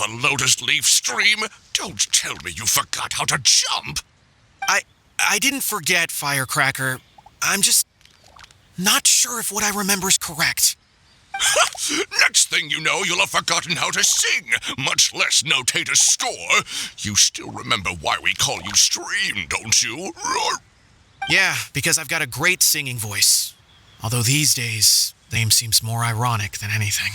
a lotus leaf stream? Don't tell me you forgot how to jump! I didn't forget, Firecracker. I'm just not sure if what I remember is correct. Next thing you know, you'll have forgotten how to sing, much less notate a score. You still remember why we call you Stream, don't you? Yeah, because I've got a great singing voice. Although these days, the name seems more ironic than anything.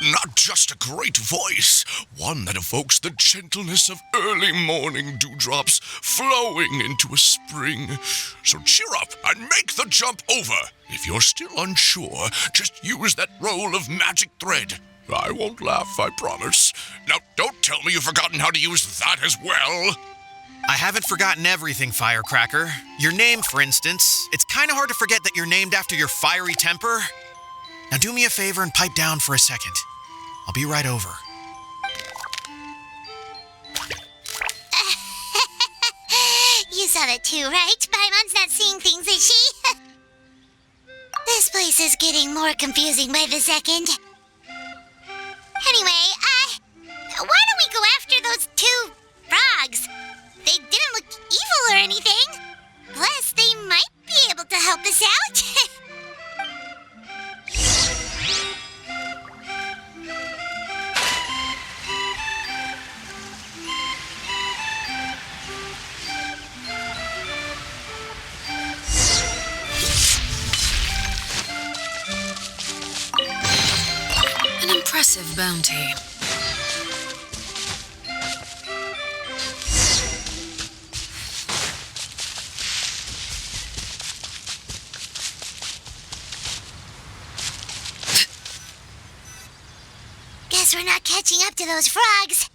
Not just a great voice, one that evokes the gentleness of early morning dewdrops flowing into a spring. So cheer up and make the jump over. If you're still unsure, just use that roll of magic thread. I won't laugh, I promise. Now, don't tell me you've forgotten how to use that as well. I haven't forgotten everything, Firecracker. Your name, for instance. It's kind of hard to forget that you're named after your fiery temper. Now do me a favor and pipe down for a second. I'll be right over. You saw that too, right? Paimon's not seeing things, is she? This place is getting more confusing by the second. Anyway, why don't we go after those two frogs? They didn't look evil or anything. Plus, they might be able to help us out. An impressive bounty. Guess we're not catching up to those frogs.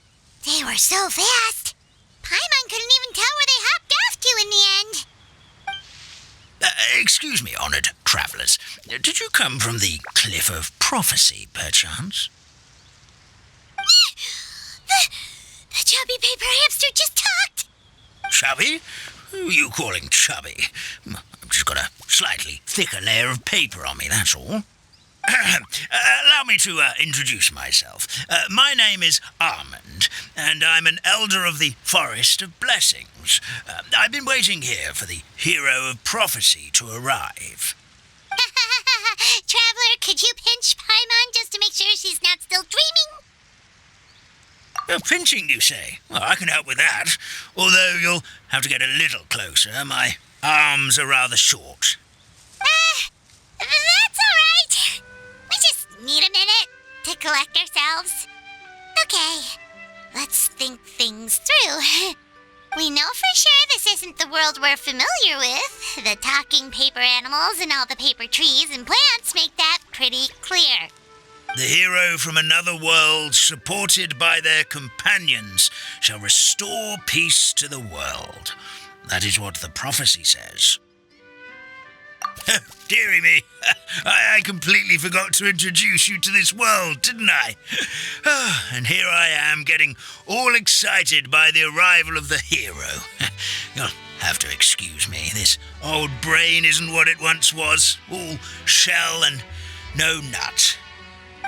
They were so fast. Paimon couldn't even tell where they hopped off to in the end. Excuse me, honored travelers. Did you come from the Cliff of Prophecy, perchance? The chubby paper hamster just talked. Chubby? Who are you calling chubby? I've just got a slightly thicker layer of paper on me, that's all. Allow me to introduce myself. My name is Almond, and I'm an elder of the Forest of Blessings. I've been waiting here for the hero of prophecy to arrive. Traveler, could you pinch Paimon just to make sure she's not still dreaming? Pinching, you say? Well, I can help with that, although you'll have to get a little closer. My arms are rather short. That's all right. We just need a minute to collect ourselves. Okay, let's think things through. We know for sure this isn't the world we're familiar with. The talking paper animals and all the paper trees and plants make that pretty clear. The hero from another world, supported by their companions, shall restore peace to the world. That is what the prophecy says. Dearie me, I completely forgot to introduce you to this world, didn't I? And here I am, getting all excited by the arrival of the hero. You'll have to excuse me. This old brain isn't what it once was, all shell and no nut.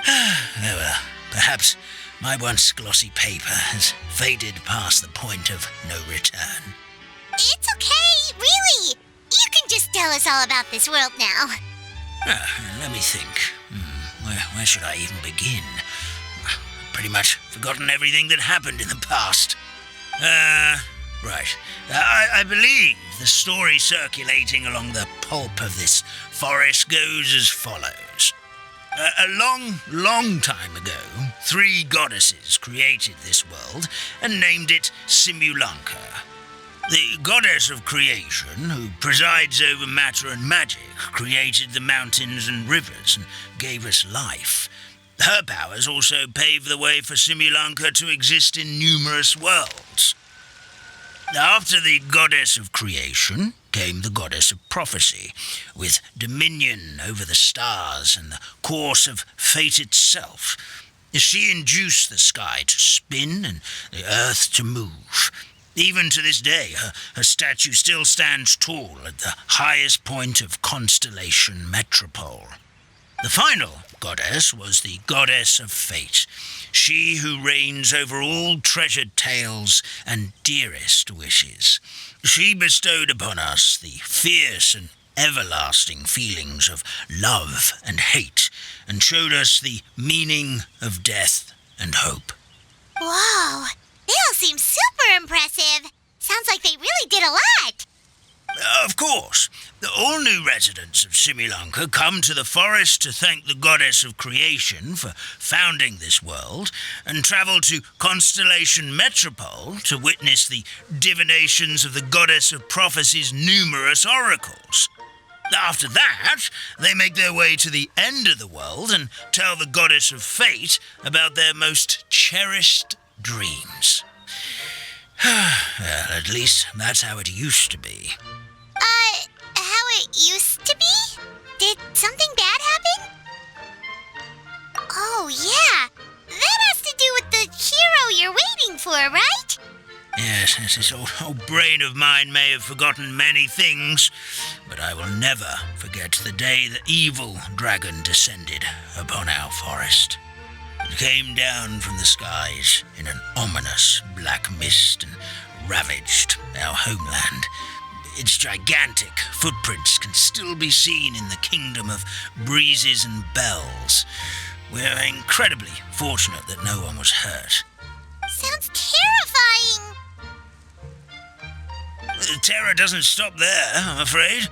Oh well, perhaps my once glossy paper has faded past the point of no return. It's okay, really. You can just tell us all about this world now. Let me think. Where should I even begin? Pretty much forgotten everything that happened in the past. Right. I believe the story circulating along the pulp of this forest goes as follows. A long time ago, 3 goddesses created this world and named it Simulanka. The goddess of creation, who presides over matter and magic, created the mountains and rivers and gave us life. Her powers also paved the way for Simulanka to exist in numerous worlds. After the goddess of creation came the goddess of prophecy, with dominion over the stars and the course of fate itself. She induced the sky to spin and the earth to move. Even to this day, her statue still stands tall at the highest point of Constellation Metropole. The final goddess was the goddess of fate, she who reigns over all treasured tales and dearest wishes. She bestowed upon us the fierce and everlasting feelings of love and hate, and showed us the meaning of death and hope. Whoa, they all seem super impressive. Sounds like they really did a lot. Of course, all new residents of Simulunka come to the forest to thank the goddess of creation for founding this world, and travel to Constellation Metropole to witness the divinations of the goddess of prophecy's numerous oracles. After that, they make their way to the end of the world and tell the goddess of fate about their most cherished dreams. Well, at least that's how it used to be. How it used to be? Did something bad happen? Oh, yeah. That has to do with the hero you're waiting for, right? Yes, this old brain of mine may have forgotten many things, but I will never forget the day the evil dragon descended upon our forest. It came down from the skies in an ominous black mist and ravaged our homeland. Its gigantic footprints can still be seen in the kingdom of breezes and bells. We're incredibly fortunate that no one was hurt. Sounds terrifying. The terror doesn't stop there, I'm afraid.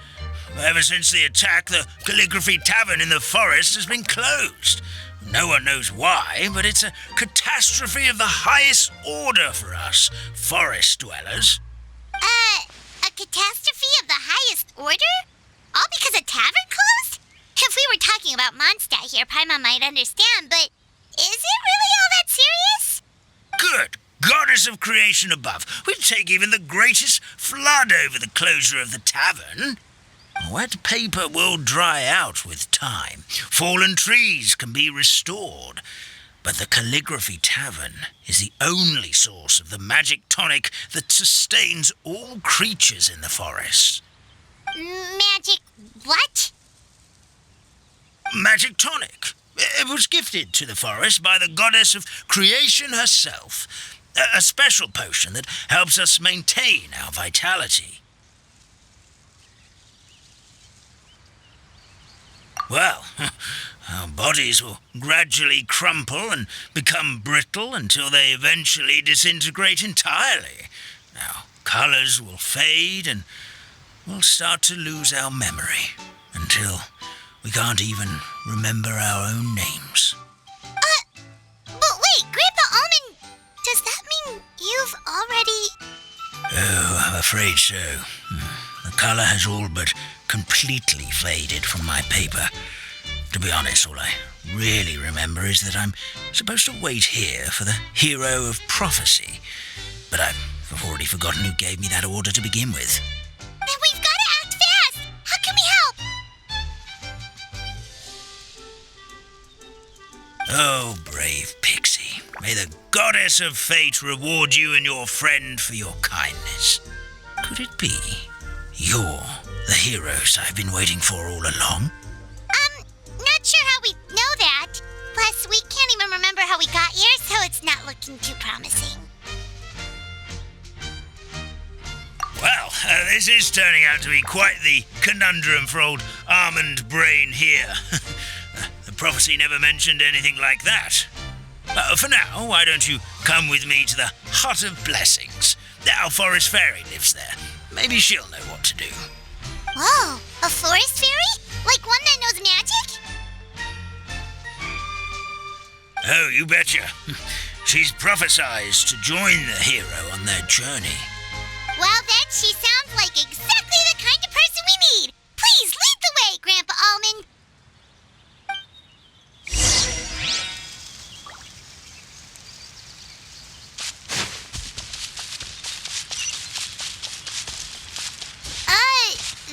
Ever since the attack, the Calligraphy Tavern in the forest has been closed. No one knows why, but it's a catastrophe of the highest order for us, forest dwellers. A catastrophe of the highest order? All because a tavern closed? If we were talking about Mondstadt here, Paimon might understand, but is it really all that serious? Good goddess of creation above, we'd take even the greatest flood over the closure of the tavern. Wet paper will dry out with time. Fallen trees can be restored. But the Calligraphy Tavern is the only source of the magic tonic that sustains all creatures in the forest. Magic what? Magic tonic. It was gifted to the forest by the goddess of creation herself. A special potion that helps us maintain our vitality. Well, our bodies will gradually crumple and become brittle until they eventually disintegrate entirely. Our colours will fade and we'll start to lose our memory until we can't even remember our own names. But wait, Grandpa Almond, does that mean you've already... Oh, I'm afraid so. The colour has all but completely faded from my paper. To be honest, all I really remember is that I'm supposed to wait here for the hero of prophecy. But I've already forgotten who gave me that order to begin with. Then we've got to act fast! How can we help? Oh, brave Pixie. May the goddess of fate reward you and your friend for your kindness. Could it be you're the heroes I've been waiting for all along? Not sure how we know that. Plus, we can't even remember how we got here, so it's not looking too promising. Well, this is turning out to be quite the conundrum for old Almond Brain here. The prophecy never mentioned anything like that. For now, why don't you come with me to the Hut of Blessings? Our forest fairy lives there. Maybe she'll know what to do. Whoa, a forest fairy? Like one that knows magic? Oh, you betcha. She's prophesized to join the hero on their journey. Well, then she sounds like exactly the kind of person we need. Please lead the way, Grandpa Almond.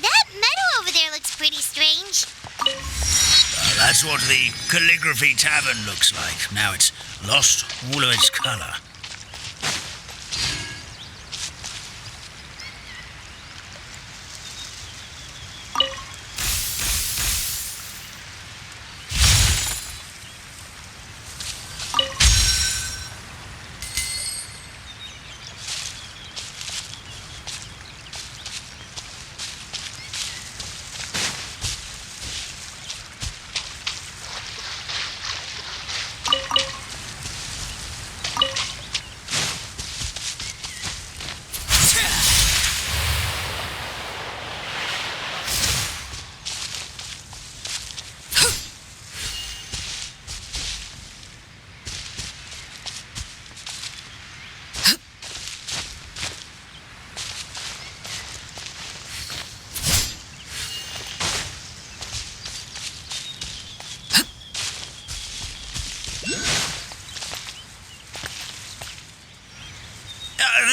That meadow over there looks pretty strange. That's what the Calligraphy Tavern looks like. Now it's lost all of its colour.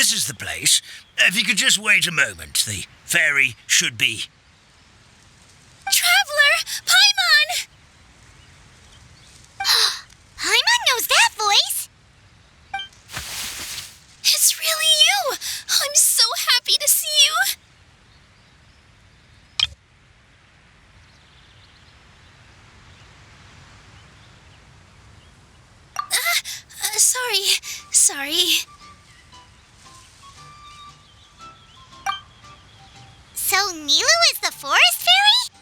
this is the place. If you could just wait a moment, the fairy should be... Traveler! Paimon! Paimon knows that voice! It's really you! I'm so happy to see you! Sorry. So Nilu is the forest fairy?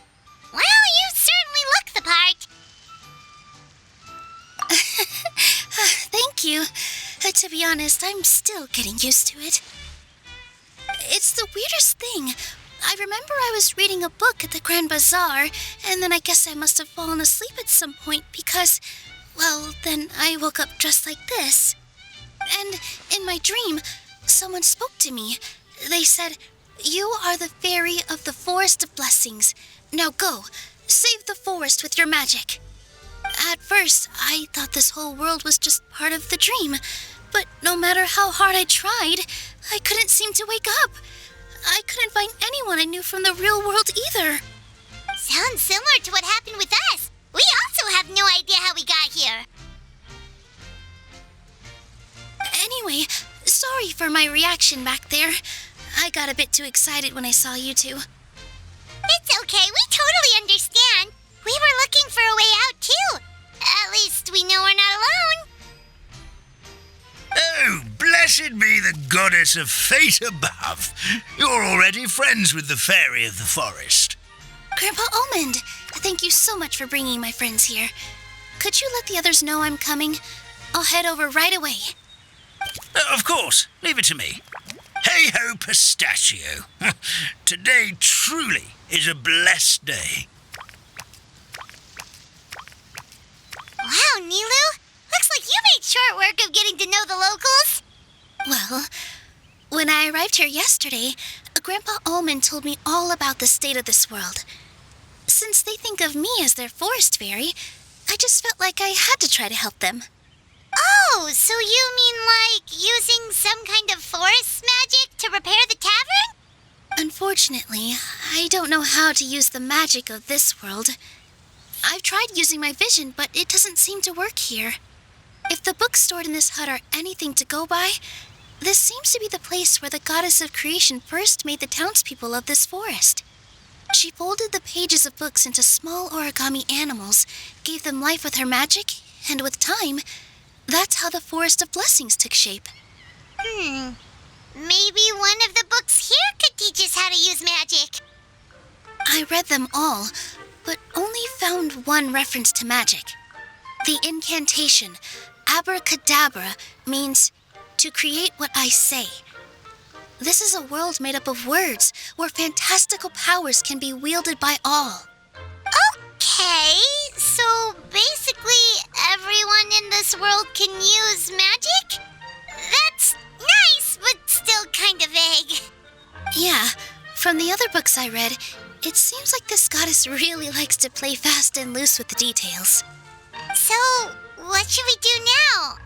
Well, you certainly look the part. Thank you. To be honest, I'm still getting used to it. It's the weirdest thing. I remember I was reading a book at the Grand Bazaar, and then I guess I must have fallen asleep at some point because, well, then I woke up dressed like this. And in my dream, someone spoke to me. They said, "You are the fairy of the Forest of Blessings. Now go, save the forest with your magic." At first, I thought this whole world was just part of the dream, but no matter how hard I tried, I couldn't seem to wake up. I couldn't find anyone I knew from the real world either. Sounds similar to what happened with us. We also have no idea how we got here. Anyway, sorry for my reaction back there. I got a bit too excited when I saw you two. It's okay, we totally understand. We were looking for a way out, too. At least we know we're not alone. Oh, blessed be the goddess of fate above. You're already friends with the fairy of the forest. Grandpa Almond, thank you so much for bringing my friends here. Could you let the others know I'm coming? I'll head over right away. Of course, leave it to me. Hey-ho, pistachio. Today truly is a blessed day. Wow, Nilu. Looks like you made short work of getting to know the locals. Well, when I arrived here yesterday, Grandpa Almond told me all about the state of this world. Since they think of me as their forest fairy, I just felt like I had to try to help them. Oh, so you mean like using some kind of forest magic to repair the tavern? Unfortunately, I don't know how to use the magic of this world. I've tried using my vision, but it doesn't seem to work here. If the books stored in this hut are anything to go by, this seems to be the place where the goddess of creation first made the townspeople of this forest. She folded the pages of books into small origami animals, gave them life with her magic, and with time, that's how the Forest of Blessings took shape. Maybe one of the books here could teach us how to use magic. I read them all, but only found one reference to magic. The incantation, abracadabra, means to create what I say. This is a world made up of words, where fantastical powers can be wielded by all. Okay, so basically everyone in this world can use magic? That's nice, but still kind of vague. Yeah, from the other books I read, it seems like this goddess really likes to play fast and loose with the details. So, what should we do now?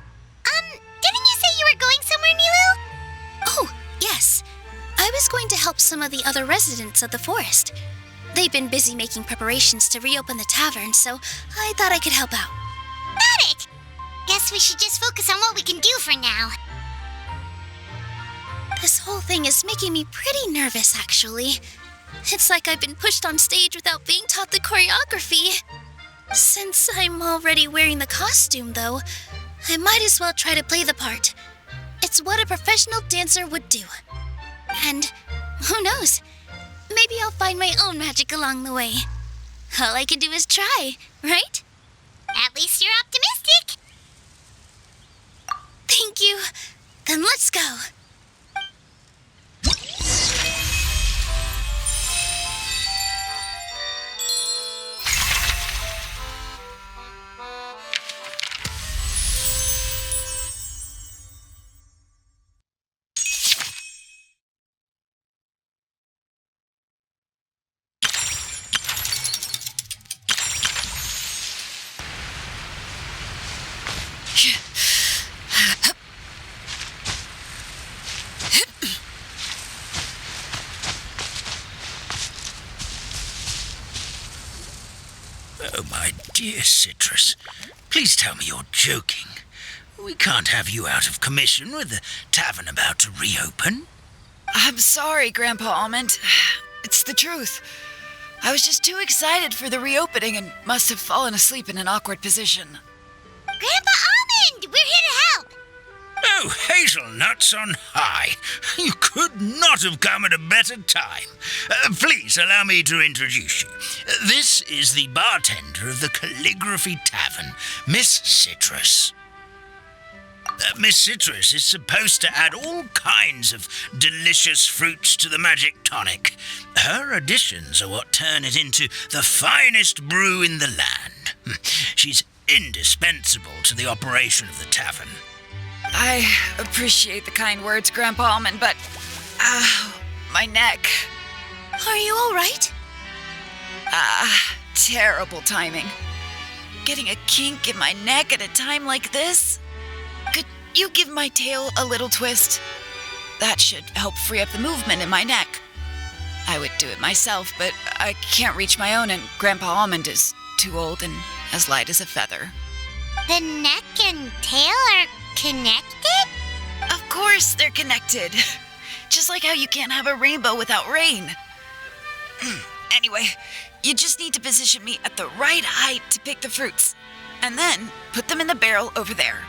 Didn't you say you were going somewhere, Nilu? Oh, yes. I was going to help some of the other residents of the forest. They've been busy making preparations to reopen the tavern, so I thought I could help out. Got it! Guess we should just focus on what we can do for now. This whole thing is making me pretty nervous, actually. It's like I've been pushed on stage without being taught the choreography. Since I'm already wearing the costume, though, I might as well try to play the part. It's what a professional dancer would do. And who knows? Maybe I'll find my own magic along the way. All I can do is try, right? At least you're optimistic. Thank you. Then let's go. Oh, my dear Citrus, please tell me you're joking. We can't have you out of commission with the tavern about to reopen. I'm sorry, Grandpa Almond. It's the truth. I was just too excited for the reopening and must have fallen asleep in an awkward position. Grandpa Almond, we're here to help. Oh, hazelnuts on high. You could not have come at a better time. Please allow me to introduce you. This is the bartender of the Calligraphy Tavern, Miss Citrus. Miss Citrus is supposed to add all kinds of delicious fruits to the magic tonic. Her additions are what turn it into the finest brew in the land. She's indispensable to the operation of the tavern. I appreciate the kind words, Grandpa Almond, but... my neck. Are you all right? Terrible timing. Getting a kink in my neck at a time like this? Could you give my tail a little twist? That should help free up the movement in my neck. I would do it myself, but I can't reach my own, and Grandpa Almond is too old and as light as a feather. The neck and tail are connected? Of course they're connected. Just like how you can't have a rainbow without rain. Anyway, you just need to position me at the right height to pick the fruits, and then put them in the barrel over there.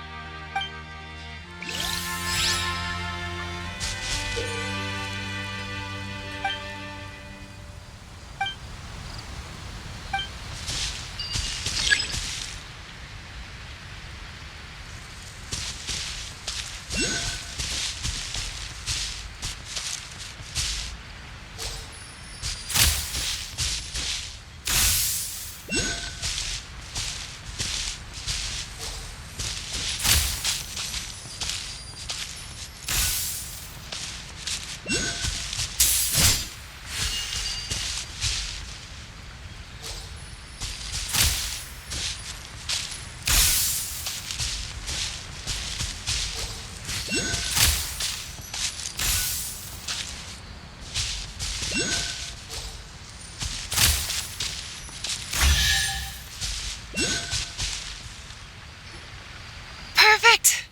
Perfect!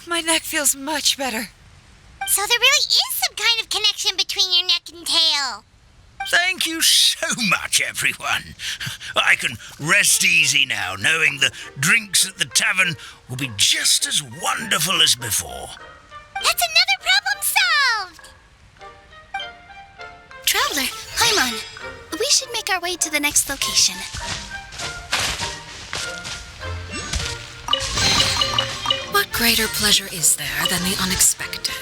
My neck feels much better. So there really is some kind of connection between your neck and tail. Thank you so much, everyone. I can rest easy now, knowing the drinks at the tavern will be just as wonderful as before. That's another problem solved! Traveler, Paimon, we should make our way to the next location. What greater pleasure is there than the unexpected?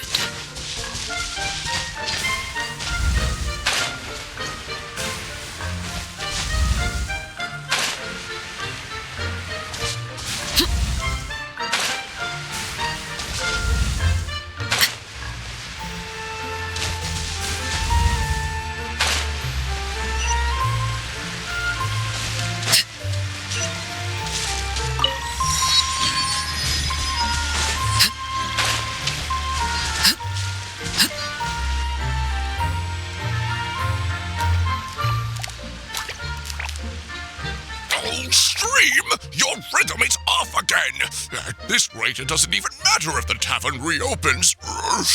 Your rhythm is off again! At this rate, it doesn't even matter if the tavern reopens.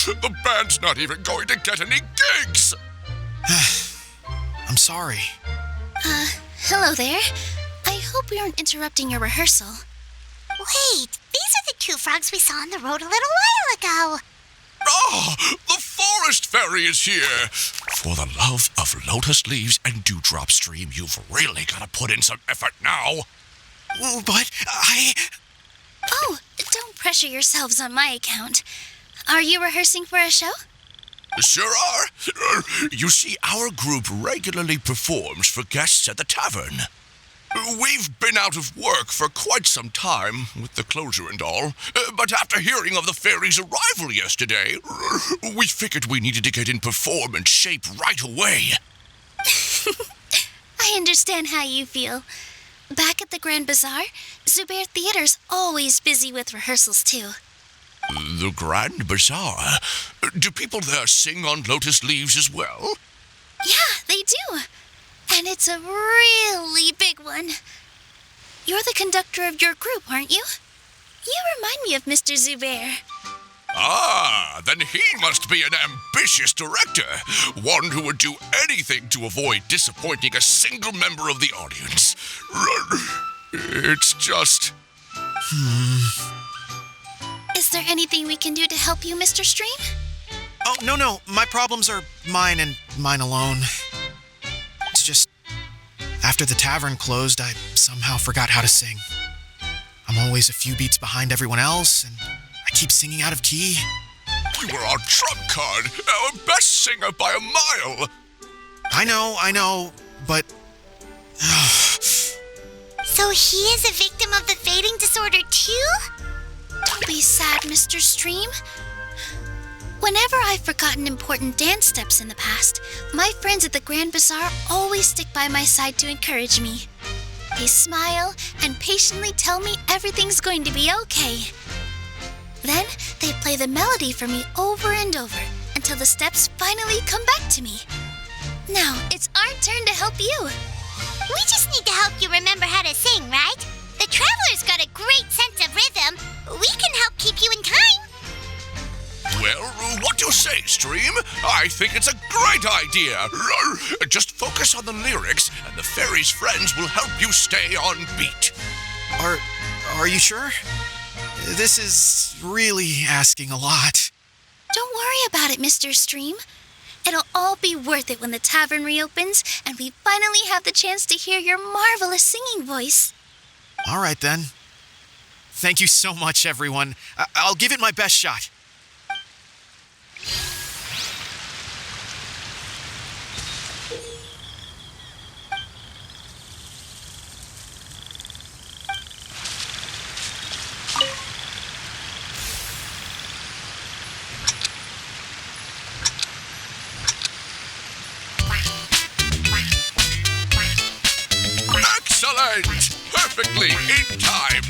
The band's not even going to get any gigs! I'm sorry. Hello there. I hope we aren't interrupting your rehearsal. Wait, these are the two frogs we saw on the road a little while ago. Ah, the forest fairy is here! For the love of lotus leaves and dewdrop stream, you've really got to put in some effort now. But Oh, don't pressure yourselves on my account. Are you rehearsing for a show? Sure are. You see, our group regularly performs for guests at the tavern. We've been out of work for quite some time, with the closure and all. But after hearing of the fairy's arrival yesterday, we figured we needed to get in performance shape right away. I understand how you feel. Back at the Grand Bazaar, Zubair Theater's always busy with rehearsals, too. The Grand Bazaar? Do people there sing on lotus leaves as well? Yeah, they do. And it's a really big one. You're the conductor of your group, aren't you? You remind me of Mr. Zubair. Ah, then he must be an ambitious director. One who would do anything to avoid disappointing a single member of the audience. It's just... Is there anything we can do to help you, Mr. Stream? Oh, no. My problems are mine and mine alone. It's just, after the tavern closed, I somehow forgot how to sing. I'm always a few beats behind everyone else, and I keep singing out of key. You were our trump card, our best singer by a mile. I know, but... So he is a victim of the fading disorder too? Don't be sad, Mr. Stream. Whenever I've forgotten important dance steps in the past, my friends at the Grand Bazaar always stick by my side to encourage me. They smile and patiently tell me everything's going to be okay. Then they play the melody for me over and over until the steps finally come back to me. Now it's our turn to help you. We just need to help you remember how to sing, right? The Traveler's got a great sense of rhythm. We can help keep you in time. Well, what do you say, Stream? I think it's a great idea. Just focus on the lyrics, and the fairy's friends will help you stay on beat. Are you sure? This is really asking a lot. Don't worry about it, Mr. Stream. It'll all be worth it when the tavern reopens and we finally have the chance to hear your marvelous singing voice. All right, then. Thank you so much, everyone. I'll give it my best shot. Excellent! Perfectly in time.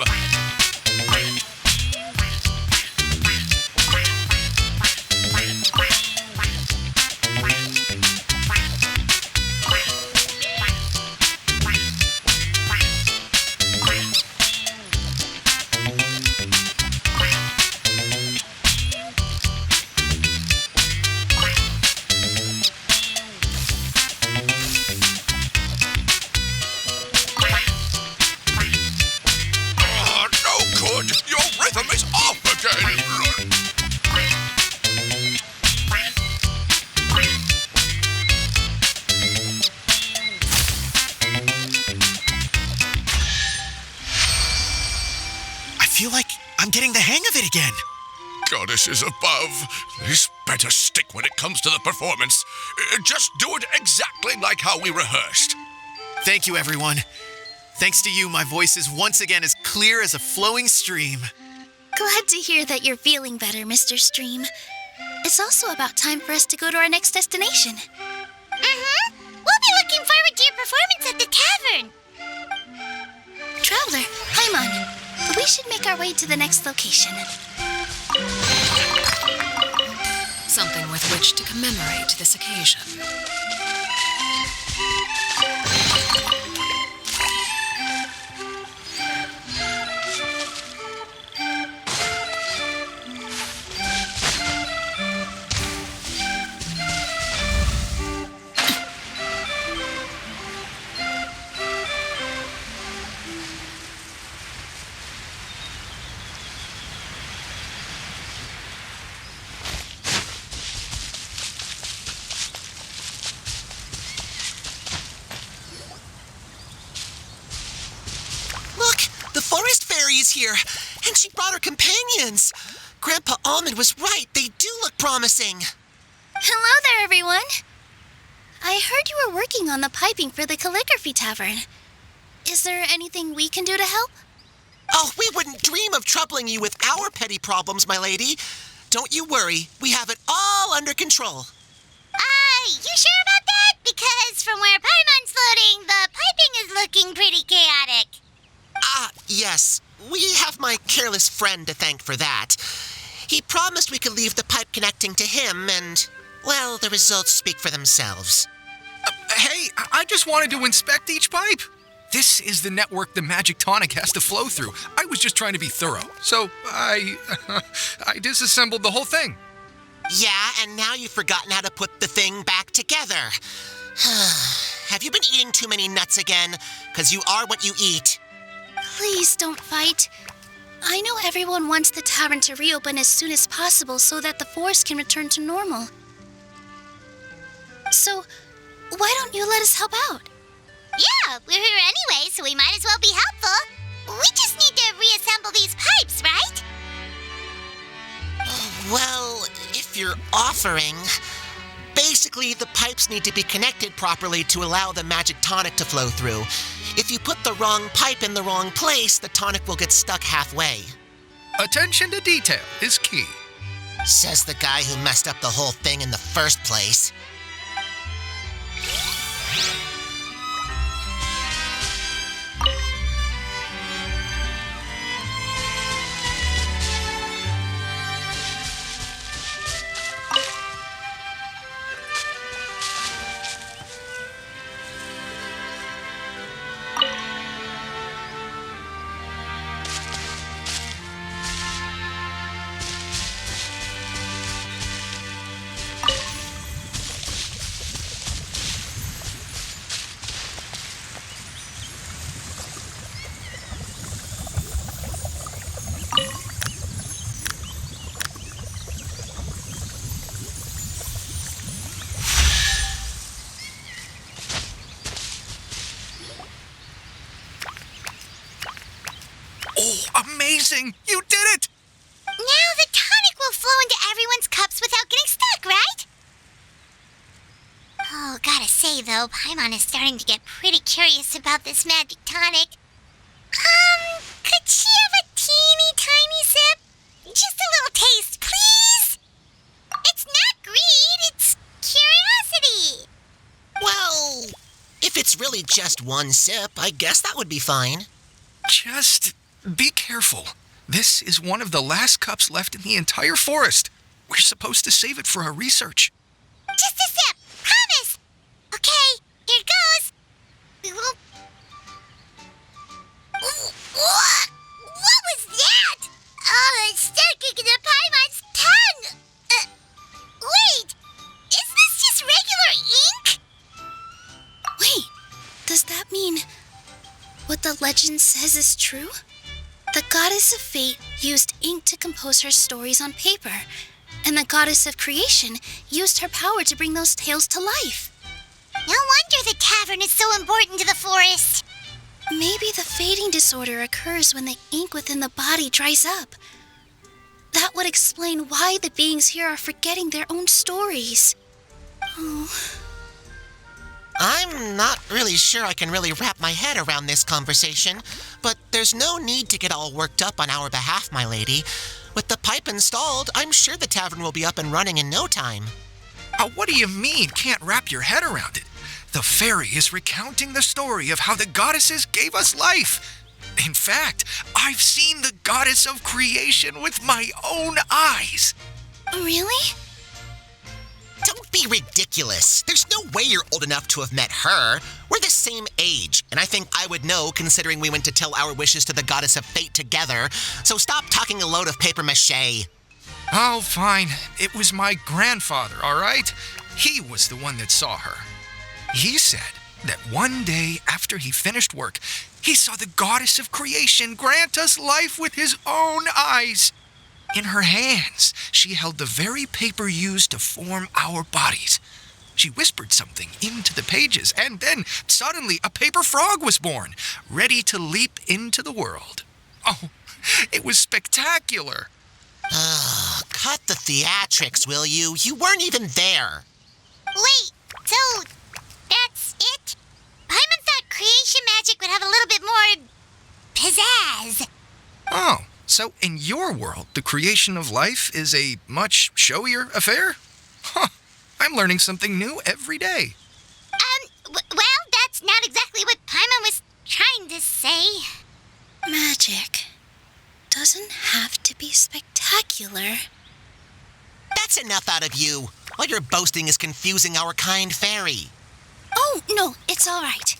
I feel like I'm getting the hang of it again. Goddesses above, this better stick when it comes to the performance. Just do it exactly like how we rehearsed. Thank you, everyone. Thanks to you, my voice is once again as clear as a flowing stream. Glad to hear that you're feeling better, Mr. Stream. It's also about time for us to go to our next destination. We'll be looking forward to your performance at the tavern. Traveler, Paimon, we should make our way to the next location. Something with which to commemorate this occasion. Here, and she brought her companions. Grandpa Almond was right. They do look promising. Hello there, everyone. I heard you were working on the piping for the calligraphy tavern. Is there anything we can do to help? Oh, we wouldn't dream of troubling you with our petty problems, my lady. Don't you worry. We have it all under control. You sure about that? Because from where Paimon's floating, the piping is looking pretty chaotic. Yes. We have my careless friend to thank for that. He promised we could leave the pipe connecting to him, and, well, the results speak for themselves. Hey, I just wanted to inspect each pipe. This is the network the magic tonic has to flow through. I was just trying to be thorough, so I disassembled the whole thing. Yeah, and now you've forgotten how to put the thing back together. Have you been eating too many nuts again? 'Cause you are what you eat. Please don't fight. I know everyone wants the tavern to reopen as soon as possible so that the forest can return to normal. So, why don't you let us help out? Yeah, we're here anyway, so we might as well be helpful. We just need to reassemble these pipes, right? Well, if you're offering... Basically, the pipes need to be connected properly to allow the magic tonic to flow through. If you put the wrong pipe in the wrong place, the tonic will get stuck halfway. Attention to detail is key. Says the guy who messed up the whole thing in the first place. Amazing! You did it! Now the tonic will flow into everyone's cups without getting stuck, right? Oh, gotta say though, Paimon is starting to get pretty curious about this magic tonic. Could she have a teeny tiny sip? Just a little taste, please? It's not greed, it's curiosity. Well, if it's really just one sip, I guess that would be fine. Just be careful. This is one of the last cups left in the entire forest. We're supposed to save it for our research. Just a sip, promise. Okay, here it goes. What was that? Oh, it's sticking to Paimon's tongue. Wait, is this just regular ink? Wait, does that mean what the legend says is true? The goddess of fate used ink to compose her stories on paper, and the goddess of creation used her power to bring those tales to life. No wonder the tavern is so important to the forest. Maybe the fading disorder occurs when the ink within the body dries up. That would explain why the beings here are forgetting their own stories. Oh. I'm not really sure I can really wrap my head around this conversation, but there's no need to get all worked up on our behalf, my lady. With the pipe installed, I'm sure the tavern will be up and running in no time. What do you mean, can't wrap your head around it? The fairy is recounting the story of how the goddesses gave us life. In fact, I've seen the goddess of creation with my own eyes. Really? Don't be ridiculous. There's no way you're old enough to have met her. We're the same age, and I think I would know considering we went to tell our wishes to the goddess of fate together. So stop talking a load of papier-mâché. Oh, fine. It was my grandfather, all right? He was the one that saw her. He said that one day after he finished work, he saw the goddess of creation grant us life with his own eyes. In her hands, she held the very paper used to form our bodies. She whispered something into the pages, and then suddenly a paper frog was born, ready to leap into the world. Oh, it was spectacular. Cut the theatrics, will you? You weren't even there. Wait, so that's it? Paimon thought creation magic would have a little bit more pizzazz. Oh, so in your world, the creation of life is a much showier affair? Huh, I'm learning something new every day. Well, that's not exactly what Paimon was trying to say. Magic doesn't have to be spectacular. That's enough out of you. All your boasting is confusing our kind fairy. Oh, no, it's all right.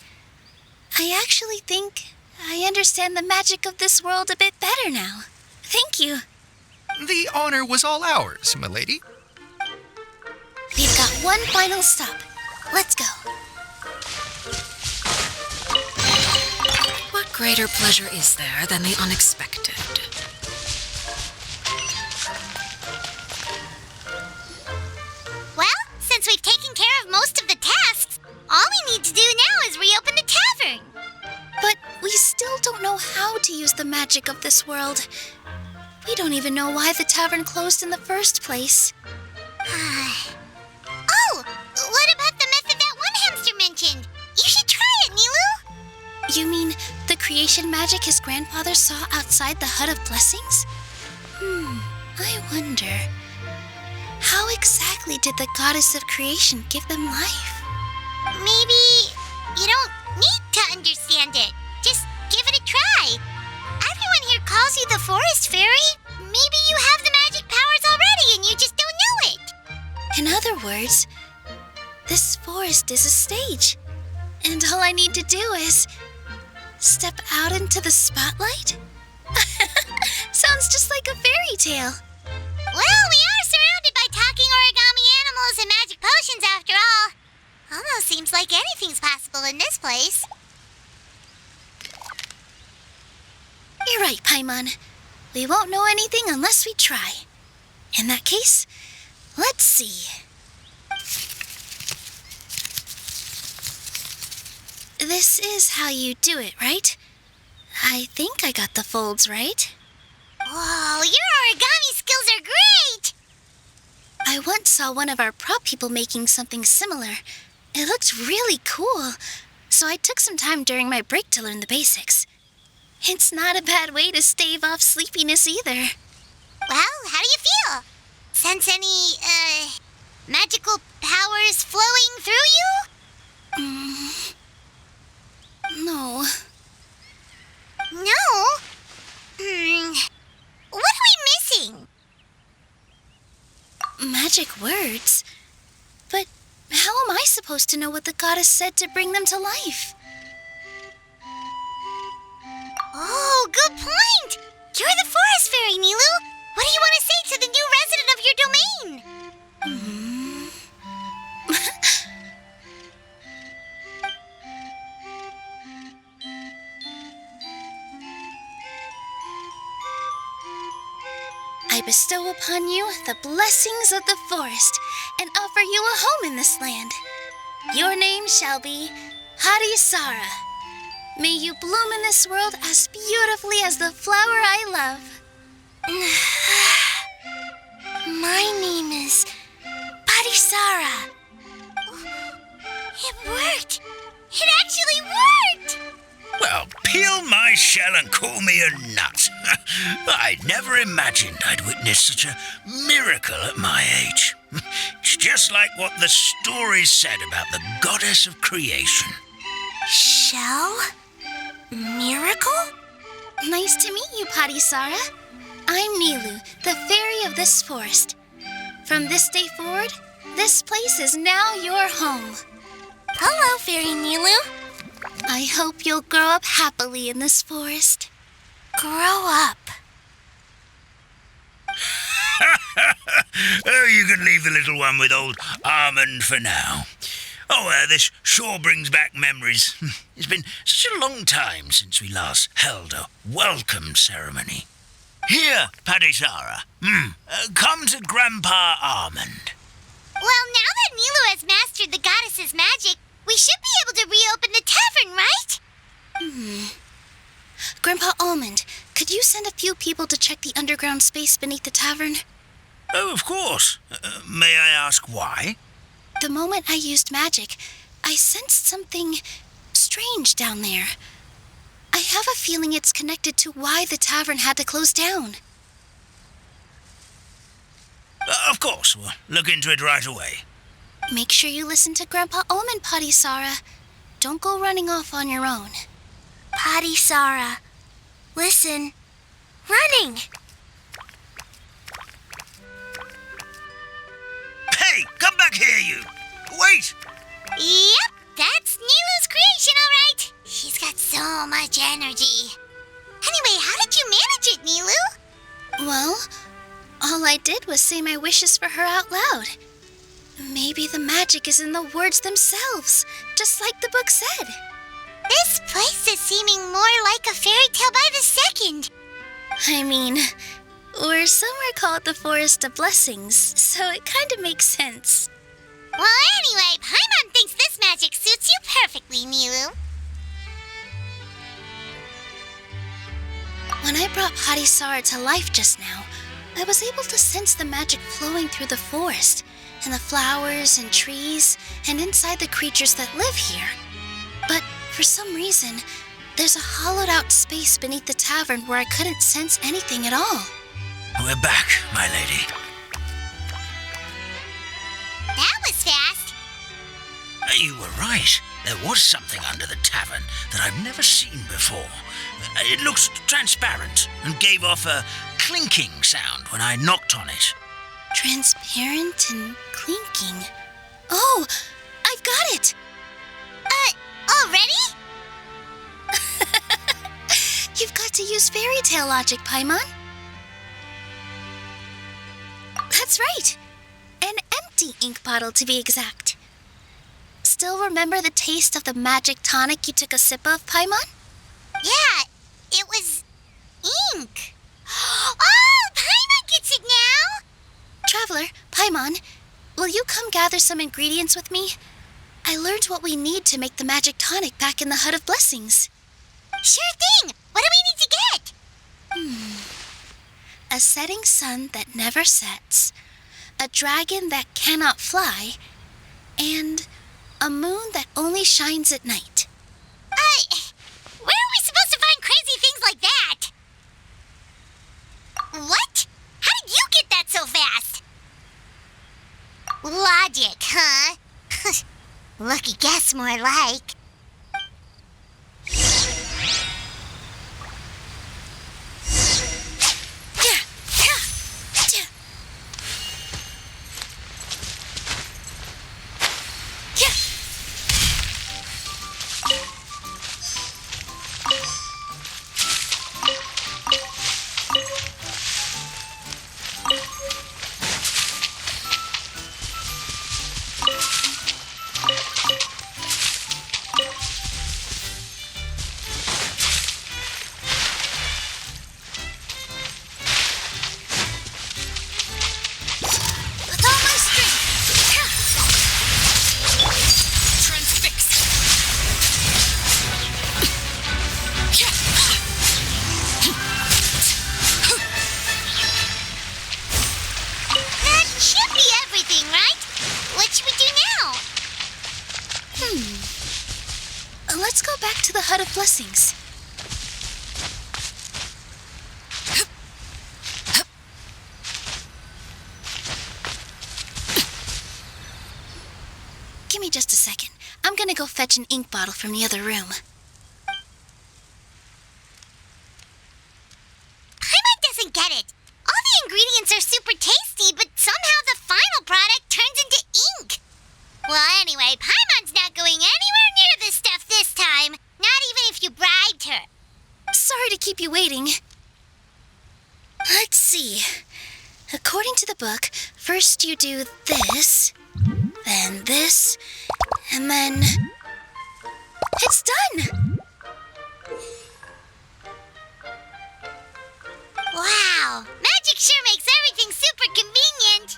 I actually think I understand the magic of this world a bit better now. Thank you. The honor was all ours, milady. We've got one final stop. Let's go. What greater pleasure is there than the unexpected? Well, since we've taken care of most of the tasks, all we need to do now is reopen the tavern. But we still don't know how to use the magic of this world. We don't even know why the tavern closed in the first place. Oh, what about the method that one hamster mentioned? You should try it, Nilu. You mean the creation magic his grandfather saw outside the Hut of Blessings? I wonder, how exactly did the goddess of creation give them life? Maybe you don't need to understand it. Just give it a try. Everyone here calls you the Forest Fairy. Maybe you have the magic powers already and you just don't know it. In other words, this forest is a stage, and all I need to do is step out into the spotlight? Sounds just like a fairy tale. Well, we are surrounded by talking origami animals and magic potions after all. Almost seems like anything's possible in this place. You're right, Paimon. We won't know anything unless we try. In that case, let's see. This is how you do it, right? I think I got the folds right. Whoa, your origami skills are great! I once saw one of our prop people making something similar. It looked really cool, so I took some time during my break to learn the basics. It's not a bad way to stave off sleepiness either. Well, how do you feel? Sense any, magical powers flowing through you? No. No? What are we missing? Magic words? But how am I supposed to know what the goddess said to bring them to life? Oh, good point! You're the Forest Fairy, Nilu! What do you want to say to the new resident of your domain? I bestow upon you the blessings of the forest and offer you a home in this land. Your name shall be Harisara. May you bloom in this world as beautifully as the flower I love. My name is Harisara. It worked! It actually worked! Well, peel my shell and call me a nut. I'd never imagined I'd witness such a miracle at my age. It's just like what the stories said about the goddess of creation. Shell? Miracle? Nice to meet you, Harisara. I'm Nilu, the fairy of this forest. From this day forward, this place is now your home. Hello, Fairy Nilu. I hope you'll grow up happily in this forest. Grow up. Oh, you can leave the little one with old Almond for now. Oh, this sure brings back memories. It's been such a long time since we last held a welcome ceremony. Here, Padisara. Come to Grandpa Almond. Well, now that Nilu has mastered the goddess's magic, we should be able to reopen the tavern, right? Grandpa Almond, could you send a few people to check the underground space beneath the tavern? Oh, of course. May I ask why? The moment I used magic, I sensed something strange down there. I have a feeling it's connected to why the tavern had to close down. Of course. We'll look into it right away. Make sure you listen to Grandpa Almond, Padisara. Don't go running off on your own. Padisara, listen. Running! Hey, come back here, you! Wait! Yep, that's much energy. Anyway, how did you manage it, Nilu? Well, all I did was say my wishes for her out loud. Maybe the magic is in the words themselves, just like the book said. This place is seeming more like a fairy tale by the second. I mean, we're somewhere called the Forest of Blessings, so it kind of makes sense. Well, anyway, Paimon thinks this magic suits you perfectly, Nilu. When I brought Hadisara to life just now, I was able to sense the magic flowing through the forest, and the flowers and trees, and inside the creatures that live here. But for some reason, there's a hollowed-out space beneath the tavern where I couldn't sense anything at all. We're back, my lady. That was fast. You were right. There was something under the tavern that I've never seen before. It looked transparent and gave off a clinking sound when I knocked on it. Transparent and clinking. Oh, I've got it! Already? You've got to use fairy tale logic, Paimon. That's right. An empty ink bottle, to be exact. Still remember the taste of the magic tonic you took a sip of, Paimon? Yeah, it was ink. Oh, Paimon gets it now! Traveler, Paimon, will you come gather some ingredients with me? I learned what we need to make the magic tonic back in the Hut of Blessings. Sure thing! What do we need to get? A setting sun that never sets, a dragon that cannot fly, and a moon that only shines at night. Where are we supposed to find crazy things like that? What? How did you get that so fast? Logic, huh? Lucky guess, more like. Let's go back to the Hut of Blessings. Give me just a second. I'm gonna go fetch an ink bottle from the other room. Paimon doesn't get it. All the ingredients are super tasty, but somehow the final product turns into ink. Well, anyway, Paimon's not going anywhere near this stuff this time. Not even if you bribed her. Sorry to keep you waiting. Let's see. According to the book, first you do this, then this, and then... It's done! Wow, magic sure makes everything super convenient.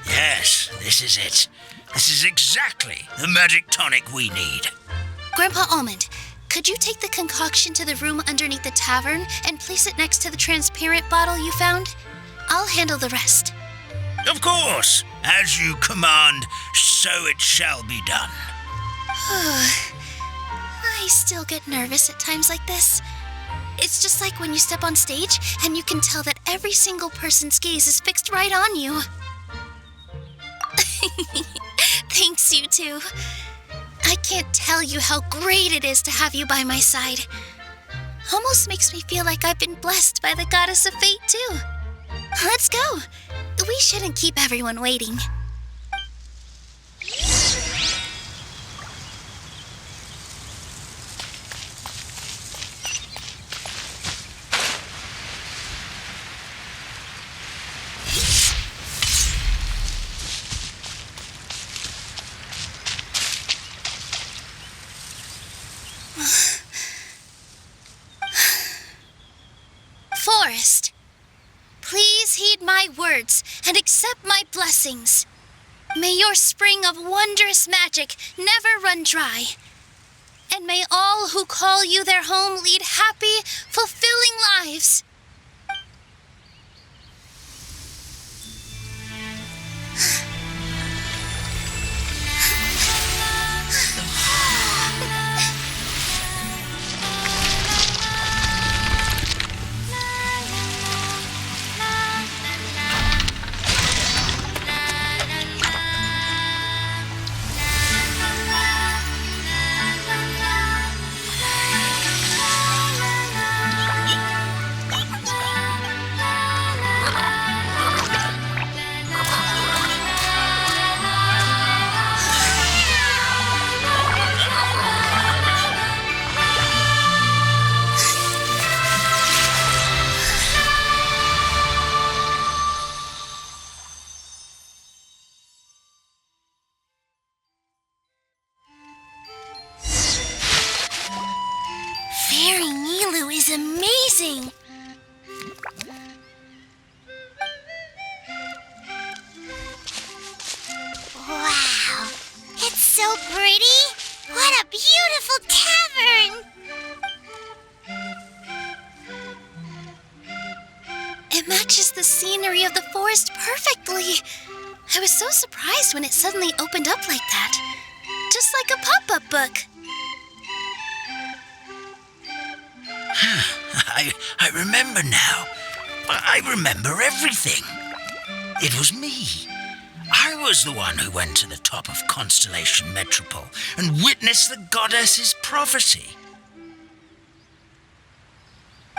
Yes, this is it. This is exactly the magic tonic we need. Grandpa Almond, could you take the concoction to the room underneath the tavern and place it next to the transparent bottle you found? I'll handle the rest. Of course. As you command, so it shall be done. I still get nervous at times like this. It's just like when you step on stage and you can tell that every single person's gaze is fixed right on you. Thanks, you two. I can't tell you how great it is to have you by my side. Almost makes me feel like I've been blessed by the goddess of fate, too. Let's go. We shouldn't keep everyone waiting. Forest, please heed my words and accept my blessings. May your spring of wondrous magic never run dry. And may all who call you their home lead happy, fulfilling lives. Fairy Nilu is amazing! Wow, it's so pretty! What a beautiful tavern! It matches the scenery of the forest perfectly. I was so surprised when it suddenly opened up like that. Just like a pop-up book. I remember now. I remember everything. It was me. I was the one who went to the top of Constellation Metropole and witnessed the goddess's prophecy.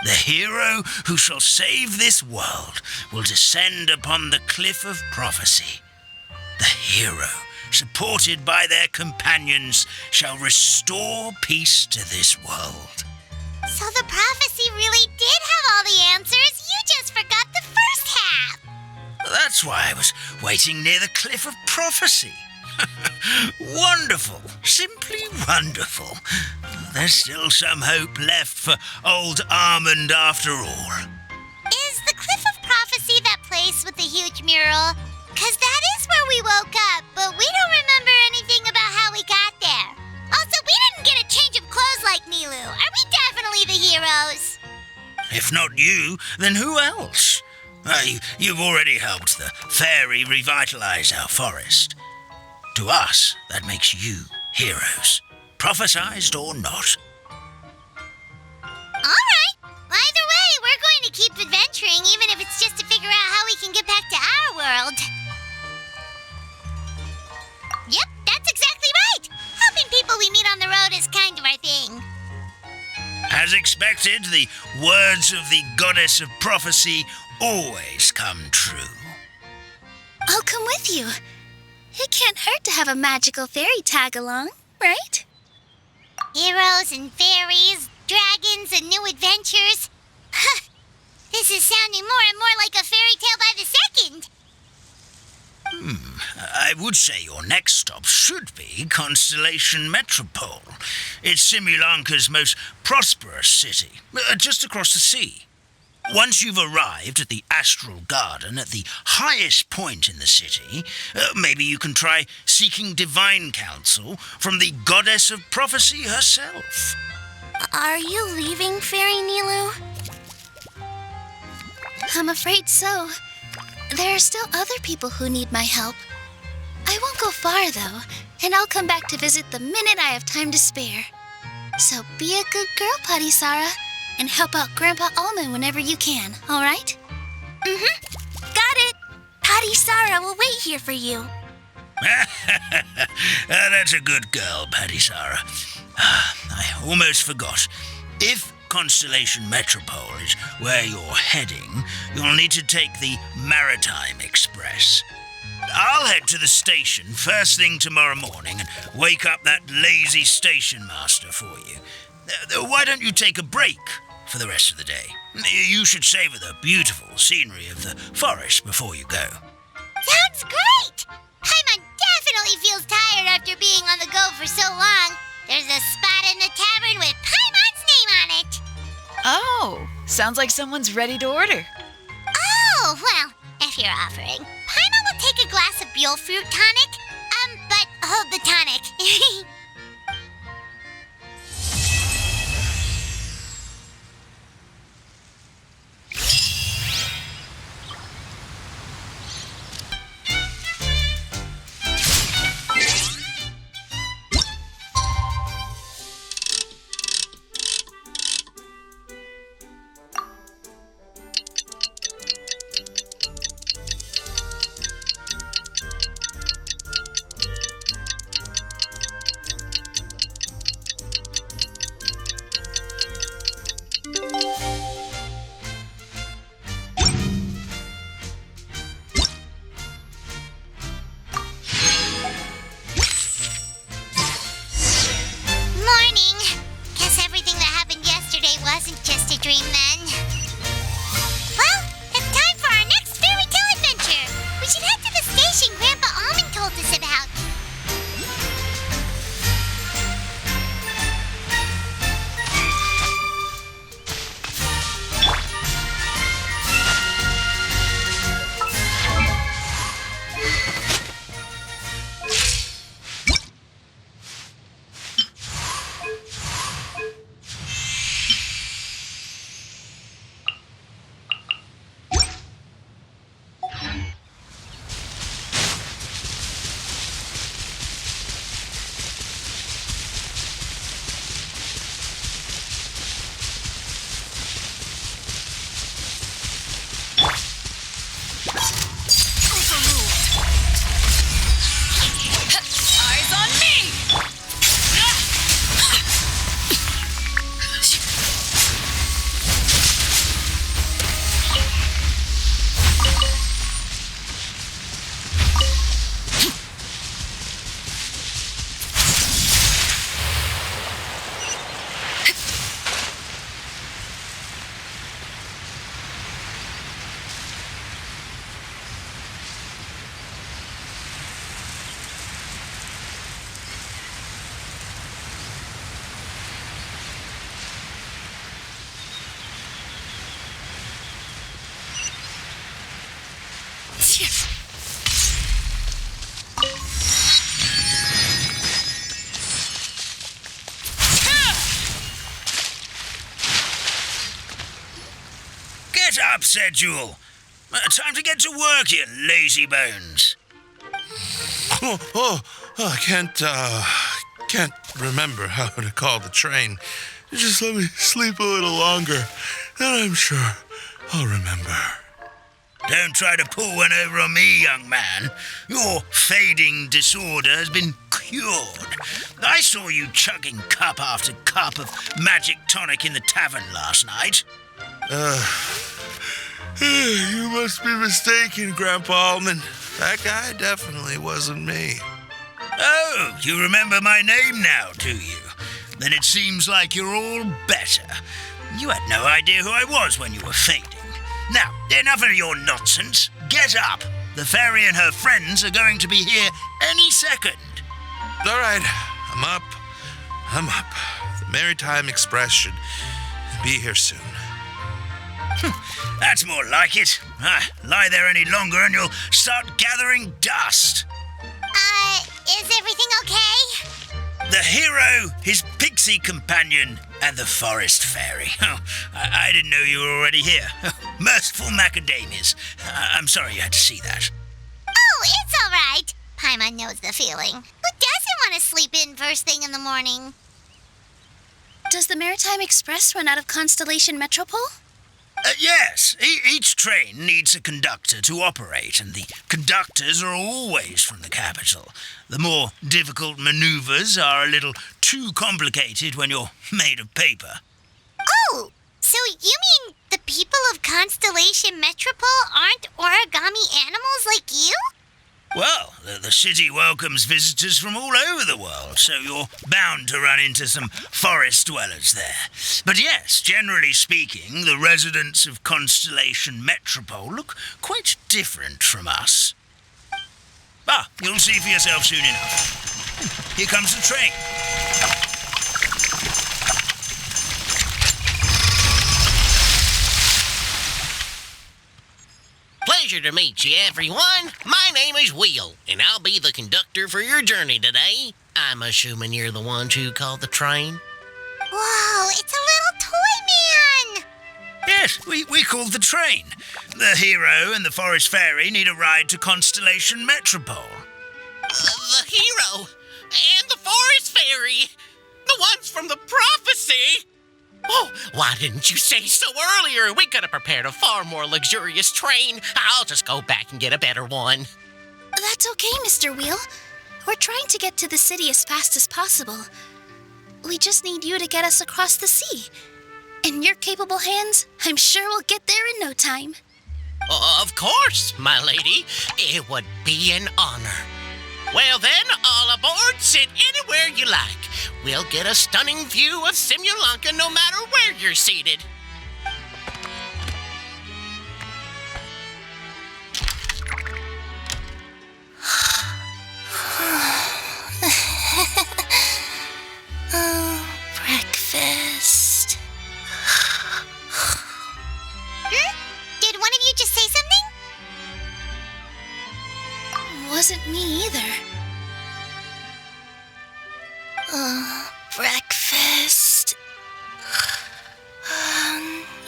The hero who shall save this world will descend upon the cliff of prophecy. The hero, supported by their companions, shall restore peace to this world. So the prophecy really did have all the answers. You just forgot the first half. That's why I was waiting near the cliff of prophecy. Wonderful. Simply wonderful. There's still some hope left for old Almond after all. Is the Cliff of Prophecy that place with the huge mural? 'Cause that is where we woke up, but we don't remember anything about how we got there. Also, we didn't get a change of clothes like Nilu. Are we definitely the heroes? If not you, then who else? You've already helped the fairy revitalize our forest. To us, that makes you heroes, prophesized or not. All right. Either way, we're going to keep adventuring, even if it's just to figure out how we can get back to our world. Yep, that's exactly right. Helping people we meet on the road is kind of our thing. As expected, the words of the goddess of prophecy always come true. I'll come with you. It can't hurt to have a magical fairy tag along, right? Heroes and fairies, dragons and new adventures. This is sounding more and more like a fairy tale by the second. I would say your next stop should be Constellation Metropole. It's Simulanka's most prosperous city, just across the sea. Once you've arrived at the Astral Garden at the highest point in the city, maybe you can try seeking divine counsel from the goddess of prophecy herself. Are you leaving, Fairy Nilu? I'm afraid so. There are still other people who need my help. I won't go far, though, and I'll come back to visit the minute I have time to spare. So be a good girl, Patisara, and help out Grandpa Almond whenever you can, all right? Mm-hmm. Got it. Patisara will wait here for you. That's a good girl, Paddy Sarah. I almost forgot. If Constellation Metropole is where you're heading, you'll need to take the Maritime Express. I'll head to the station first thing tomorrow morning and wake up that lazy station master for you. Why don't you take a break for the rest of the day? You should savor the beautiful scenery of the forest before you go. Sounds great! Paimon definitely feels tired after being on the go for so long. There's a spot in the tavern with Paimon's name on it. Oh, sounds like someone's ready to order. Oh, well, if you're offering, Paimon will take a glass of Buell fruit tonic. But hold the tonic. Wasn't just a dream then. Well, it's time for our next fairy tale adventure. We should head to the station Grandpa Almond told us about. Get up, said Jewel. Time to get to work, you lazy bones. I can't remember how to call the train. Just let me sleep a little longer, then I'm sure I'll remember. Don't try to pull one over on me, young man. Your fading disorder has been cured. I saw you chugging cup after cup of magic tonic in the tavern last night. You must be mistaken, Grandpa Almond. That guy definitely wasn't me. Oh, you remember my name now, do you? Then it seems like you're all better. You had no idea who I was when you were fading. Now, enough of your nonsense. Get up. The fairy and her friends are going to be here any second. All right, I'm up. The Maritime Express should be here soon. That's more like it. Lie there any longer and you'll start gathering dust. Is everything okay? The hero, his pixie companion, and the forest fairy. I didn't know you were already here. Merciful macadamias. I'm sorry you had to see that. Oh, it's all right. Paimon knows the feeling. Who doesn't want to sleep in first thing in the morning? Does the Maritime Express run out of Constellation Metropole? Yes, each train needs a conductor to operate, and the conductors are always from the capital. The more difficult maneuvers are a little too complicated when you're made of paper. Oh, so you mean the people of Constellation Metropole aren't origami animals like you? Well, the city welcomes visitors from all over the world, so you're bound to run into some forest dwellers there. But yes, generally speaking, the residents of Constellation Metropole look quite different from us. You'll see for yourself soon enough. Here comes the train. Pleasure to meet you, everyone. My name is Will, and I'll be the conductor for your journey today. I'm assuming you're the ones who called the train. Whoa, it's a little toy man! Yes, we called the train. The hero and the forest fairy need a ride to Constellation Metropole. The hero and the forest fairy, the ones from the prophecy. Oh, why didn't you say so earlier? We could have prepared a far more luxurious train. I'll just go back and get a better one. That's okay, Mr. Wheel. We're trying to get to the city as fast as possible. We just need you to get us across the sea. In your capable hands, I'm sure we'll get there in no time. Of course, my lady. It would be an honor. Well then, all aboard, sit anywhere you like. We'll get a stunning view of Simulanka no matter where you're seated. Breakfast. Did one of you just say something? Wasn't me either. Breakfast.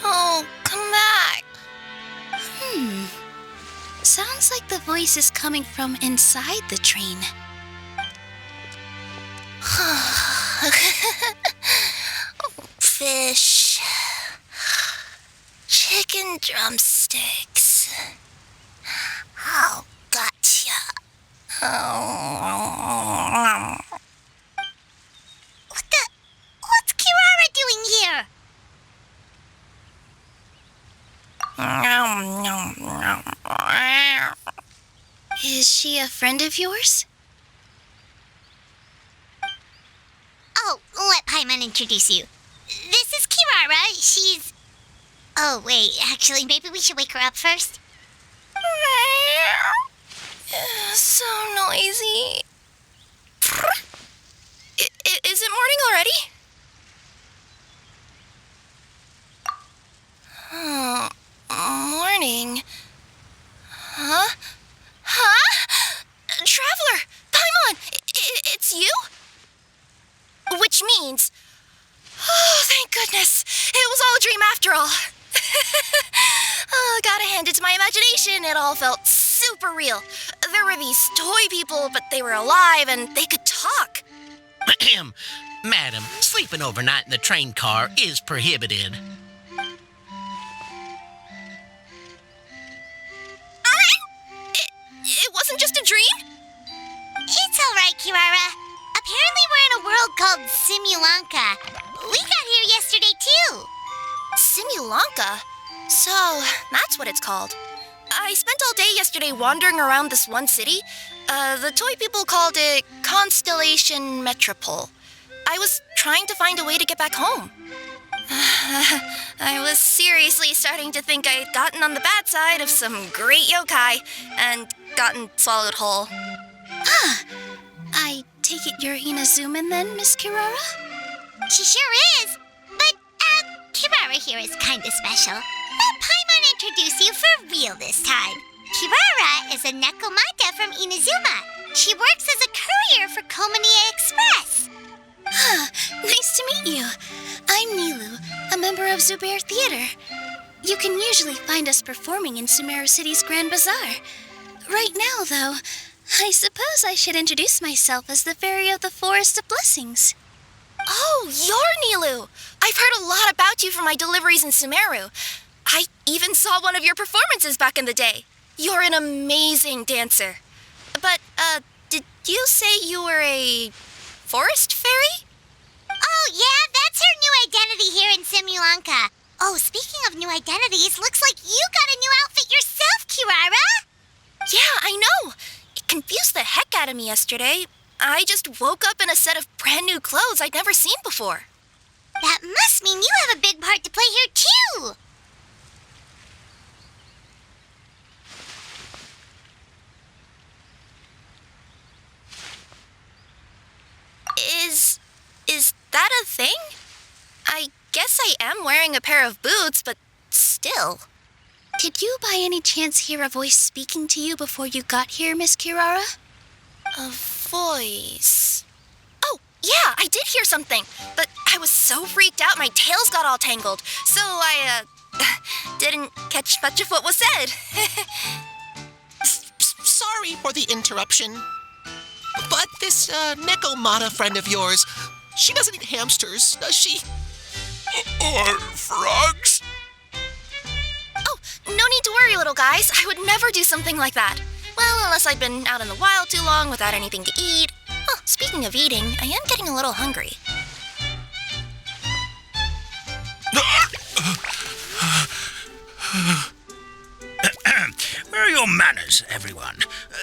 Oh, come back. Sounds like the voice is coming from inside the train. Fish. Chicken drumsticks. Oh, gotcha. What's Kirara doing here? Is she a friend of yours? Oh, let Paimon introduce you. This is Kirara. She's... Oh, wait, actually, maybe we should wake her up first. So noisy. Is it morning already? Morning. Huh? Traveler! Paimon! It's you? Which means... Oh, thank goodness. It was all a dream after all. Gotta hand it to my imagination. It all felt super real. There were these toy people, but they were alive and they could talk. Madam, sleeping overnight in the train car is prohibited. It wasn't just a dream? It's all right, Kirara. Apparently we're in a world called Simulanka. We got here yesterday, too. Simulanka? So, that's what it's called. I spent all day yesterday wandering around this one city. The toy people called it Constellation Metropole. I was trying to find a way to get back home. I was seriously starting to think I had gotten on the bad side of some great yokai and gotten swallowed whole. I take it you're Inazuman then, Miss Kirara? She sure is. But, Kirara here is kind of special. Let Paimon introduce you for real this time. Kirara is a Nekomata from Inazuma. She works as a courier for Komania Express. Nice to meet you. I'm Nilu, a member of Zubair Theater. You can usually find us performing in Sumeru City's Grand Bazaar. Right now, though, I suppose I should introduce myself as the Fairy of the Forest of Blessings. Oh, you're Nilu. I've heard a lot about you from my deliveries in Sumeru. I even saw one of your performances back in the day. You're an amazing dancer. But, did you say you were a forest fairy? Oh, yeah, that's her new identity here in Simulanka. Oh, speaking of new identities, looks like you got a new outfit yourself, Kirara. Yeah, I know. It confused the heck out of me yesterday. I just woke up in a set of brand new clothes I'd never seen before. That must mean you have a big part to play here, too. Is that a thing? I guess I am wearing a pair of boots, but still. Did you by any chance hear a voice speaking to you before you got here, Miss Kirara? A voice... Oh, yeah, I did hear something, but I was so freaked out my tails got all tangled, so I, didn't catch much of what was said. Sorry for the interruption. But this, Nekomata friend of yours, she doesn't eat hamsters, does she? Or frogs? Oh, no need to worry, little guys. I would never do something like that. Well, unless I'd been out in the wild too long without anything to eat. Oh, speaking of eating, I am getting a little hungry. Where are your manners, everyone?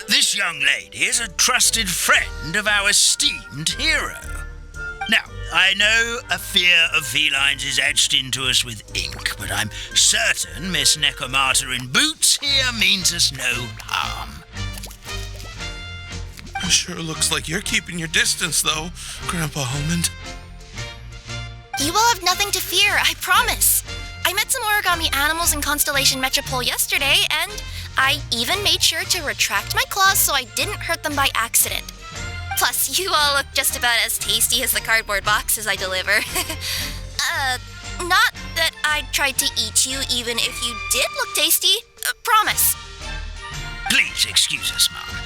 This young lady is a trusted friend of our esteemed hero. Now, I know a fear of felines is etched into us with ink, but I'm certain Miss Nekomata in boots here means us no harm. It sure looks like you're keeping your distance, though, Grandpa Almond. You will have nothing to fear, I promise. I met some origami animals in Constellation Metropole yesterday, and I even made sure to retract my claws so I didn't hurt them by accident. Plus, you all look just about as tasty as the cardboard boxes I deliver. Not that I tried to eat you even if you did look tasty. Promise. Please excuse us, Mom.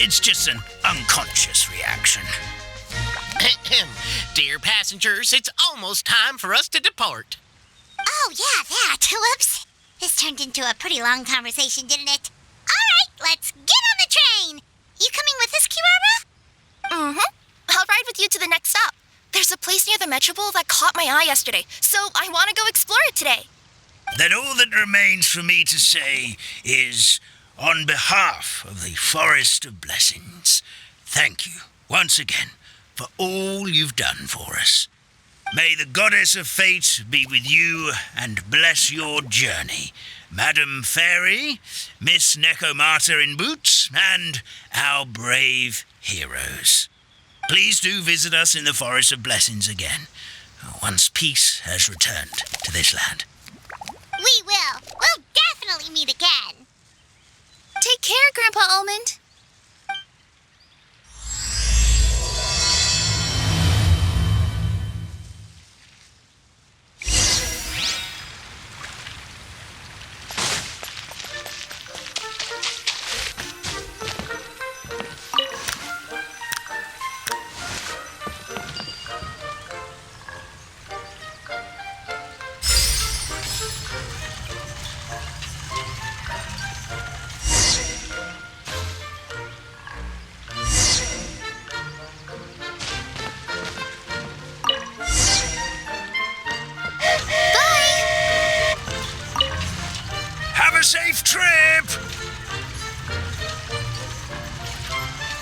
It's just an unconscious reaction. Dear passengers, it's almost time for us to depart. Oh, yeah, that. Whoops. This turned into a pretty long conversation, didn't it? All right, let's get on the train. You coming with us, Kirara? Mm-hmm. I'll ride with you to the next stop. There's a place near the Metropole that caught my eye yesterday, so I want to go explore it today. Then all that remains for me to say is, on behalf of the Forest of Blessings, thank you once again for all you've done for us. May the Goddess of Fate be with you and bless your journey, Madam Fairy, Miss Nekomata in boots, and our brave heroes. Please do visit us in the Forest of Blessings again, once peace has returned to this land. We will. We'll definitely meet again. Take care, Grandpa Almond. Safe trip!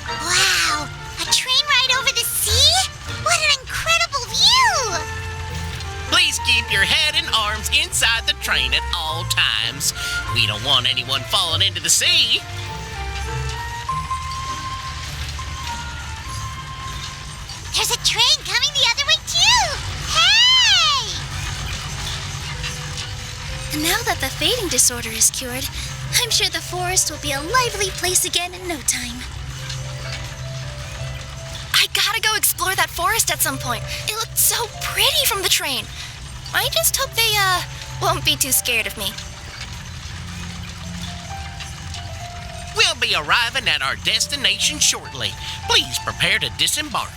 Wow, a train ride over the sea? What an incredible view! Please keep your head and arms inside the train at all times. We don't want anyone falling into the sea. There's a train coming the other way, too! Hey! And now that the fading disorder is cured, I'm sure the forest will be a lively place again in no time. I gotta go explore that forest at some point. It looked so pretty from the train. I just hope they, won't be too scared of me. We'll be arriving at our destination shortly. Please prepare to disembark.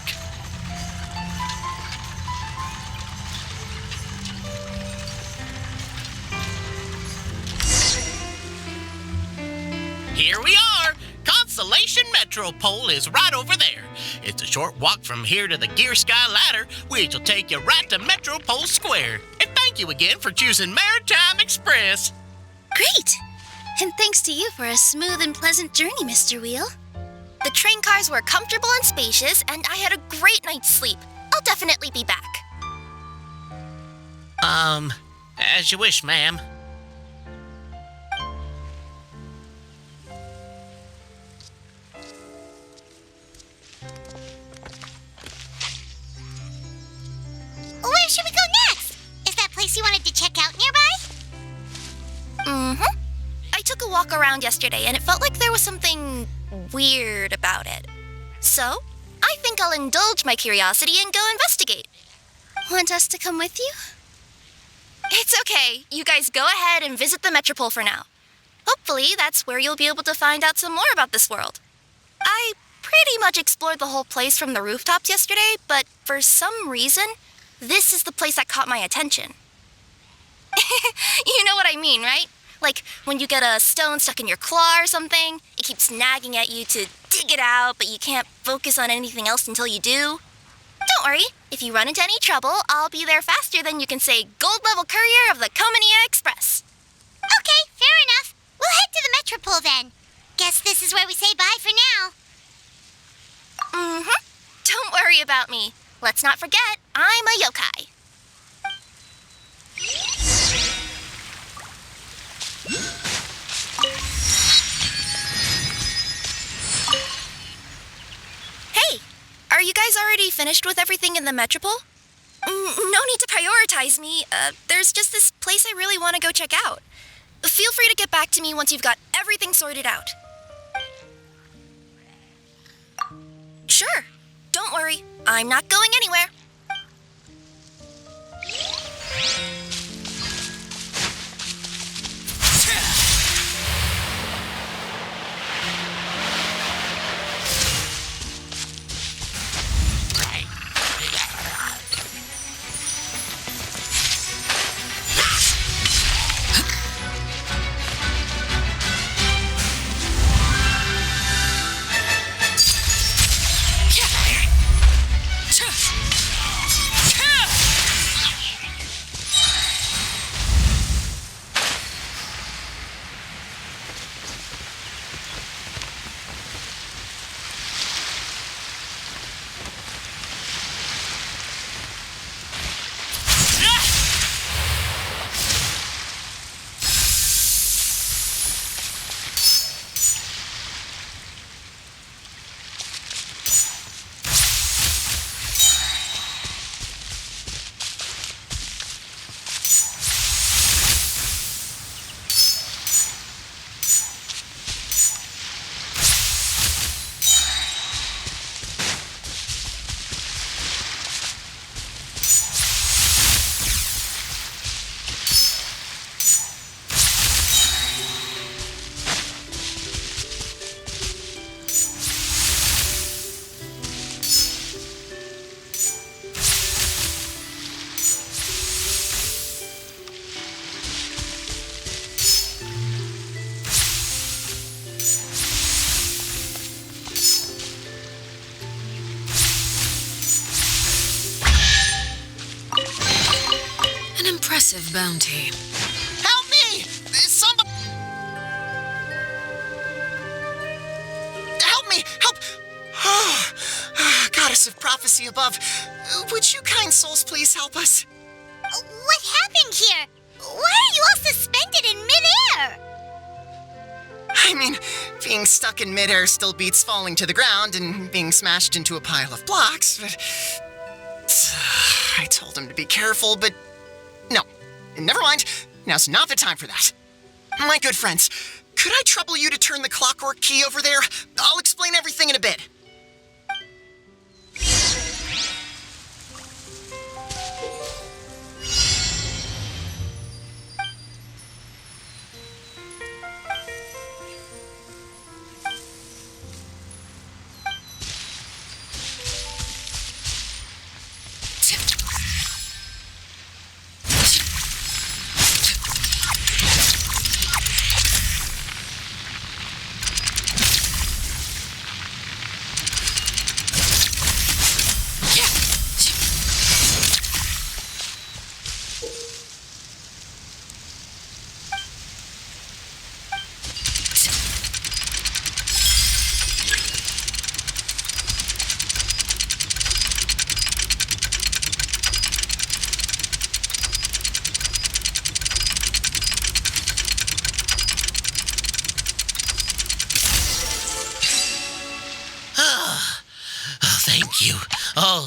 Here we are. Constellation Metropole is right over there. It's a short walk from here to the Gear Sky Ladder, which will take you right to Metropole Square. And thank you again for choosing Maritime Express. Great! And thanks to you for a smooth and pleasant journey, Mr. Wheel. The train cars were comfortable and spacious, and I had a great night's sleep. I'll definitely be back. As you wish, ma'am. Where should we go next? Is that place you wanted to check out nearby? Mm-hmm. I took a walk around yesterday, and it felt like there was something weird about it. So, I think I'll indulge my curiosity and go investigate. Want us to come with you? It's okay. You guys go ahead and visit the Metropole for now. Hopefully, that's where you'll be able to find out some more about this world. I pretty much explored the whole place from the rooftops yesterday, but for some reason, this is the place that caught my attention. You know what I mean, right? Like when you get a stone stuck in your claw or something, it keeps nagging at you to dig it out, but you can't focus on anything else until you do. Don't worry, if you run into any trouble, I'll be there faster than you can say gold-level courier of the Comania Express. Okay, fair enough. We'll head to the Metropole then. Guess this is where we say bye for now. Mm-hmm. Don't worry about me. Let's not forget, I'm a yokai. Hey, are you guys already finished with everything in the Metropole? No need to prioritize me. There's just this place I really want to go check out. Feel free to get back to me once you've got everything sorted out. Sure. Don't worry. I'm not going anywhere. Impressive bounty. Help me! Somebody... Help me! Help! Goddess of prophecy above, would you kind souls please help us? What happened here? Why are you all suspended in midair? I mean, being stuck in midair still beats falling to the ground and being smashed into a pile of blocks, but... I told him to be careful, but... No, never mind. Now's not the time for that. My good friends, could I trouble you to turn the clockwork key over there? I'll explain everything in a bit.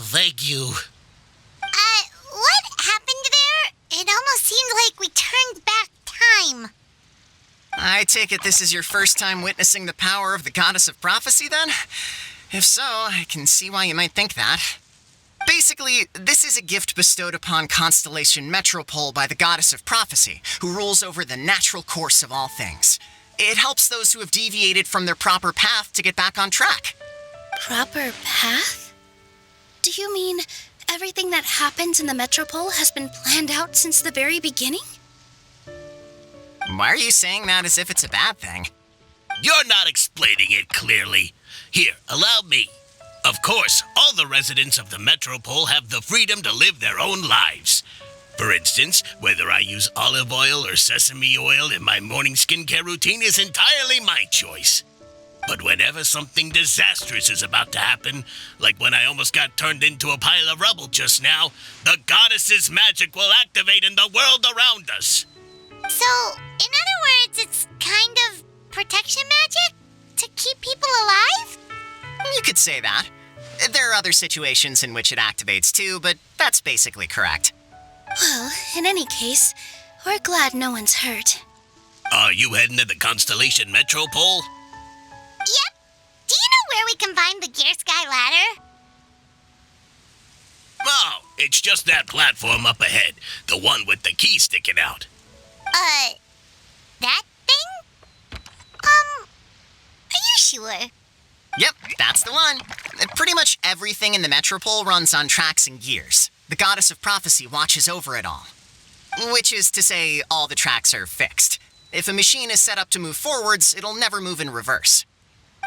thank you. What happened there? It almost seemed like we turned back time. I take it this is your first time witnessing the power of the goddess of prophecy, then? If so, I can see why you might think that. Basically, this is a gift bestowed upon Constellation Metropole by the goddess of prophecy, who rules over the natural course of all things. It helps those who have deviated from their proper path to get back on track. Proper path? Do you mean everything that happens in the Metropole has been planned out since the very beginning? Why are you saying that as if it's a bad thing? You're not explaining it clearly. Here, allow me. Of course, all the residents of the Metropole have the freedom to live their own lives. For instance, whether I use olive oil or sesame oil in my morning skincare routine is entirely my choice. But whenever something disastrous is about to happen, like when I almost got turned into a pile of rubble just now, the goddess's magic will activate in the world around us. So, in other words, it's kind of protection magic? To keep people alive? You could say that. There are other situations in which it activates too, but that's basically correct. Well, in any case, we're glad no one's hurt. Are you heading to the Constellation Metropole? Yep. Do you know where we can find the Gear Sky ladder? Oh, it's just that platform up ahead. The one with the key sticking out. That thing? Are you sure? Yep, that's the one. Pretty much everything in the Metropole runs on tracks and gears. The goddess of prophecy watches over it all. Which is to say, all the tracks are fixed. If a machine is set up to move forwards, it'll never move in reverse.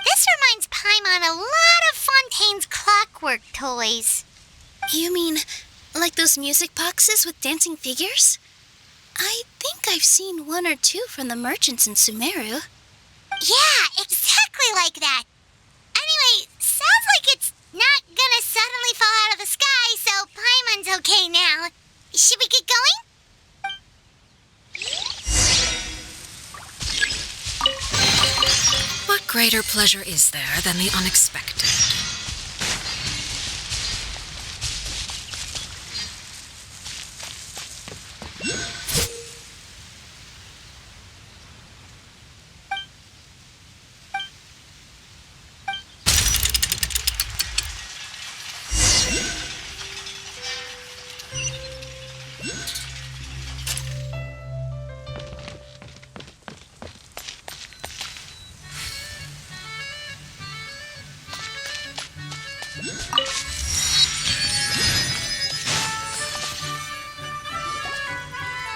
This reminds Paimon a lot of Fontaine's clockwork toys. You mean like those music boxes with dancing figures? I think I've seen one or two from the merchants in Sumeru. Yeah, exactly like that. Anyway, sounds like it's not gonna suddenly fall out of the sky, so Paimon's okay now. Should we get going? What greater pleasure is there than the unexpected?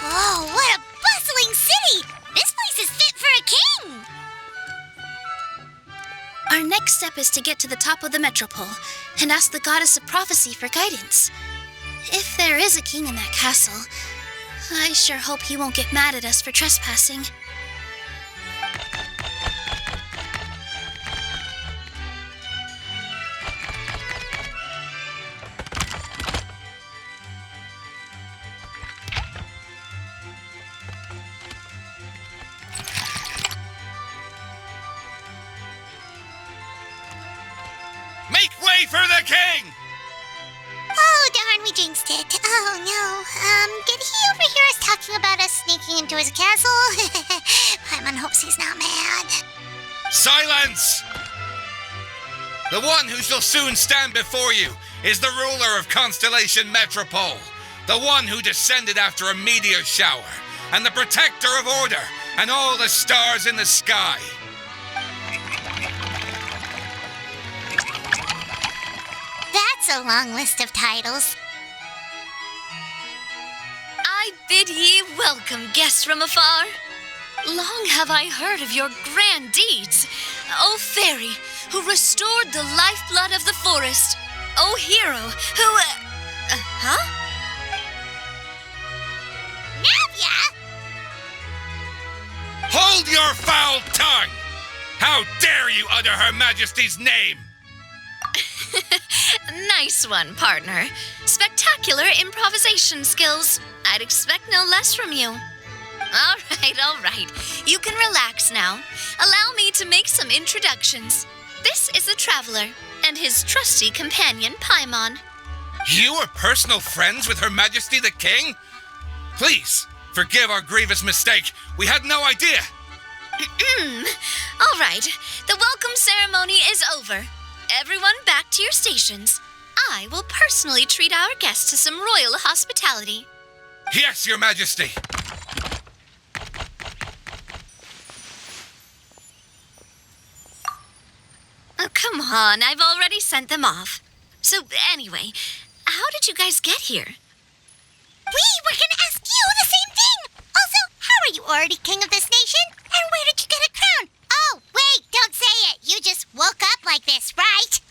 Whoa, what a bustling city! This place is fit for a king! Our next step is to get to the top of the Metropole and ask the goddess of prophecy for guidance. If there is a king in that castle, I sure hope he won't get mad at us for trespassing. Make way for the king! Oh, darn, we jinxed it. Oh, no. Did he overhear us talking about us sneaking into his castle? Paimon hopes he's not mad. Silence! The one who shall soon stand before you is the ruler of Constellation Metropole, the one who descended after a meteor shower, and the protector of order and all the stars in the sky. That's a long list of titles. I bid ye welcome, guests from afar. Long have I heard of your grand deeds, O fairy, who restored the lifeblood of the forest, O hero, who, Navia! Hold your foul tongue! How dare you utter Her Majesty's name? Nice one, partner. Spectacular improvisation skills. I'd expect no less from you. All right. You can relax now. Allow me to make some introductions. This is the Traveler, and his trusty companion, Paimon. You are personal friends with Her Majesty the King? Please, forgive our grievous mistake. We had no idea. All right, the welcome ceremony is over. Everyone back to your stations. I will personally treat our guests to some royal hospitality. Yes, Your Majesty. Oh, come on, I've already sent them off. So anyway, how did you guys get here? We were gonna ask you the same thing! Also, how are you already king of this nation? And where did you get a crown? Oh, wait, don't say it. You just woke up like this, right?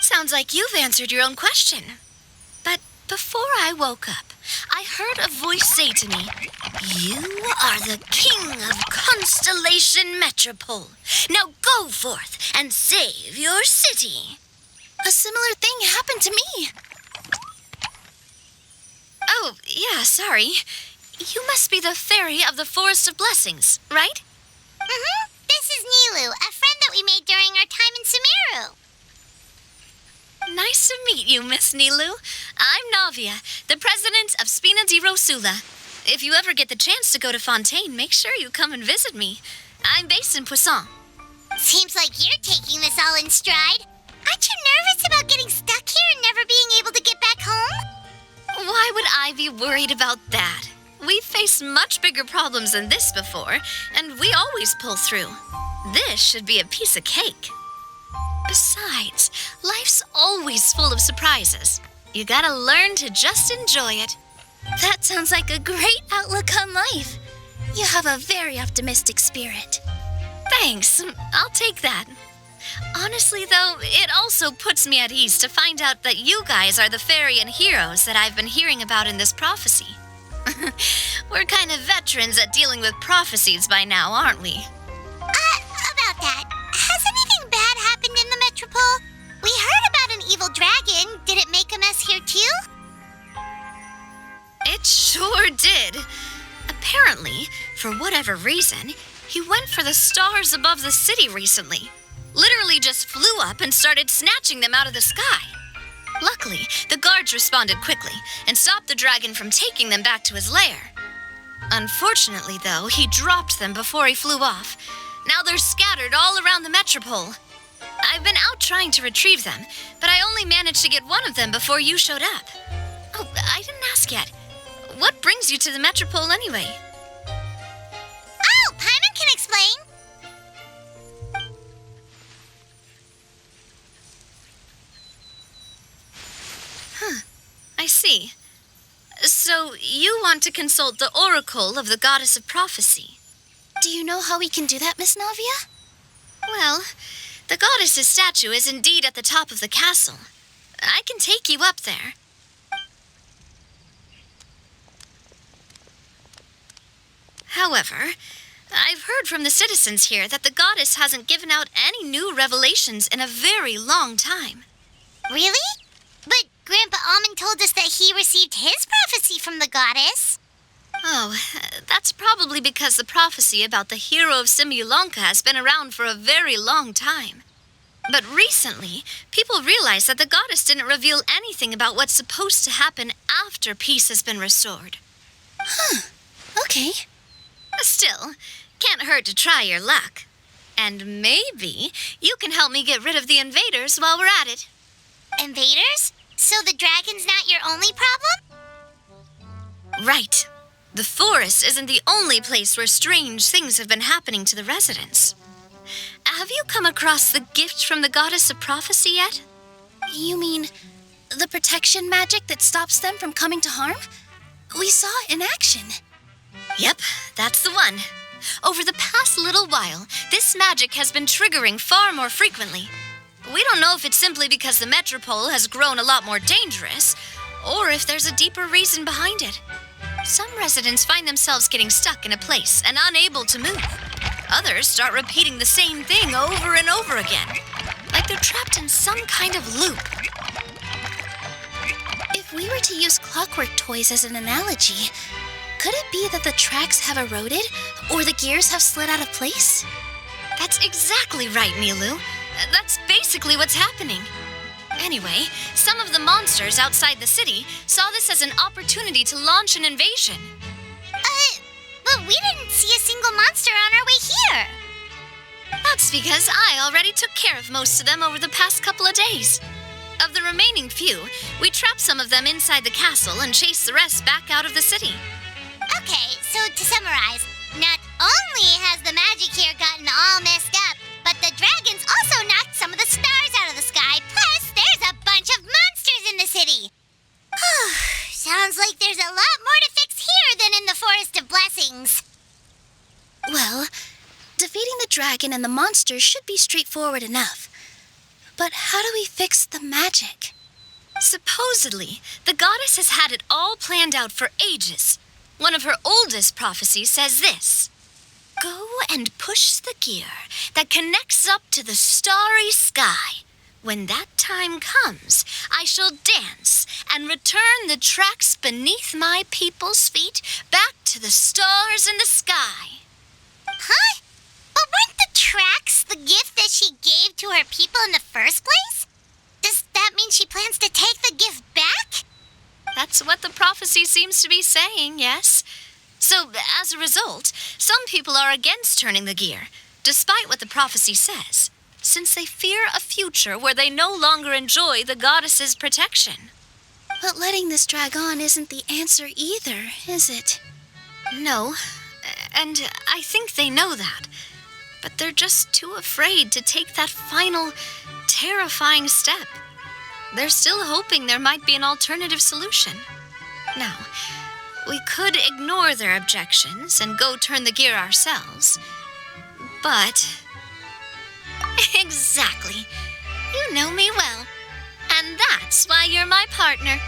Sounds like you've answered your own question. But before I woke up, I heard a voice say to me, "You are the king of Constellation Metropole. Now go forth and save your city." A similar thing happened to me. Oh, yeah, sorry. You must be the fairy of the Forest of Blessings, right? Mm-hmm. This is Nilu, a friend that we made during our time in Sumeru. Nice to meet you, Miss Nilu. I'm Navia, the president of Spina di Rosula. If you ever get the chance to go to Fontaine, make sure you come and visit me. I'm based in Poisson. Seems like you're taking this all in stride. Aren't you nervous about getting stuck here and never being able to get back home? Why would I be worried about that? We've faced much bigger problems than this before, and we always pull through. This should be a piece of cake. Besides, life's always full of surprises. You gotta learn to just enjoy it. That sounds like a great outlook on life. You have a very optimistic spirit. Thanks, I'll take that. Honestly, though, it also puts me at ease to find out that you guys are the fairy and heroes that I've been hearing about in this prophecy. We're kind of veterans at dealing with prophecies by now, aren't we? About that, has anything bad happened in the Metropole? We heard about an evil dragon. Did it make a mess here too? It sure did. Apparently, for whatever reason, he went for the stars above the city recently. Literally just flew up and started snatching them out of the sky. Luckily, the guards responded quickly and stopped the dragon from taking them back to his lair. Unfortunately, though, he dropped them before he flew off. Now they're scattered all around the Metropole. I've been out trying to retrieve them, but I only managed to get one of them before you showed up. Oh, I didn't ask yet. What brings you to the Metropole anyway? Oh, Paimon can explain. I see. So you want to consult the oracle of the goddess of prophecy. Do you know how we can do that, Miss Navia? Well, the goddess's statue is indeed at the top of the castle. I can take you up there. However, I've heard from the citizens here that the goddess hasn't given out any new revelations in a very long time. Really? But Grandpa Almond told us that he received his prophecy from the goddess. Oh, that's probably because the prophecy about the hero of Simulanka has been around for a very long time. But recently, people realized that the goddess didn't reveal anything about what's supposed to happen after peace has been restored. Okay. Still, can't hurt to try your luck. And maybe you can help me get rid of the invaders while we're at it. Invaders? So the dragon's not your only problem? Right. The forest isn't the only place where strange things have been happening to the residents. Have you come across the gift from the goddess of prophecy yet? You mean the protection magic that stops them from coming to harm? We saw it in action. Yep, that's the one. Over the past little while, this magic has been triggering far more frequently. We don't know if it's simply because the Metropole has grown a lot more dangerous, or if there's a deeper reason behind it. Some residents find themselves getting stuck in a place and unable to move. Others start repeating the same thing over and over again, like they're trapped in some kind of loop. If we were to use clockwork toys as an analogy, could it be that the tracks have eroded or the gears have slid out of place? That's exactly right, Nilu. That's basically what's happening. Anyway, some of the monsters outside the city saw this as an opportunity to launch an invasion. But we didn't see a single monster on our way here. That's because I already took care of most of them over the past couple of days. Of the remaining few, we trapped some of them inside the castle and chased the rest back out of the city. Okay, so to summarize, not only has the magic here gotten all messed up, but the dragons also knocked some of the stars out of the sky, plus there's a bunch of monsters in the city. Sounds like there's a lot more to fix here than in the Forest of Blessings. Well, defeating the dragon and the monsters should be straightforward enough. But how do we fix the magic? Supposedly, the goddess has had it all planned out for ages. One of her oldest prophecies says this: "Go and push the gear that connects up to the starry sky. When that time comes, I shall dance and return the tracks beneath my people's feet back to the stars in the sky." Huh? But weren't the tracks the gift that she gave to her people in the first place? Does that mean she plans to take the gift back? That's what the prophecy seems to be saying, yes. So, as a result, some people are against turning the gear, despite what the prophecy says, since they fear a future where they no longer enjoy the goddess's protection. But letting this drag on isn't the answer either, is it? No, and I think they know that. But they're just too afraid to take that final, terrifying step. They're still hoping there might be an alternative solution. Now, we could ignore their objections and go turn the gear ourselves. But... Exactly. You know me well. And that's why you're my partner.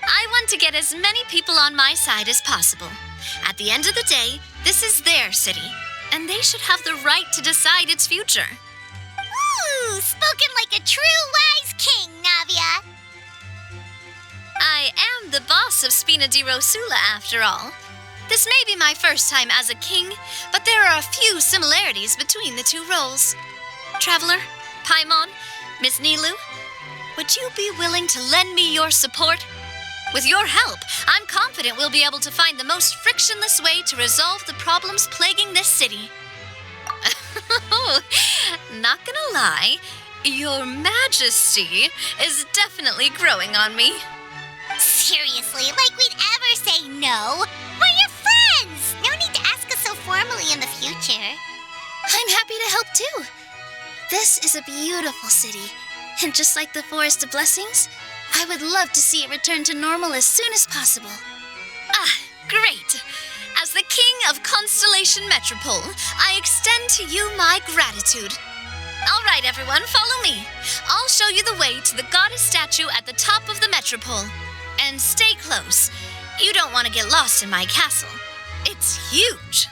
I want to get as many people on my side as possible. At the end of the day, this is their city, and they should have the right to decide its future. Ooh, spoken like a true wise king, Navia. I am the boss of Spina di Rosula, after all. This may be my first time as a king, but there are a few similarities between the two roles. Traveler, Paimon, Miss Nilu, would you be willing to lend me your support? With your help, I'm confident we'll be able to find the most frictionless way to resolve the problems plaguing this city. Not gonna lie, Your Majesty is definitely growing on me. Seriously, like we'd ever say no. We're your friends. No need to ask us so formally in the future. I'm happy to help too. This is a beautiful city, and just like the Forest of Blessings, I would love to see it return to normal as soon as possible. Ah, great. As the King of Constellation Metropole, I extend to you my gratitude. All right, everyone, follow me. I'll show you the way to the goddess statue at the top of the Metropole. And stay close. You don't want to get lost in my castle. It's huge.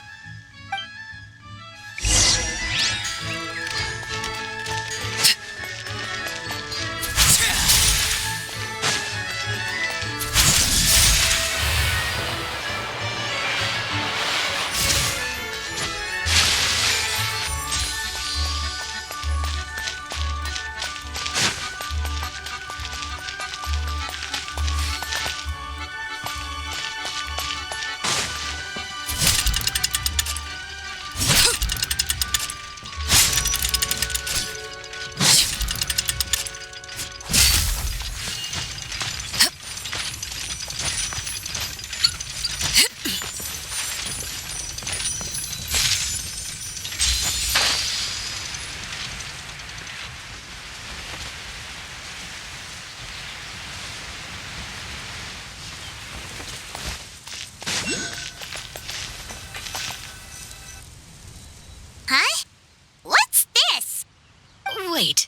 Wait,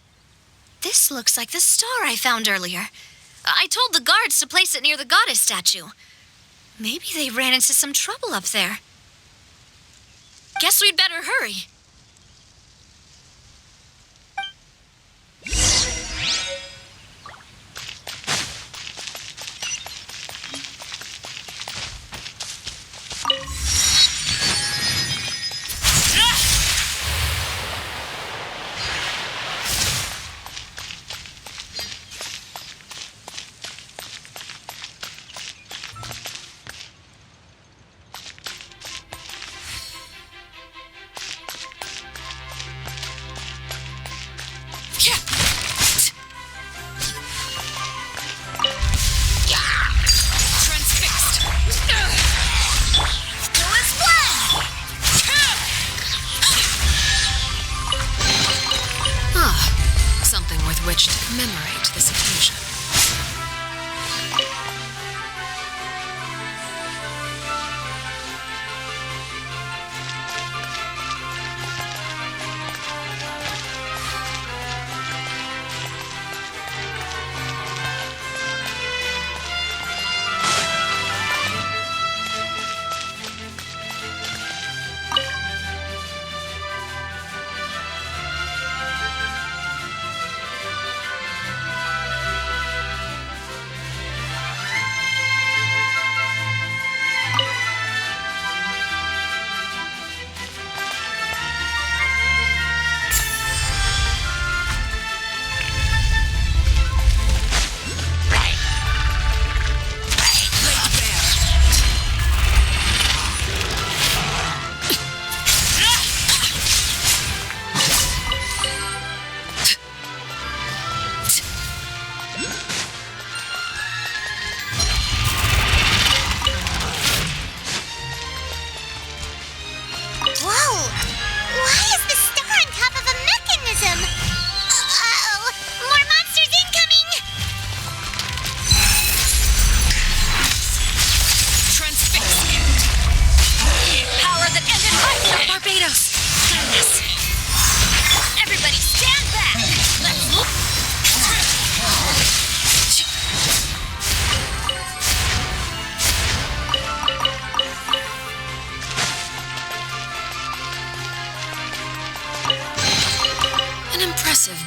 this looks like the star I found earlier. I told the guards to place it near the goddess statue. Maybe they ran into some trouble up there. Guess we'd better hurry.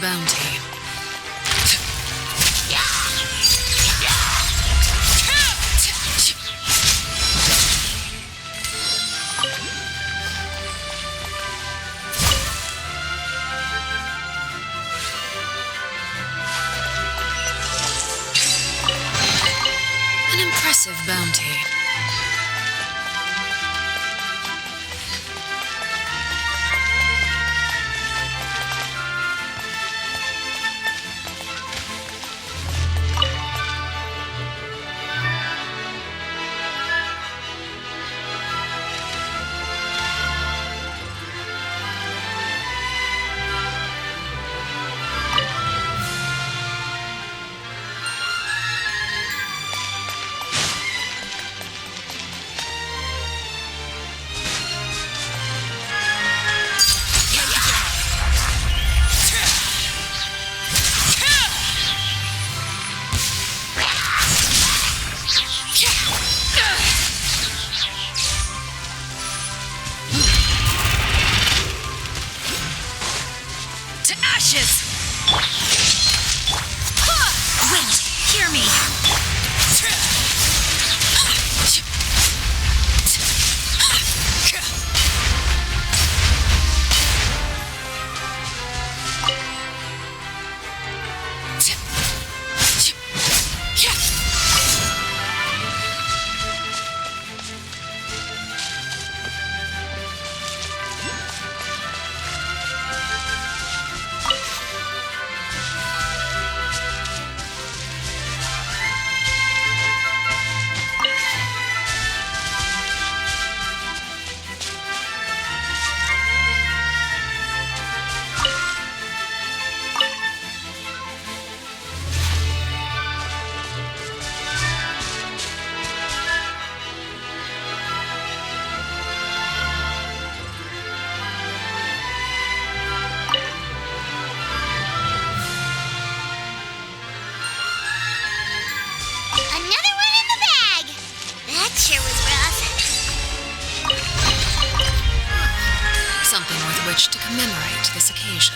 bounty. An impressive bounty. To commemorate this occasion.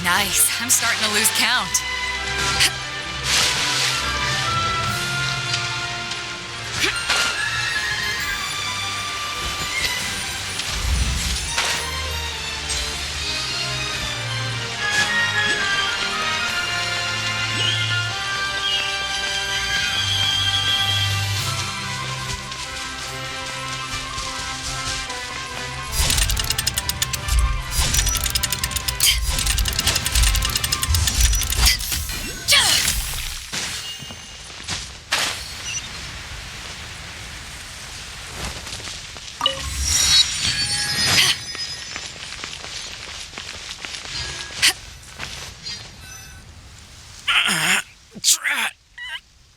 Nice. I'm starting to lose count.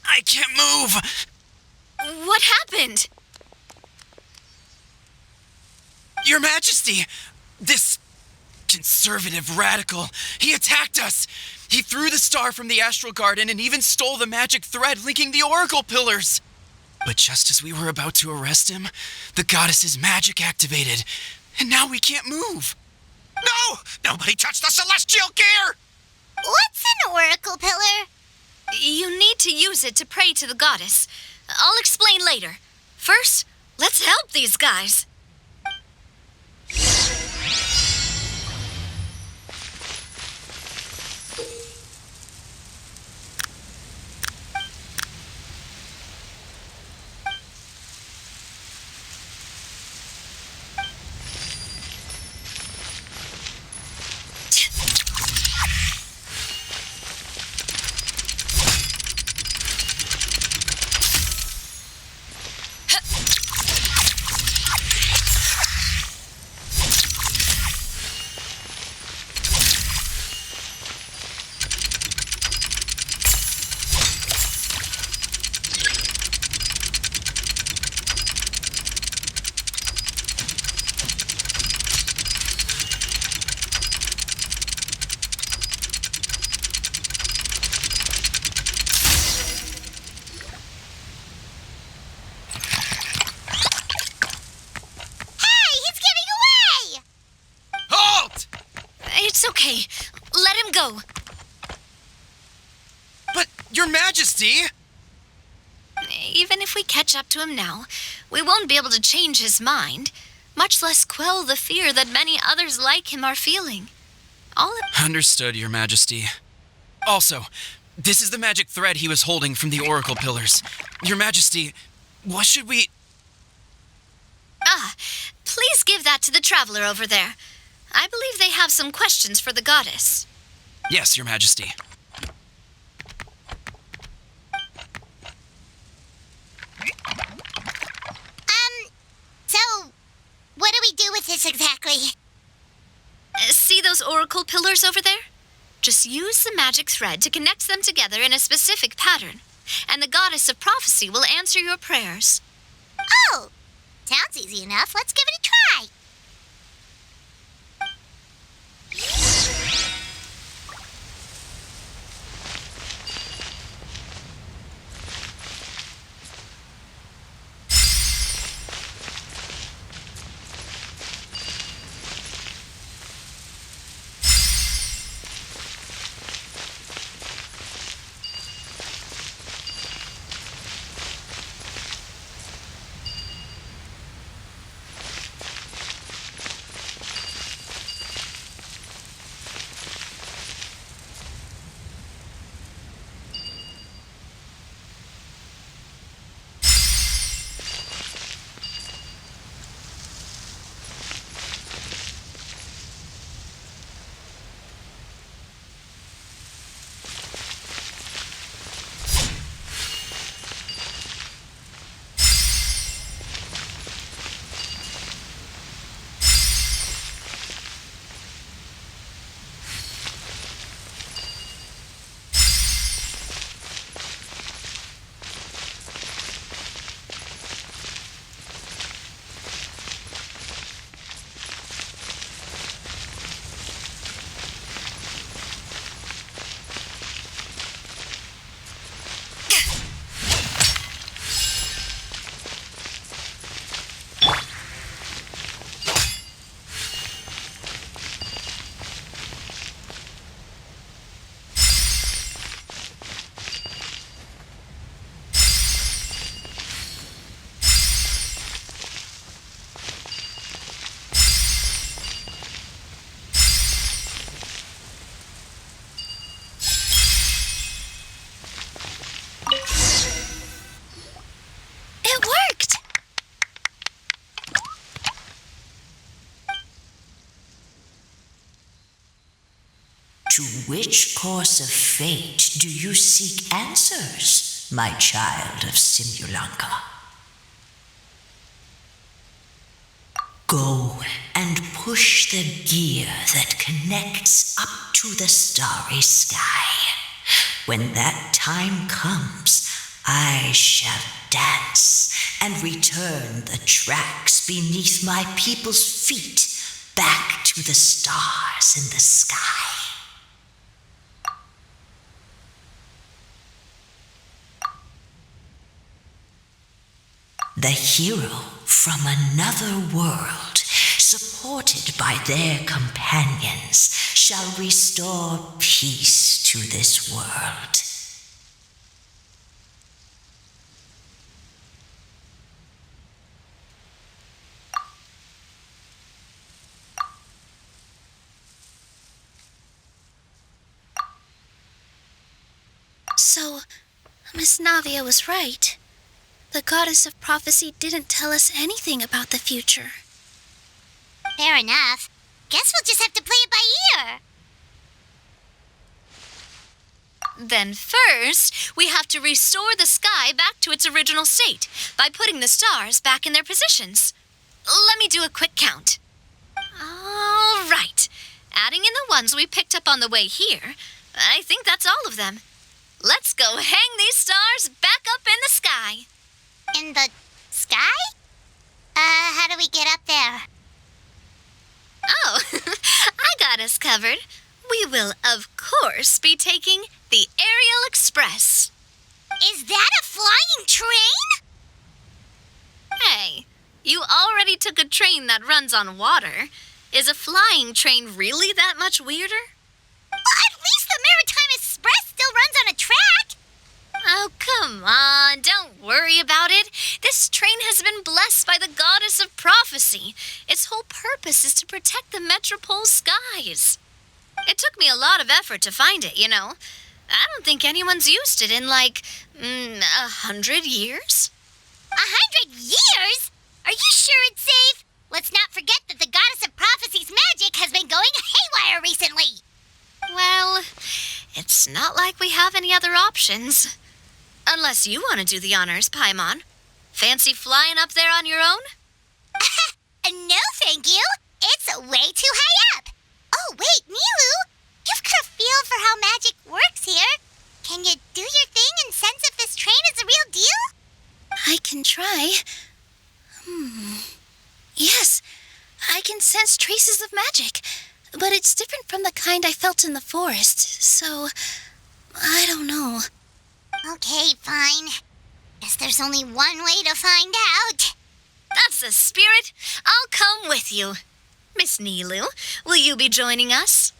I can't move. What happened? Your Majesty, this conservative radical, he attacked us. He threw the star from the Astral Garden and even stole the magic thread linking the Oracle Pillars. But just as we were about to arrest him, the goddess's magic activated, and now we can't move. No! Nobody touch the celestial gear! What's an oracle pillar? You need to use it to pray to the goddess. I'll explain later. First, let's help these guys. It's okay. Let him go. But, Your Majesty! Even if we catch up to him now, we won't be able to change his mind, much less quell the fear that many others like him are feeling. Understood, Your Majesty. Also, this is the magic thread he was holding from the Oracle Pillars. Your Majesty, what should we... Please give that to the traveler over there. I believe they have some questions for the goddess. Yes, Your Majesty. So, what do we do with this exactly? See those oracle pillars over there? Just use the magic thread to connect them together in a specific pattern, and the goddess of prophecy will answer your prayers. Oh, sounds easy enough. Let's give it a try. To which course of fate do you seek answers, my child of Simulanka? Go and push the gear that connects up to the starry sky. When that time comes, I shall dance and return the tracks beneath my people's feet back to the stars in the sky. The hero from another world, supported by their companions, shall restore peace to this world. So, Miss Navia was right. The goddess of prophecy didn't tell us anything about the future. Fair enough. Guess we'll just have to play it by ear. Then first, we have to restore the sky back to its original state by putting the stars back in their positions. Let me do a quick count. All right. Adding in the ones we picked up on the way here, I think that's all of them. Let's go hang these stars back up in the sky. In the sky? How do we get up there? Oh, I got us covered. We will, of course, be taking the Aerial Express. Is that a flying train? Hey, you already took a train that runs on water. Is a flying train really that much weirder? Well, at least the Maritime Express still runs on a track. Oh, come on, don't worry about it. This train has been blessed by the goddess of prophecy. Its whole purpose is to protect the metropole skies. It took me a lot of effort to find it, you know. I don't think anyone's used it in, 100 years. 100 years? Are you sure it's safe? Let's not forget that the goddess of prophecy's magic has been going haywire recently. Well, it's not like we have any other options. Unless you want to do the honors, Paimon. Fancy flying up there on your own? No, thank you. It's way too high up. Oh, wait, Nilu. You've got a feel for how magic works here. Can you do your thing and sense if this train is the real deal? I can try. Yes, I can sense traces of magic, but it's different from the kind I felt in the forest, so I don't know. Okay, fine. Guess there's only one way to find out. That's the spirit. I'll come with you. Miss Nilu, will you be joining us?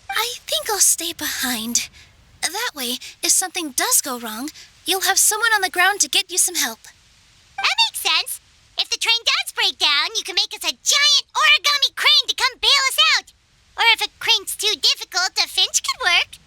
I think I'll stay behind. That way, if something does go wrong, you'll have someone on the ground to get you some help. That makes sense. If the train does break down, you can make us a giant origami crane to come bail us out. Or if a crane's too difficult, a finch could work.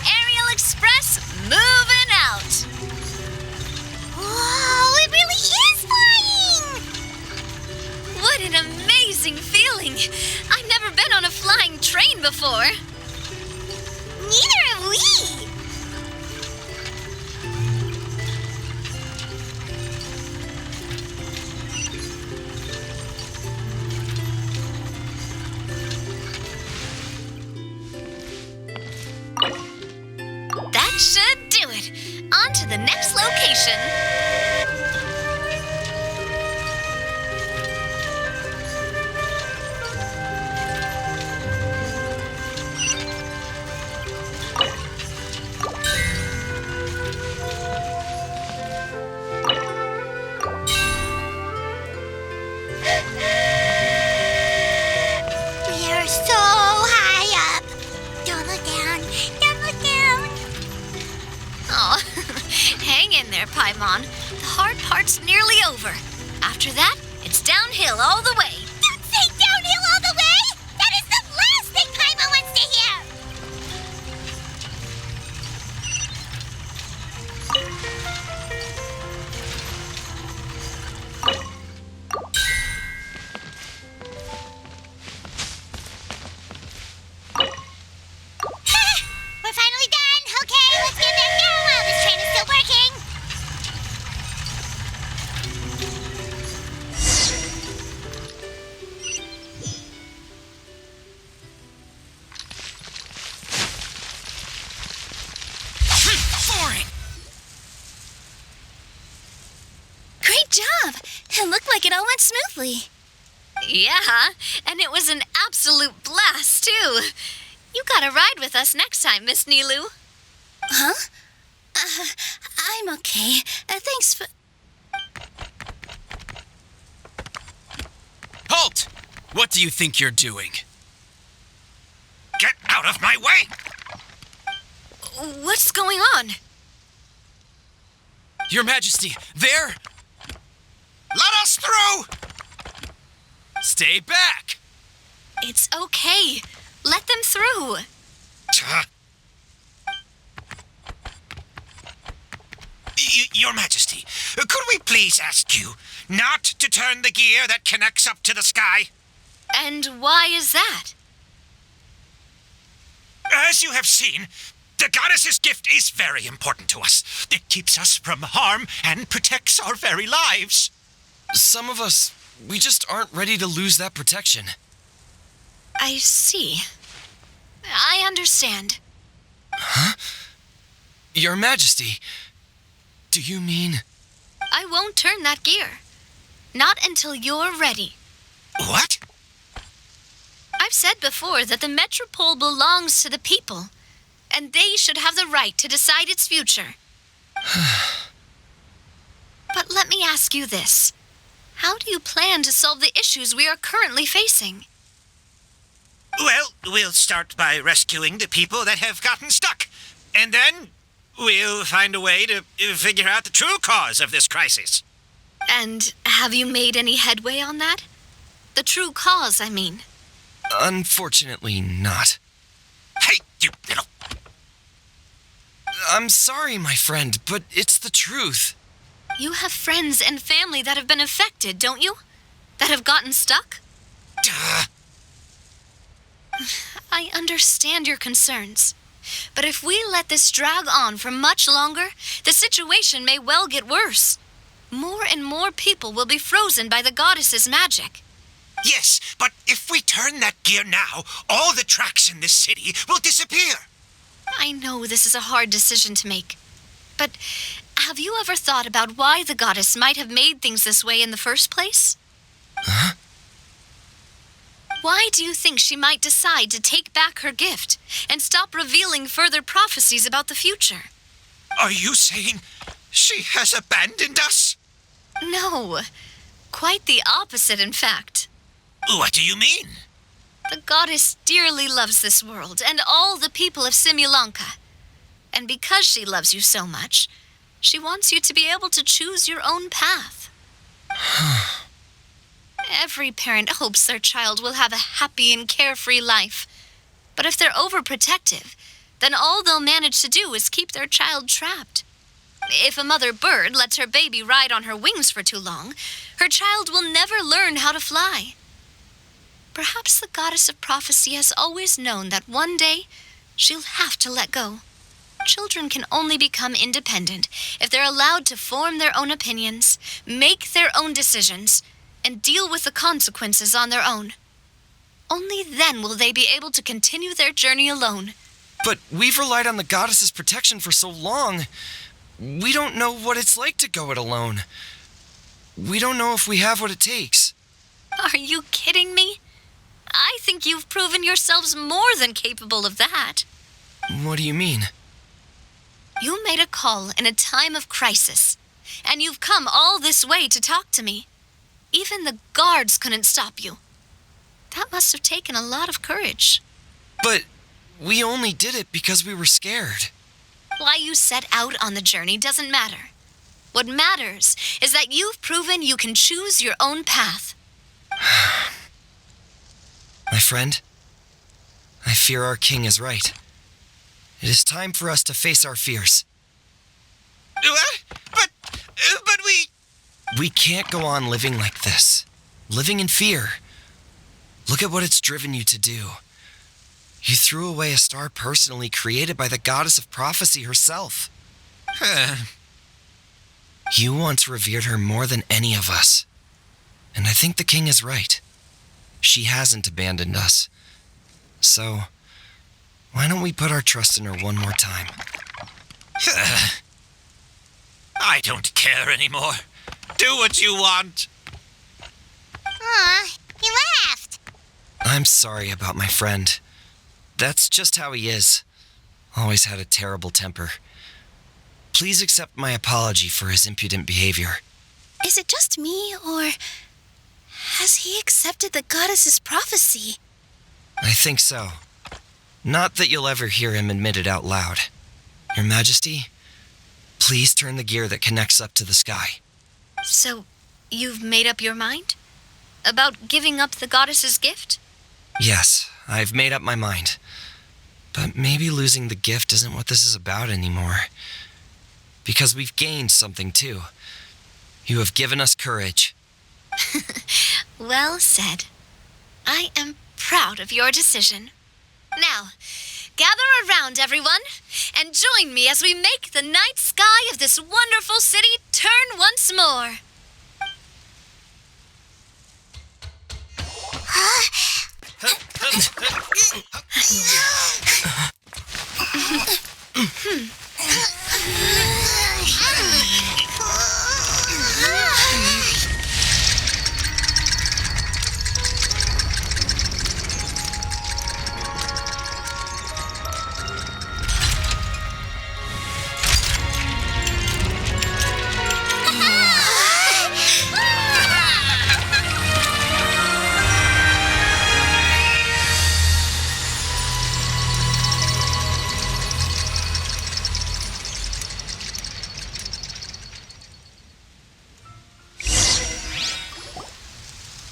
Aerial Express moving out. Whoa, it really is flying! What an amazing feeling. I've never been on a flying train before. Neither have we. That should do it. On to the next location. I'm on, the hard part's nearly over. After that, it's downhill all the way. Don't say downhill all the way! That is the last thing Paimon wants to hear! We're finally done! Okay, let's get back down while this train is still working! Boring. Great job! It looked like it all went smoothly. Yeah, and it was an absolute blast, too. You gotta ride with us next time, Miss Nilu. Huh? I'm okay. Thanks for... Halt! What do you think you're doing? Get out of my way! What's going on? Your Majesty, there! Let us through! Stay back! It's okay. Let them through. Your Majesty, could we please ask you not to turn the gear that connects up to the sky? And why is that? As you have seen, the goddess's gift is very important to us. It keeps us from harm and protects our very lives. Some of us, we just aren't ready to lose that protection. I see. I understand. Huh? Your Majesty, do you mean... I won't turn that gear. Not until you're ready. What? I've said before that the Metropole belongs to the people, and they should have the right to decide its future. But let me ask you this. How do you plan to solve the issues we are currently facing? Well, we'll start by rescuing the people that have gotten stuck. And then we'll find a way to figure out the true cause of this crisis. And have you made any headway on that? The true cause, I mean. Unfortunately not. Hey, you little... I'm sorry, my friend, but it's the truth. You have friends and family that have been affected, don't you? That have gotten stuck? Duh. I understand your concerns. But if we let this drag on for much longer, the situation may well get worse. More and more people will be frozen by the goddess's magic. Yes, but if we turn that gear now, all the tracks in this city will disappear. I know this is a hard decision to make. But have you ever thought about why the goddess might have made things this way in the first place? Huh? Why do you think she might decide to take back her gift and stop revealing further prophecies about the future? Are you saying she has abandoned us? No, quite the opposite, in fact. What do you mean? The goddess dearly loves this world and all the people of Simulanka. And because she loves you so much, she wants you to be able to choose your own path. Every parent hopes their child will have a happy and carefree life. But if they're overprotective, then all they'll manage to do is keep their child trapped. If a mother bird lets her baby ride on her wings for too long, her child will never learn how to fly. Perhaps the goddess of prophecy has always known that one day she'll have to let go. Children can only become independent if they're allowed to form their own opinions, make their own decisions, and deal with the consequences on their own. Only then will they be able to continue their journey alone. But we've relied on the goddess's protection for so long. We don't know what it's like to go it alone. We don't know if we have what it takes. Are you kidding me? I think you've proven yourselves more than capable of that. What do you mean? You made a call in a time of crisis, and you've come all this way to talk to me. Even the guards couldn't stop you. That must have taken a lot of courage. But we only did it because we were scared. Why you set out on the journey doesn't matter. What matters is that you've proven you can choose your own path. My friend, I fear our king is right. It is time for us to face our fears. But we... We can't go on living like this. Living in fear. Look at what it's driven you to do. You threw away a star personally created by the goddess of prophecy herself. You once revered her more than any of us. And I think the king is right. She hasn't abandoned us. So, why don't we put our trust in her one more time? I don't care anymore. Do what you want. Aw, he laughed. I'm sorry about my friend. That's just how he is. Always had a terrible temper. Please accept my apology for his impudent behavior. Is it just me, or has he accepted the goddess's prophecy? I think so. Not that you'll ever hear him admit it out loud. Your Majesty, please turn the gear that connects up to the sky. So, you've made up your mind? About giving up the goddess's gift? Yes, I've made up my mind. But maybe losing the gift isn't what this is about anymore. Because we've gained something too. You have given us courage. Well said. I am proud of your decision. Now, gather around, everyone, and join me as we make the night sky of this wonderful city turn once more.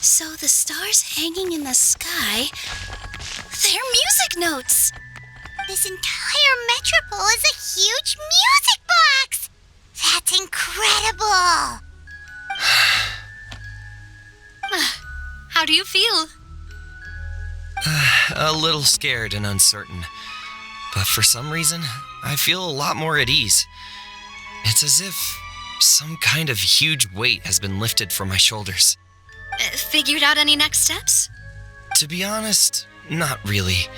So the stars hanging in the sky, they're music notes. This entire metropole is a huge music box! That's incredible! How do you feel? A little scared and uncertain. But for some reason, I feel a lot more at ease. It's as if some kind of huge weight has been lifted from my shoulders. Figured out any next steps? To be honest, not really.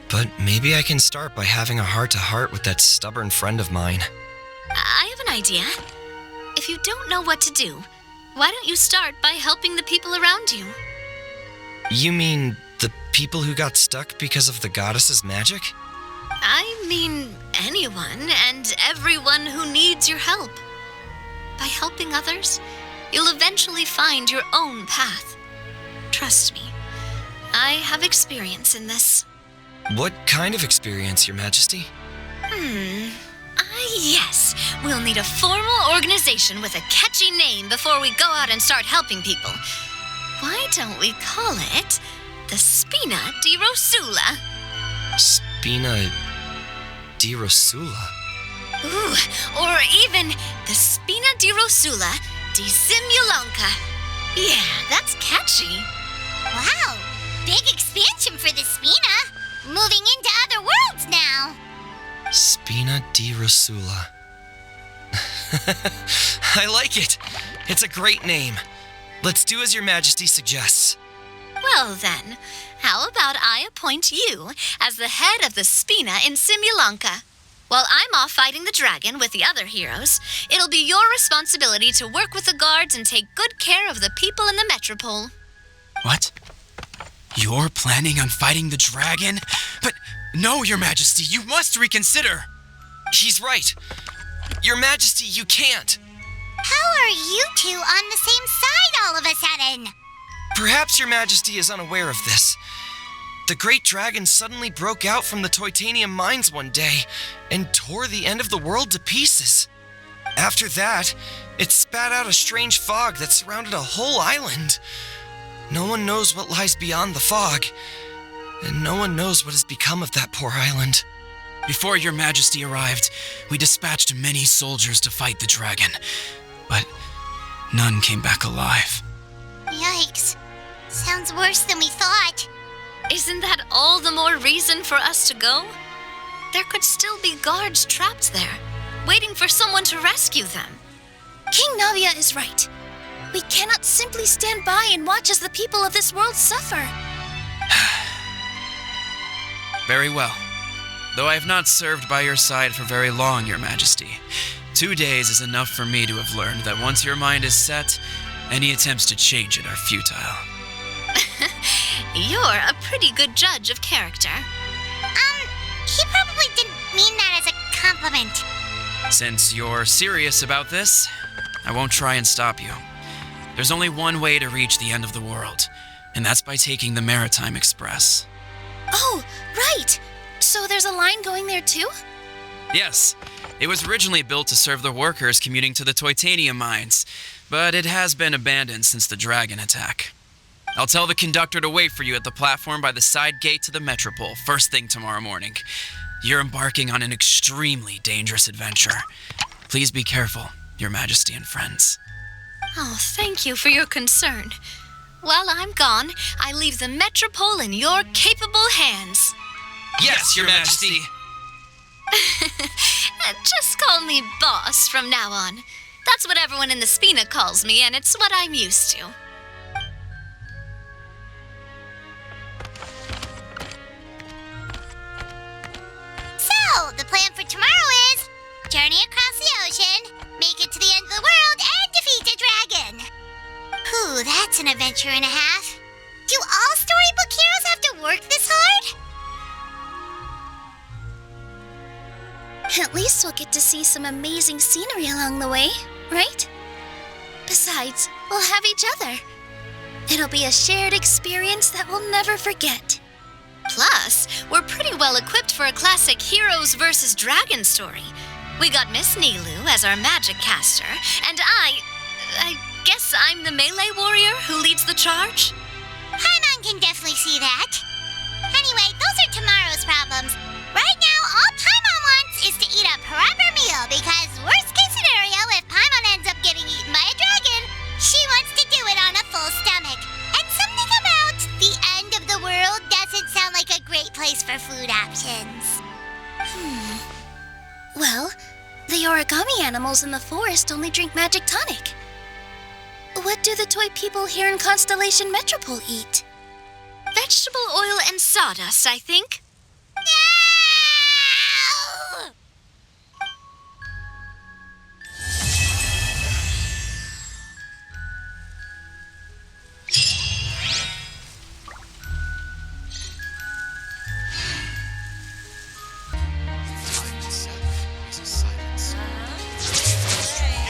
But maybe I can start by having a heart-to-heart with that stubborn friend of mine. I have an idea. If you don't know what to do, why don't you start by helping the people around you? You mean the people who got stuck because of the goddess's magic? I mean anyone and everyone who needs your help. By helping others, you'll eventually find your own path. Trust me, I have experience in this. What kind of experience, Your Majesty? Yes. We'll need a formal organization with a catchy name before we go out and start helping people. Why don't we call it the Spina di Rosula? Spina di Rosula? Ooh, or even the Spina di Rosula di Simulanka. Yeah, that's catchy. Wow, big expansion for the Spina. Moving into other worlds now. Spina di Rosula. I like it. It's a great name. Let's do as Your Majesty suggests. Well then, how about I appoint you as the head of the Spina in Simulanka? While I'm off fighting the dragon with the other heroes, it'll be your responsibility to work with the guards and take good care of the people in the metropole. What? You're planning on fighting the dragon? But no, Your Majesty, you must reconsider. He's right. Your Majesty, you can't. How are you two on the same side all of a sudden? Perhaps Your Majesty is unaware of this. The great dragon suddenly broke out from the titanium mines one day and tore the end of the world to pieces. After that, it spat out a strange fog that surrounded a whole island. No one knows what lies beyond the fog, and no one knows what has become of that poor island. Before your majesty arrived, we dispatched many soldiers to fight the dragon, but none came back alive. Yikes. Sounds worse than we thought. Isn't that all the more reason for us to go? There could still be guards trapped there, waiting for someone to rescue them. King Navia is right. We cannot simply stand by and watch as the people of this world suffer. Very well. Though I have not served by your side for very long, your majesty, 2 days is enough for me to have learned that once your mind is set, any attempts to change it are futile. You're a pretty good judge of character. He probably didn't mean that as a compliment. Since you're serious about this, I won't try and stop you. There's only one way to reach the end of the world, and that's by taking the Maritime Express. Oh, right! So there's a line going there too? Yes, it was originally built to serve the workers commuting to the Titanium mines, but it has been abandoned since the dragon attack. I'll tell the conductor to wait for you at the platform by the side gate to the Metropole first thing tomorrow morning. You're embarking on an extremely dangerous adventure. Please be careful, your majesty and friends. Oh, thank you for your concern. While I'm gone, I leave the Metropole in your capable hands. Yes, your majesty! Just call me boss from now on. That's what everyone in the Spina calls me, and it's what I'm used to. So, the plan for tomorrow is journey across the ocean, make it to the end of the world, and defeat a dragon. Ooh, that's an adventure and a half. Do all storybook heroes have to work this hard? At least we'll get to see some amazing scenery along the way, right? Besides, we'll have each other. It'll be a shared experience that we'll never forget. Plus, we're pretty well equipped for a classic heroes versus dragon story. We got Miss Nilu as our magic caster, and I guess I'm the melee warrior who leads the charge? Paimon can definitely see that. Anyway, those are tomorrow's problems. Right now, all Paimon wants is to eat a proper meal, because worst case scenario, if Paimon ends up getting eaten by a dragon, she wants to do it on a full stomach. And something about the end of the world doesn't sound like a great place for food options. Well, the origami animals in the forest only drink magic tonic. What do the toy people here in Constellation Metropole eat? Vegetable oil and sawdust, I think.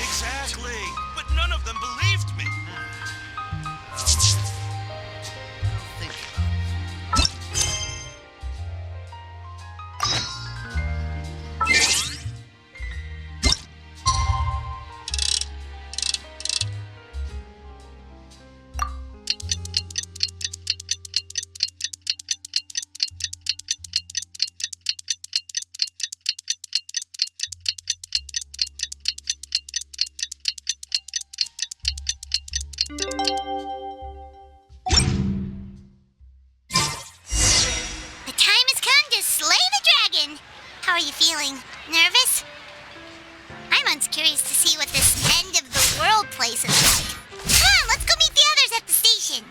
Exactly, but none of them believed me. The time has come to slay the dragon. How are you feeling? Nervous? Paimon's curious to see what this end of the world place is like. Come on, let's go meet the others at the station.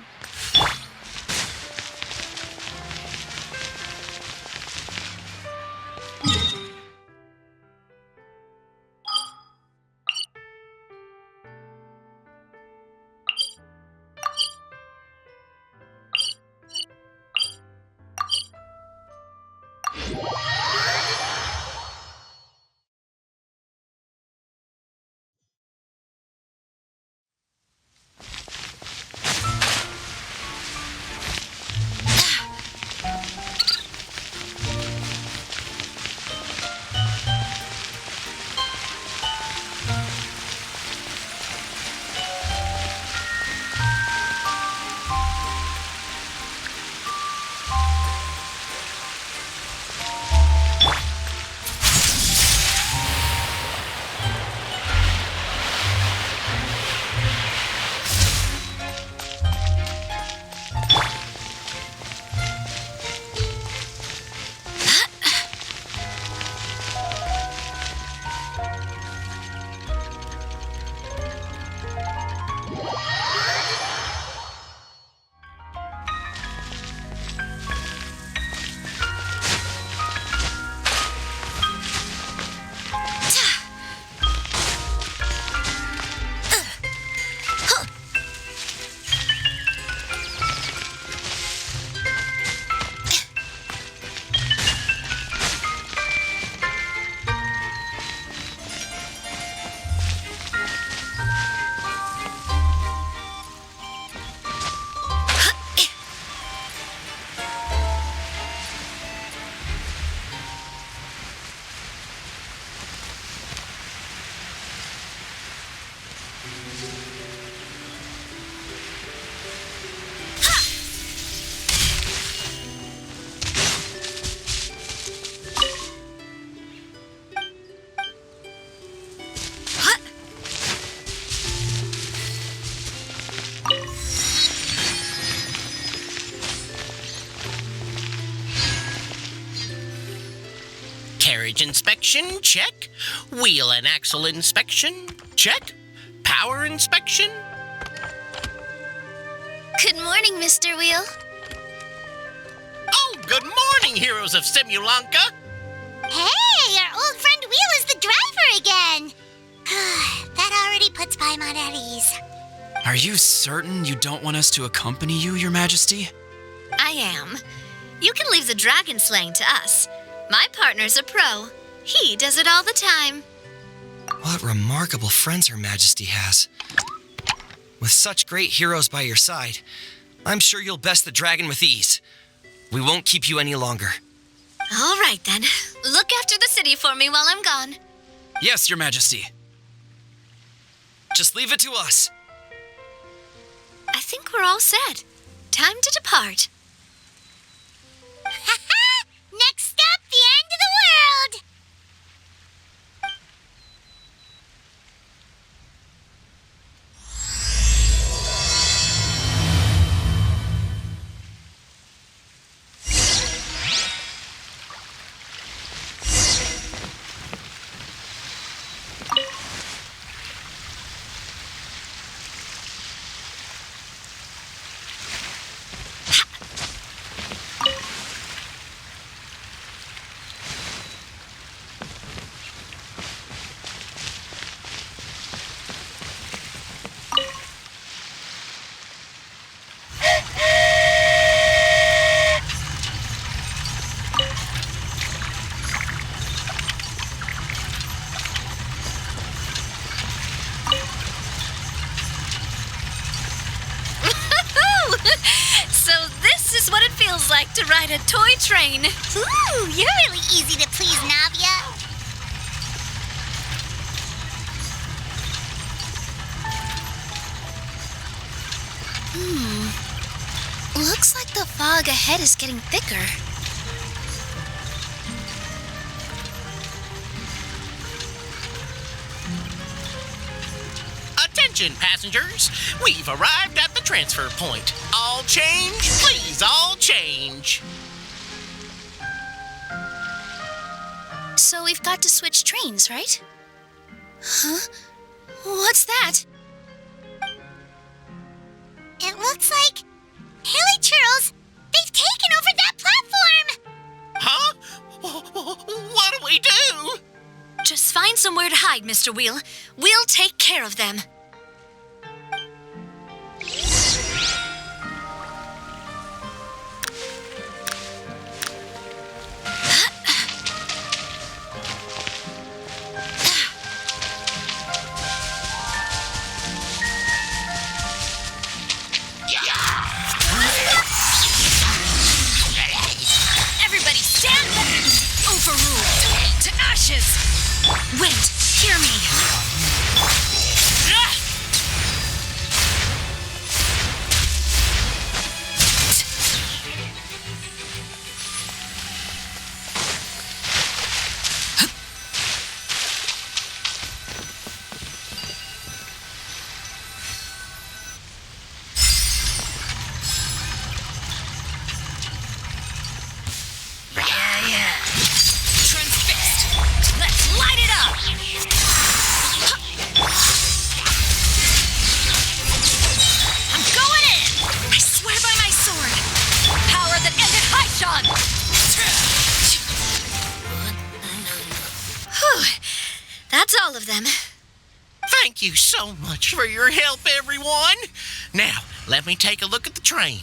Carriage inspection, check. Wheel and axle inspection, check. Power inspection. Good morning, Mr. Wheel. Oh, good morning, heroes of Simulanka. Hey, our old friend Wheel is the driver again. That already puts Paimon at ease. Are you certain you don't want us to accompany you, Your Majesty? I am. You can leave the dragon slaying to us. My partner's a pro. He does it all the time. What remarkable friends Her Majesty has. With such great heroes by your side, I'm sure you'll best the dragon with ease. We won't keep you any longer. All right, then. Look after the city for me while I'm gone. Yes, Your Majesty. Just leave it to us. I think we're all set. Time to depart. Next stop, the end of the world! Like to ride a toy train. Ooh, you're really easy to please, Navia. Looks like the fog ahead is getting thicker. Attention, passengers. We've arrived at the transfer point. All change, please, all change. So we've got to switch trains, right? Huh? What's that? It looks like Haley Churls, they've taken over that platform! Huh? What do we do? Just find somewhere to hide, Mr. Wheel. We'll take care of them. Everybody stand back! Overruled! To ashes! Wind, hear me! That's all of them. Thank you so much for your help, everyone. Now, let me take a look at the train.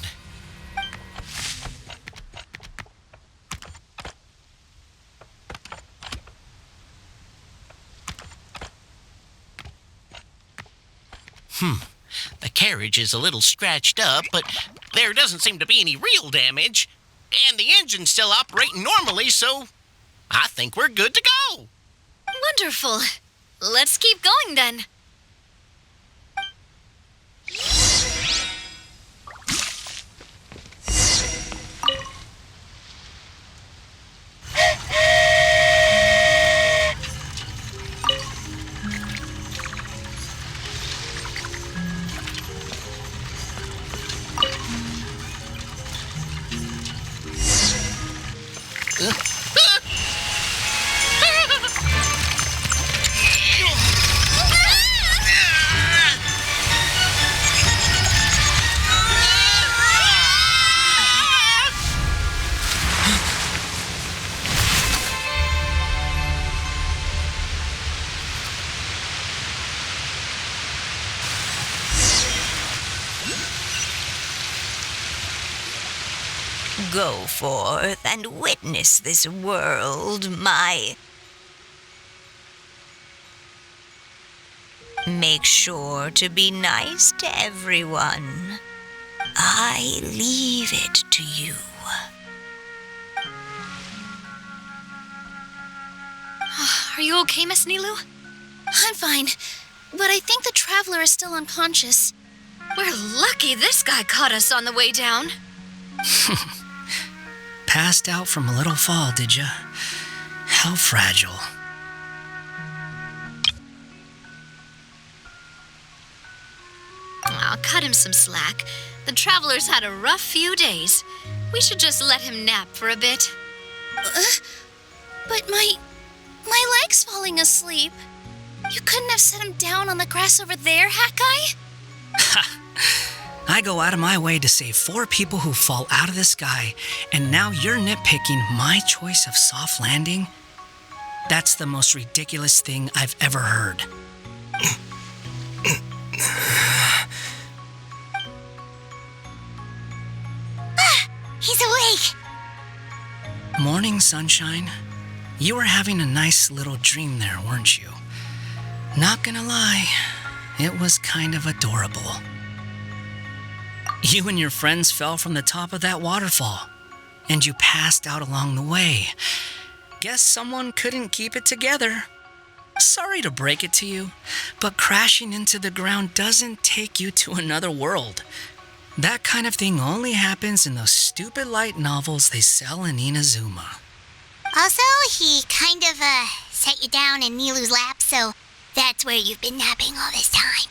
The carriage is a little scratched up, but there doesn't seem to be any real damage. And the engine's still operating normally, so I think we're good to go. Wonderful. Let's keep going then. Go forth and witness this world, my... Make sure to be nice to everyone. I leave it to you. Are you okay, Miss Nilu? I'm fine, but I think the traveler is still unconscious. We're lucky this guy caught us on the way down. Passed out from a little fall, did ya? How fragile. I'll cut him some slack. The traveler's had a rough few days. We should just let him nap for a bit. But my leg's falling asleep. You couldn't have set him down on the grass over there, Hat Guy? I go out of my way to save 4 people who fall out of the sky, and now you're nitpicking my choice of soft landing? That's the most ridiculous thing I've ever heard. He's awake! Morning, sunshine. You were having a nice little dream there, weren't you? Not gonna lie, it was kind of adorable. You and your friends fell from the top of that waterfall, and you passed out along the way. Guess someone couldn't keep it together. Sorry to break it to you, but crashing into the ground doesn't take you to another world. That kind of thing only happens in those stupid light novels they sell in Inazuma. Also, he kind of, set you down in Nilu's lap, so that's where you've been napping all this time.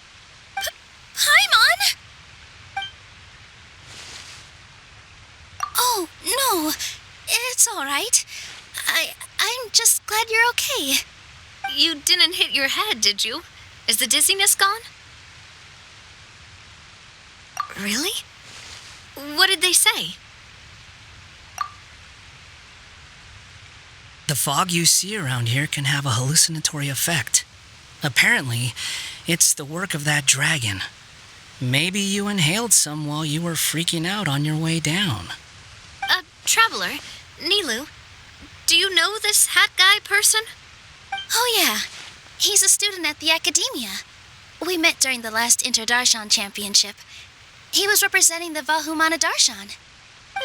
Paimon? Oh, no. It's all right. I'm just glad you're okay. You didn't hit your head, did you? Is the dizziness gone? Really? What did they say? The fog you see around here can have a hallucinatory effect. Apparently, it's the work of that dragon. Maybe you inhaled some while you were freaking out on your way down. Traveler, Nilu, do you know this hat guy person? Oh yeah, he's a student at the academia. We met during the last Inter-Darshan Championship. He was representing the Vahumana Darshan.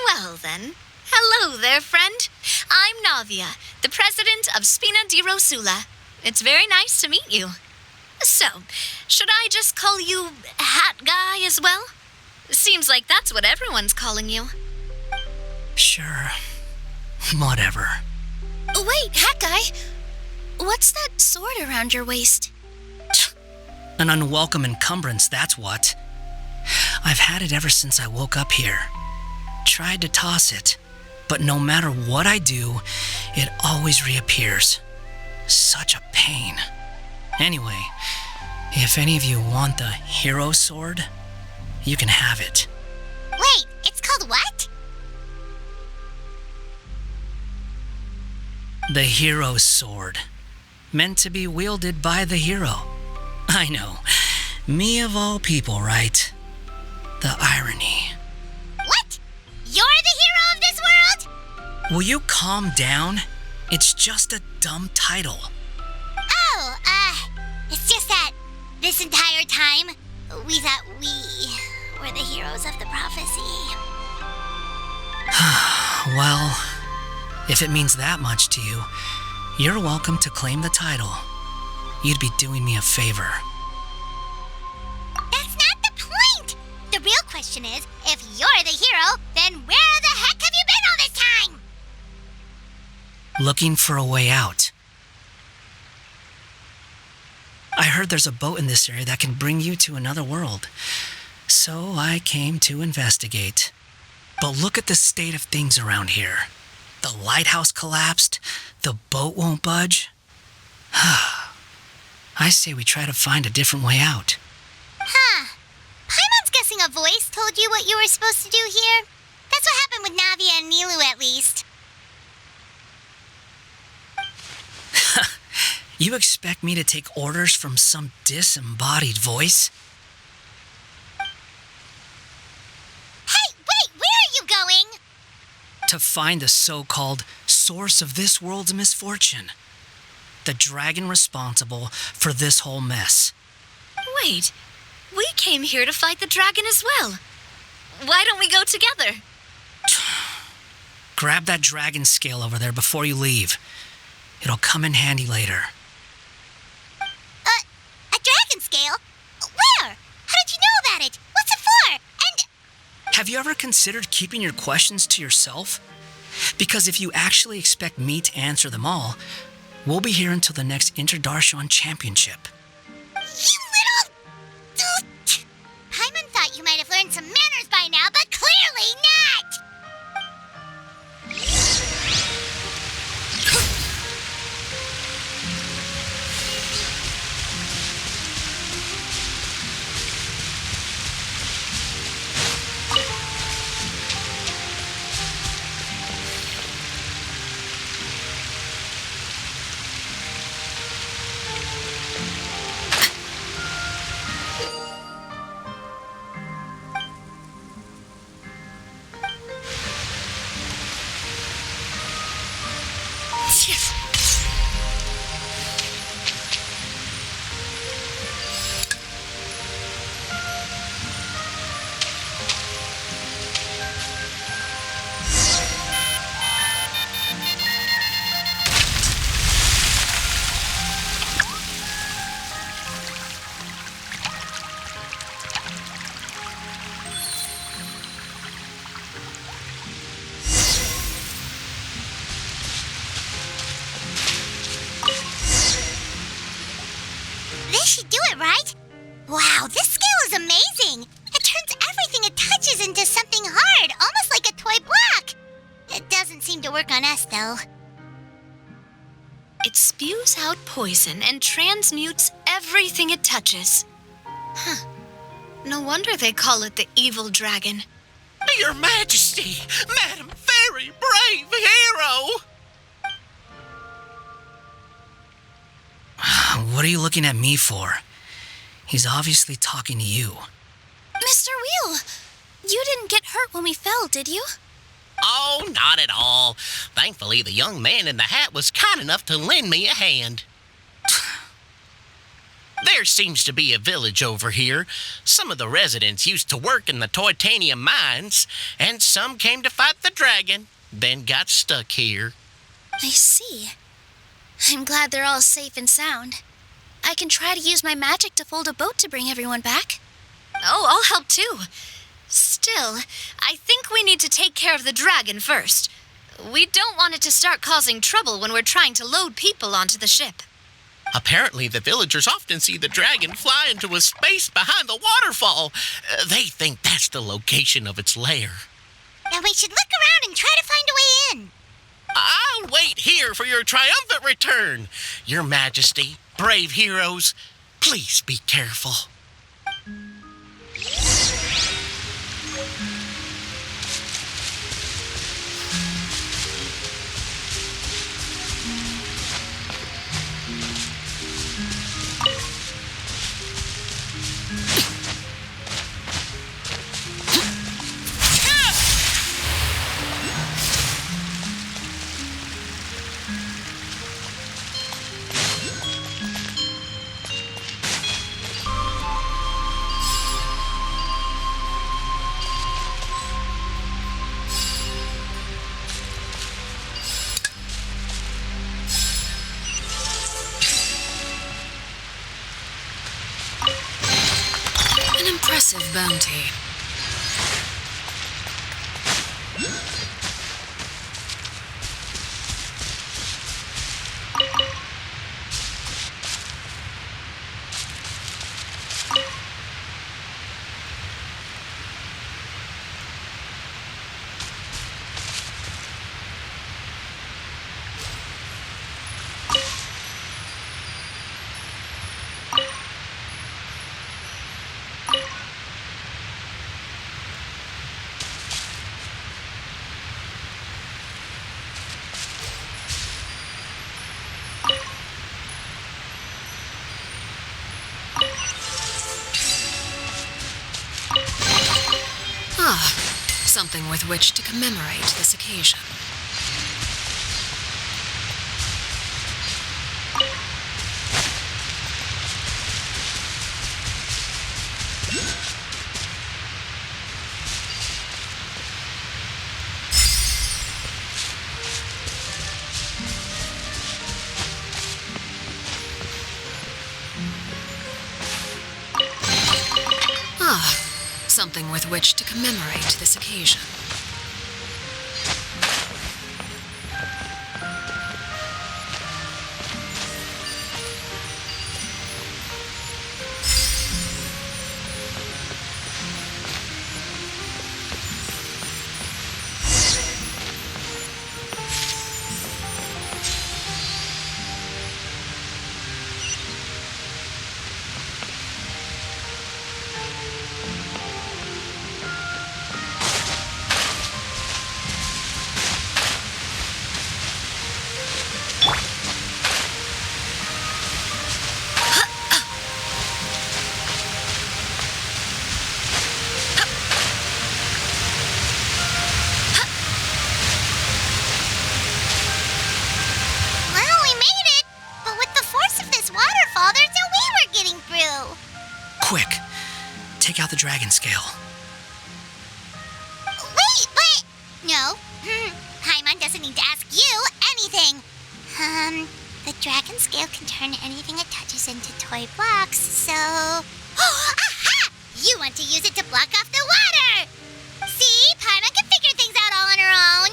Well then, hello there, friend. I'm Navia, the president of Spina di Rosula. It's very nice to meet you. So, should I just call you Hat Guy as well? Seems like that's what everyone's calling you. Sure. Whatever. Wait, Hat Guy. What's that sword around your waist? An unwelcome encumbrance, that's what. I've had it ever since I woke up here. Tried to toss it, but no matter what I do, it always reappears. Such a pain. Anyway, if any of you want the hero sword, you can have it. Wait, it's called what? The hero sword. Meant to be wielded by the hero. I know. Me of all people, right? The irony. What? You're the hero of this world? Will you calm down? It's just a dumb title. Oh, it's just that this entire time, we thought we were the heroes of the prophecy. Well, if it means that much to you, you're welcome to claim the title. You'd be doing me a favor. That's not the point! The real question is, if you're the hero, then where the heck have you been all this time? Looking for a way out. I heard there's a boat in this area that can bring you to another world. So I came to investigate. But look at the state of things around here. The lighthouse collapsed. The boat won't budge. I say we try to find a different way out. Huh. Paimon's guessing a voice told you what you were supposed to do here. That's what happened with Navia and Nilu, at least. You expect me to take orders from some disembodied voice? To find the so-called source of this world's misfortune. The dragon responsible for this whole mess. Wait, we came here to fight the dragon as well. Why don't we go together? Grab that dragon scale over there before you leave. It'll come in handy later. A dragon scale? Where? How did you know about it? What's it for? And... Have you ever considered keeping your questions to yourself? Because if you actually expect me to answer them all, we'll be here until the next Interdarshan Championship. You little... Paimon thought you might have learned some manners by now, but clearly not! This should do it, right? Wow, this scale is amazing! It turns everything it touches into something hard, almost like a toy block! It doesn't seem to work on us, though. It spews out poison and transmutes everything it touches. Huh. No wonder they call it the evil dragon. Your Majesty, Madam Very Brave Hero! What are you looking at me for? He's obviously talking to you. Mr. Wheel, you didn't get hurt when we fell, did you? Oh, not at all. Thankfully, the young man in the hat was kind enough to lend me a hand. There seems to be a village over here. Some of the residents used to work in the titanium mines, and some came to fight the dragon, then got stuck here. I see. I'm glad they're all safe and sound. I can try to use my magic to fold a boat to bring everyone back. Oh, I'll help too. Still, I think we need to take care of the dragon first. We don't want it to start causing trouble when we're trying to load people onto the ship. Apparently, the villagers often see the dragon fly into a space behind the waterfall. They think that's the location of its lair. Then we should look around and try to find a way in. I'll wait here for your triumphant return. Your Majesty, brave heroes, please be careful. An impressive bounty. Something with which to commemorate this occasion. Something with which to commemorate this occasion. Take out the dragon scale. Wait, but... No. Paimon doesn't need to ask you anything. The dragon scale can turn anything it touches into toy blocks, so... Oh, aha! You want to use it to block off the water! See? Paimon can figure things out all on her own.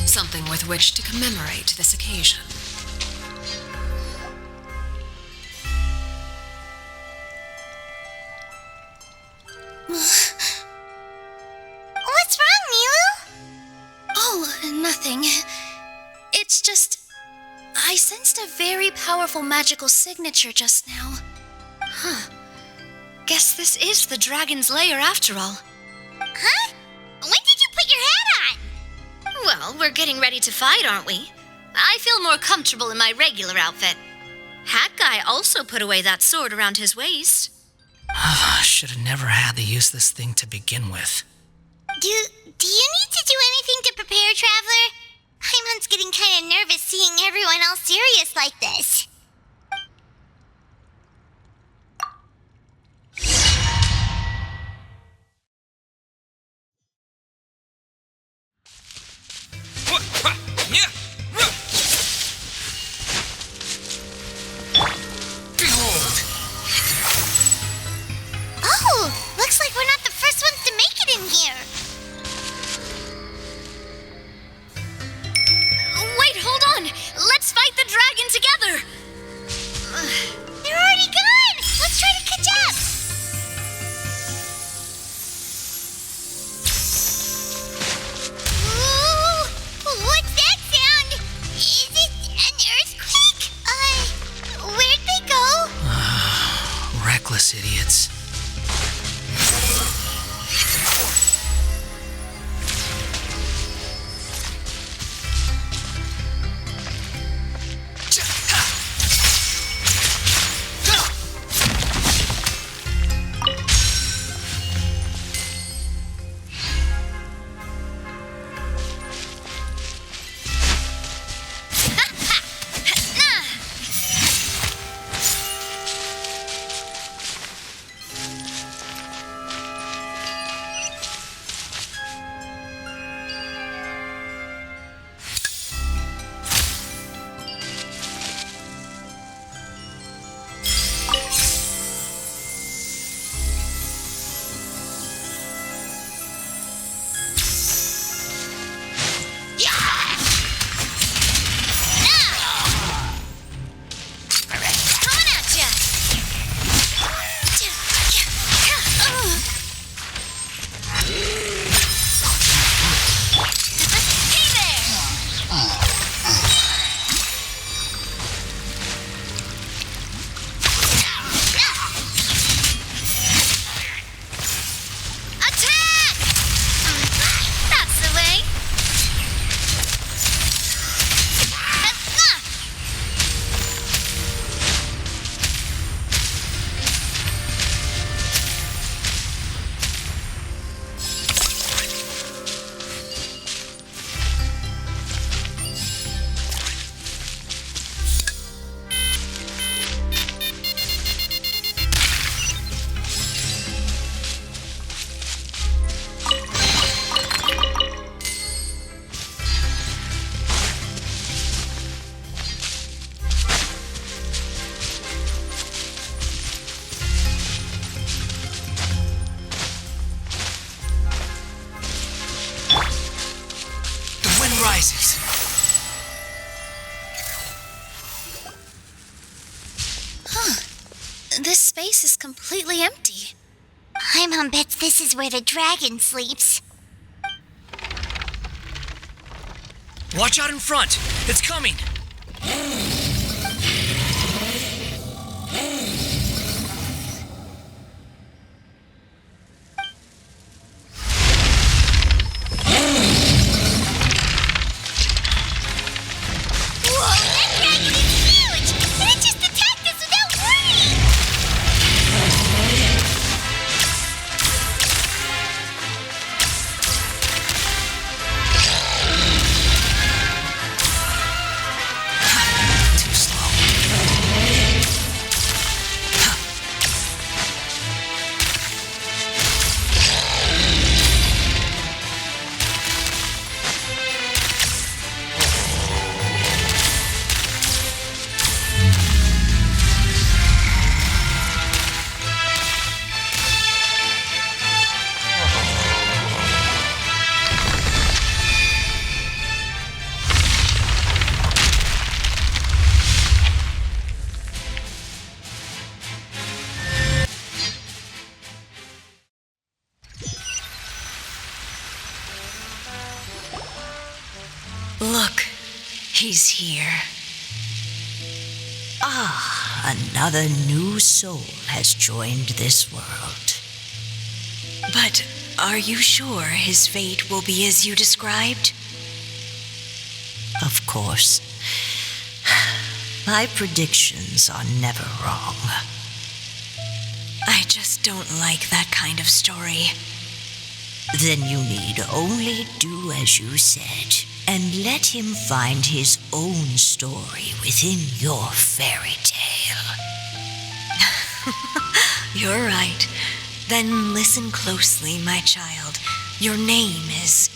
Something with which to commemorate this occasion. What's wrong, Milu? Oh, nothing. It's just... I sensed a very powerful magical signature just now. Huh. Guess this is the dragon's lair after all. Huh? When did you put your hat on? Well, we're getting ready to fight, aren't we? I feel more comfortable in my regular outfit. Hat Guy also put away that sword around his waist. I should have never had to use this thing to begin with. Do you need to do anything to prepare, Traveler? Paimon's getting kind of nervous seeing everyone else serious like this. Oh, looks like we're not the first ones to make it in here. Wait, hold on! Let's fight the dragon together! completely empty. Paimon bets this is where the dragon sleeps. Watch out in front! It's coming! Whoa, that dragon is huge! And it just attacked us without warning! Too slow. Look, he's here. Ah, another new soul has joined this world. But are you sure his fate will be as you described? Of course. My predictions are never wrong. I just don't like that kind of story. Then you need only do as you said, and let him find his own story within your fairy tale. You're right. Then listen closely, my child. Your name is...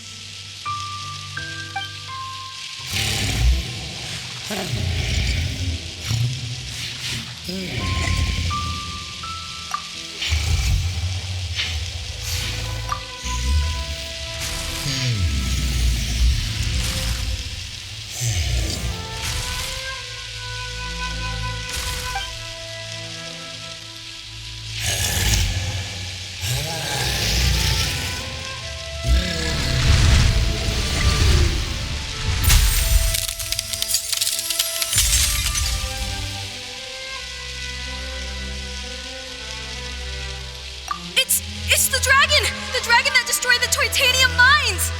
It's the dragon! The dragon that destroyed the titanium mines!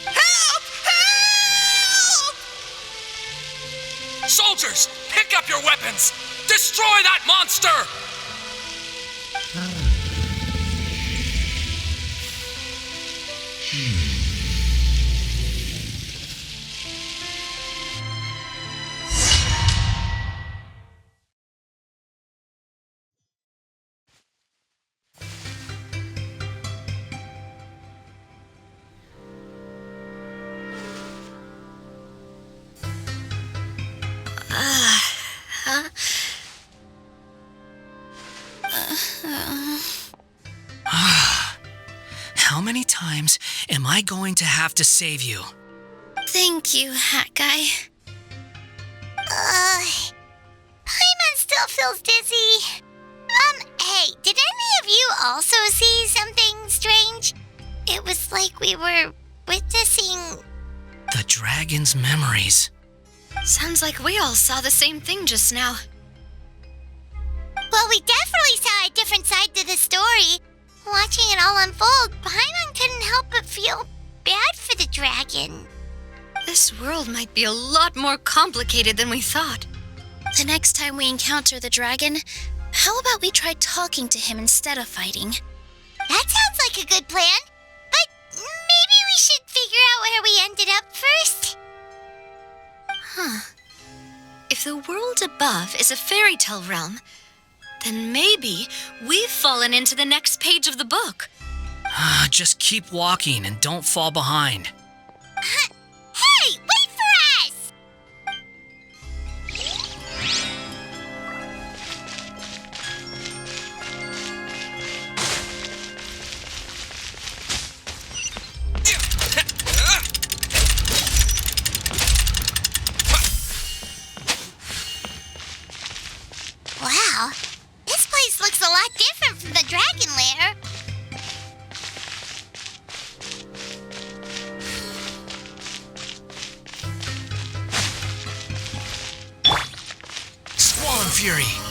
Help! Help! Soldiers, pick up your weapons! Destroy that monster! How many times am I going to have to save you? Thank you, Hat Guy. Paimon still feels dizzy. Hey, did any of you also see something strange? It was like we were witnessing... The dragon's memories. Sounds like we all saw the same thing just now. Well, we definitely saw a different side to the story. Watching it all unfold, Paimon couldn't help but feel bad for the dragon. This world might be a lot more complicated than we thought. The next time we encounter the dragon, how about we try talking to him instead of fighting? That sounds like a good plan. But maybe we should figure out where we ended up first. Huh. If the world above is a fairy tale realm, then maybe we've fallen into the next page of the book. Just keep walking and don't fall behind. Hey, wait for us! Wow, this place Fury.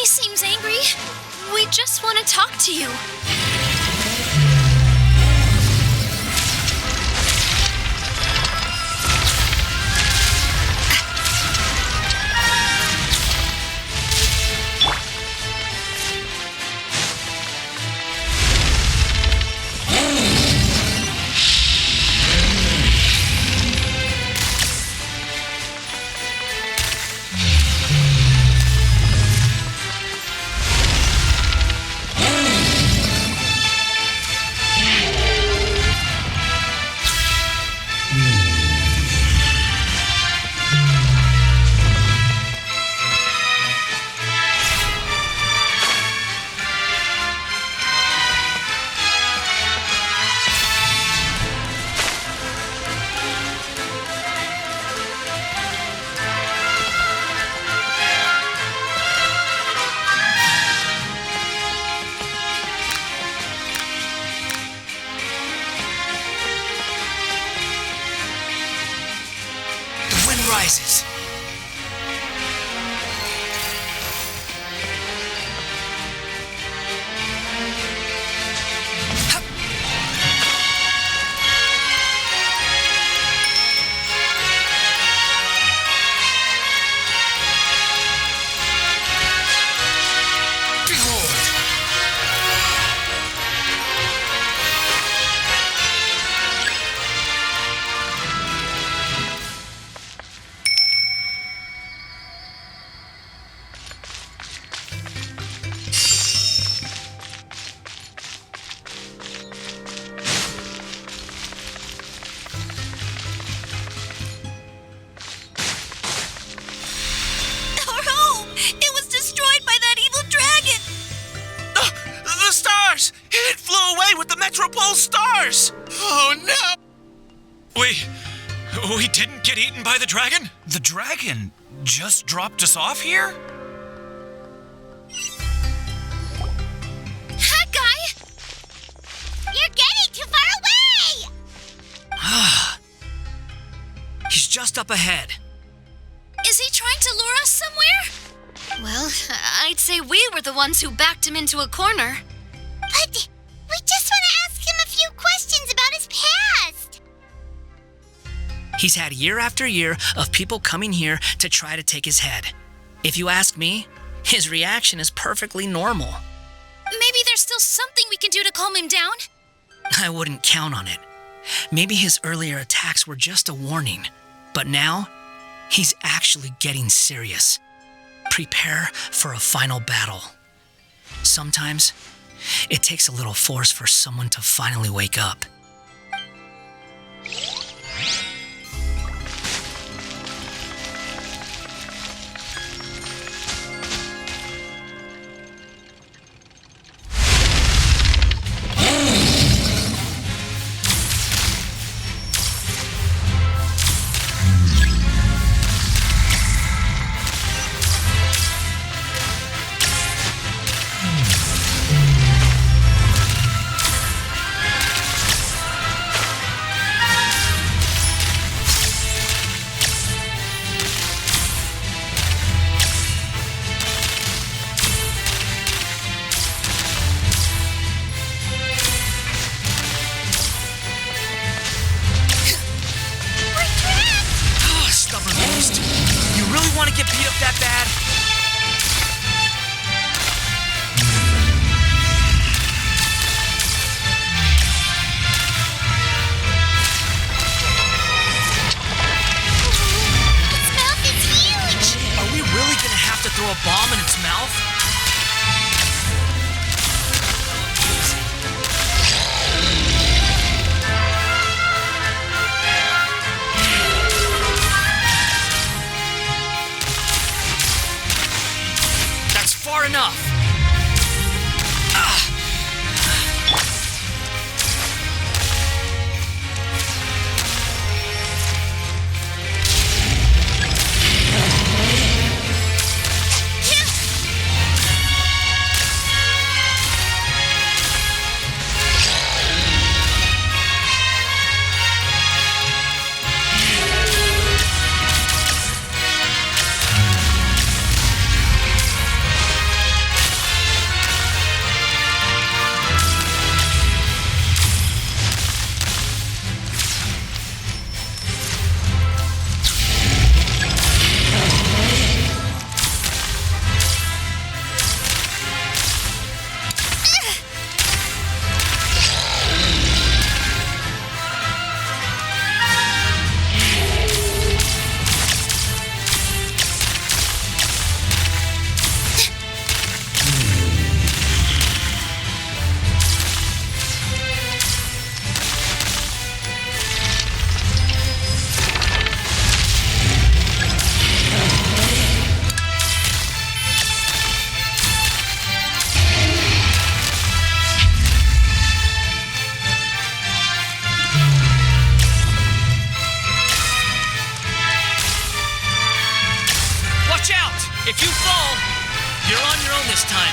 He seems angry. We just want to talk to you. ours! Oh no! We didn't get eaten by the dragon? The dragon just dropped us off here? Hi, guy! You're getting too far away! He's just up ahead. Is he trying to lure us somewhere? Well, I'd say we were the ones who backed him into a corner. But we just want to ask him a few questions about his past. He's had year after year of people coming here to try to take his head. If you ask me, his reaction is perfectly normal. Maybe there's still something we can do to calm him down? I wouldn't count on it. Maybe his earlier attacks were just a warning, but now he's actually getting serious. Prepare for a final battle. Sometimes it takes a little force for someone to finally wake up. If you fall, you're on your own this time.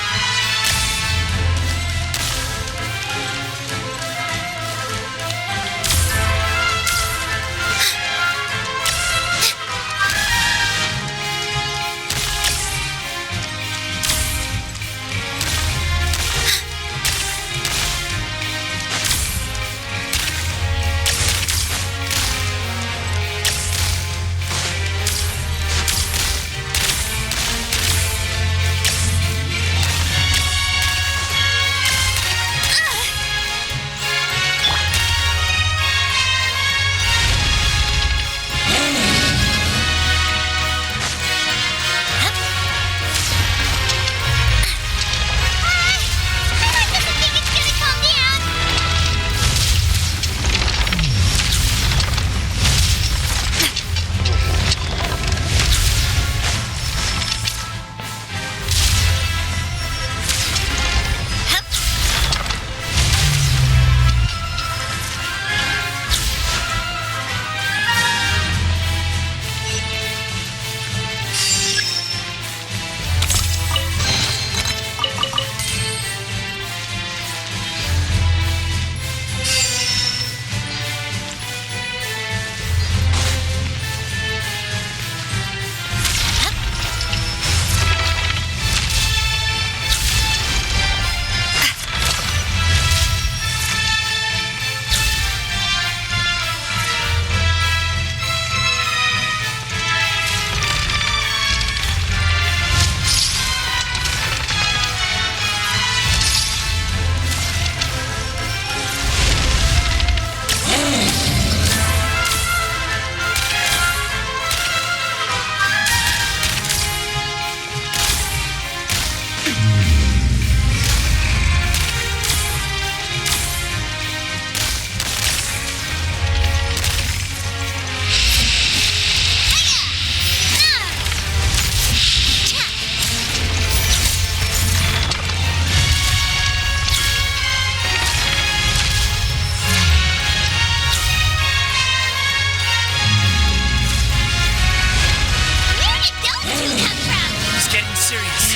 serious.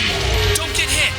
Don't get hit.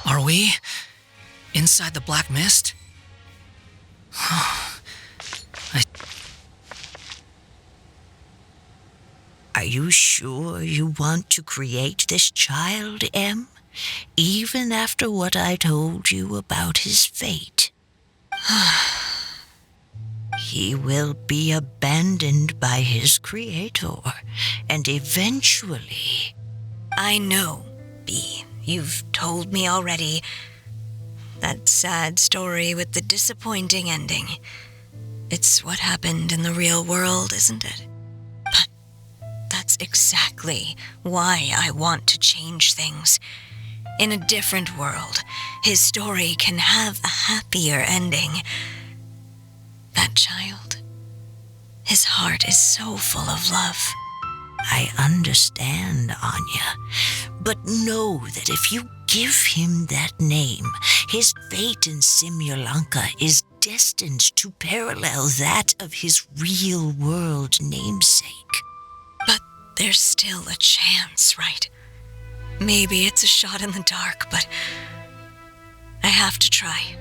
Are we inside the black mist? Are you sure you want to create this child, Em? Even after what I told you about his fate? He will be abandoned by his creator, and eventually... I know, Bee. You've told me already. That sad story with the disappointing ending. It's what happened in the real world, isn't it? But that's exactly why I want to change things. In a different world, his story can have a happier ending. That child, his heart is so full of love. I understand, Anya, but know that if you give him that name, his fate in Simulanka is destined to parallel that of his real-world namesake. But there's still a chance, right? Maybe it's a shot in the dark, but I have to try.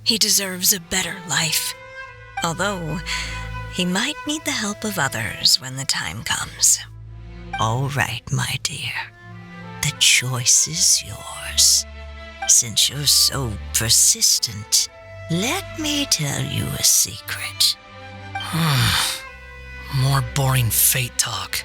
He deserves a better life. Although, he might need the help of others when the time comes. All right, my dear. The choice is yours. Since you're so persistent, let me tell you a secret. More boring fate talk.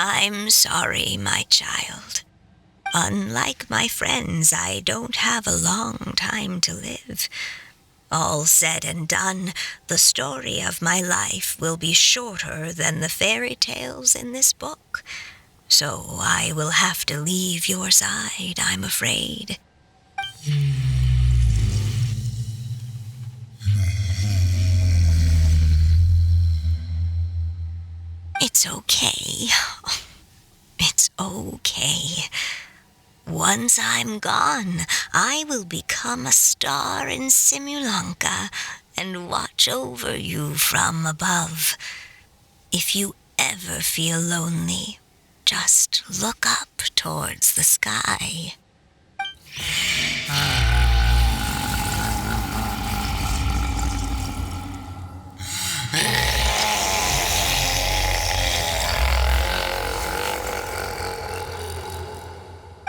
I'm sorry, my child. Unlike my friends, I don't have a long time to live. All said and done, the story of my life will be shorter than the fairy tales in this book. So I will have to leave your side, I'm afraid. It's okay. It's okay. Once I'm gone, I will become a star in Simulanka and watch over you from above. If you ever feel lonely, just look up towards the sky.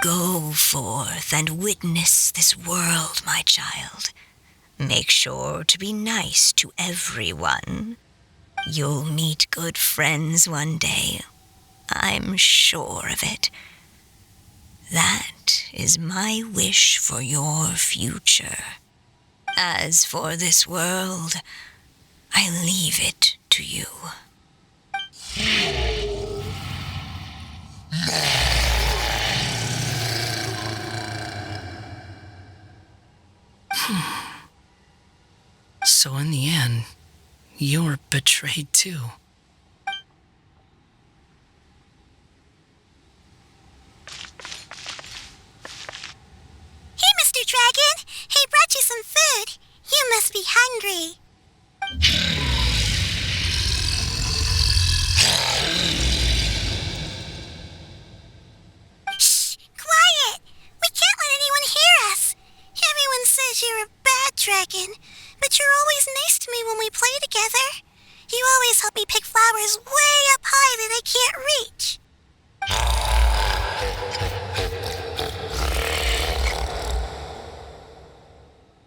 Go forth and witness this world, my child. Make sure to be nice to everyone. You'll meet good friends one day. I'm sure of it. That is my wish for your future. As for this world, I leave it to you. So in the end, you were betrayed too. Hey, Mr. Dragon! I brought you some food. You must be hungry. Shh! Quiet! We can't let anyone hear us. Everyone says you're a bad dragon, but you're always nice to me when we play together. You always help me pick flowers way up high that I can't reach.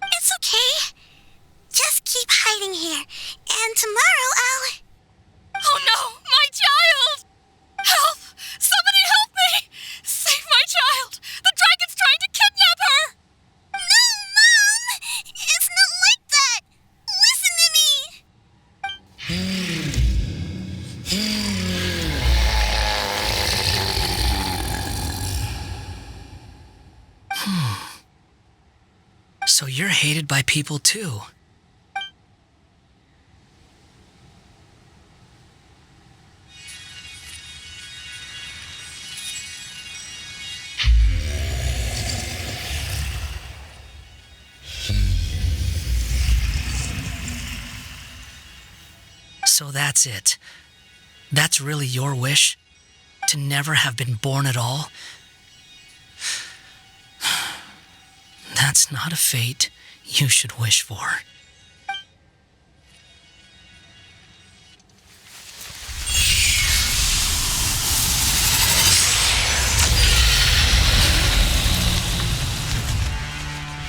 It's okay. Just keep hiding here, and tomorrow I'll... Oh no, my child! Help! Somebody help me! Save my child! The dragon's trying to kidnap her! No, Mom! It's not like that! Listen to me! So you're hated by people too. So that's it. That's really your wish? To never have been born at all? That's not a fate you should wish for.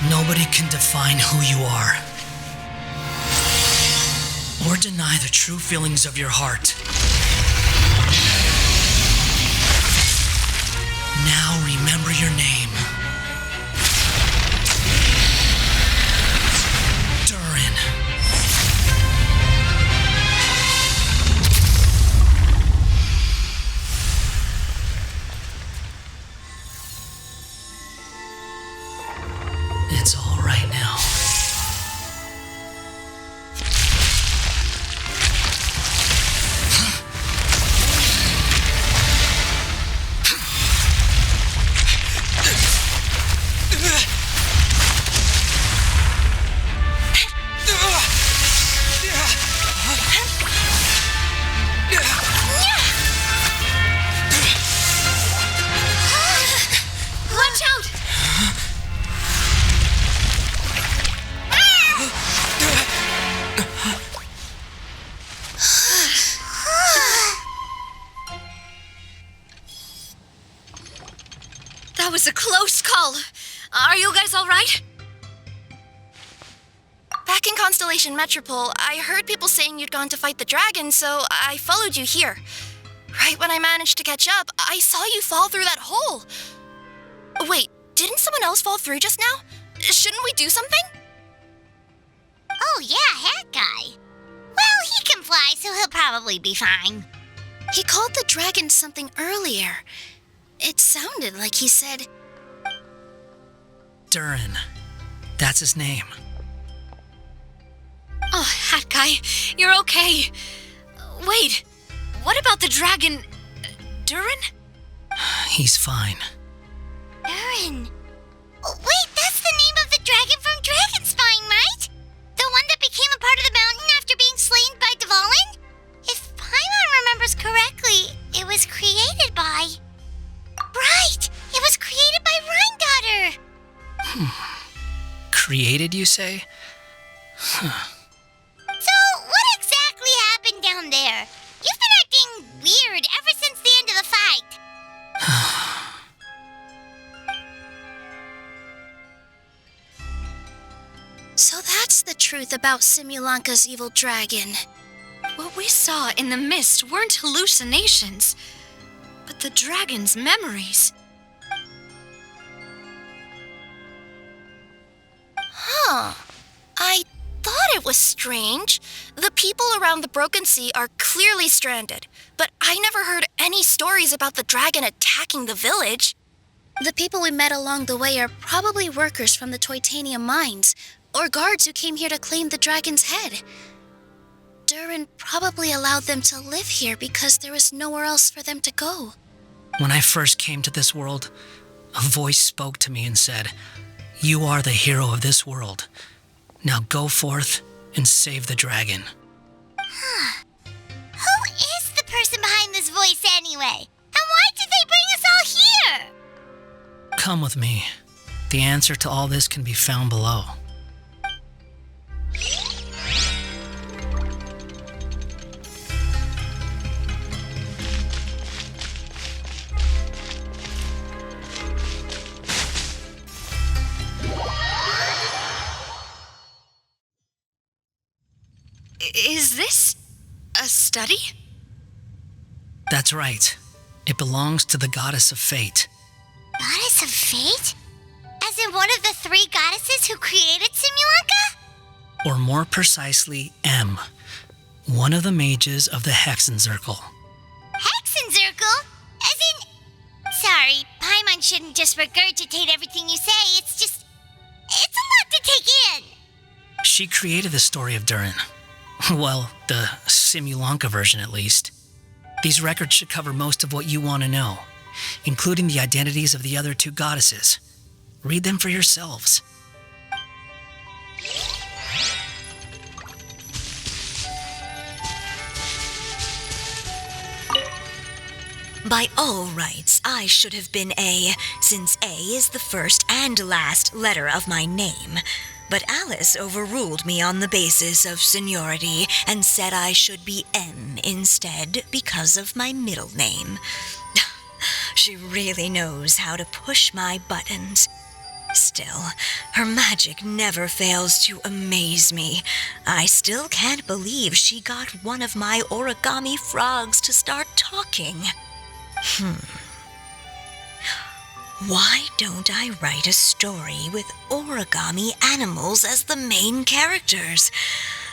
Nobody can define who you are, or deny the true feelings of your heart. Now remember your name. Durin. It's all right now. Watch out! That was a close call. Are you guys all right? Back in Constellation Metropole, I heard people saying you'd gone to fight the dragon, so I followed you here. Right when I managed to catch up, I saw you fall through that hole. Wait, didn't someone else fall through just now? Shouldn't we do something? Oh yeah, Hat Guy. Well, he can fly, so he'll probably be fine. He called the dragon something earlier. It sounded like he said... Durin. That's his name. Oh, Hat Guy, you're okay. Wait, what about the dragon... Durin? He's fine. Durin. Wait, that's the name of the dragon from Dragonspine, right? The one that became a part of the mountain after being slain by Dvalin? If Paimon remembers correctly, it was created by... Right! It was created by Rhine Daughter! Created, you say? So, what exactly happened down there? You've been acting weird ever since the end of the fight. So that's the truth about Simulanka's evil dragon. What we saw in the mist weren't hallucinations, but the dragon's memories. Huh. I thought it was strange. The people around the Broken Sea are clearly stranded, but I never heard any stories about the dragon attacking the village. The people we met along the way are probably workers from the Titanium mines, or guards who came here to claim the dragon's head. Durin probably allowed them to live here because there was nowhere else for them to go. When I first came to this world, a voice spoke to me and said, "You are the hero of this world. Now go forth and save the dragon." Who is the person behind this voice anyway? And why did they bring us all here? Come with me. The answer to all this can be found below. Is this a study? That's right. It belongs to the goddess of fate. Goddess of fate? As in one of the three goddesses who created Simulanka? Or more precisely, M, one of the mages of the Hexenzirkel. Hexenzirkel? As in... Sorry, Paimon shouldn't just regurgitate everything you say. It's a lot to take in. She created the story of Durin. Well, the Simulanka version at least. These records should cover most of what you want to know, including the identities of the other two goddesses. Read them for yourselves. By all rights, I should have been A, since A is the first and last letter of my name. But Alice overruled me on the basis of seniority and said I should be M instead because of my middle name. She really knows how to push my buttons. Still, her magic never fails to amaze me. I still can't believe she got one of my origami frogs to start talking. Why don't I write a story with origami animals as the main characters?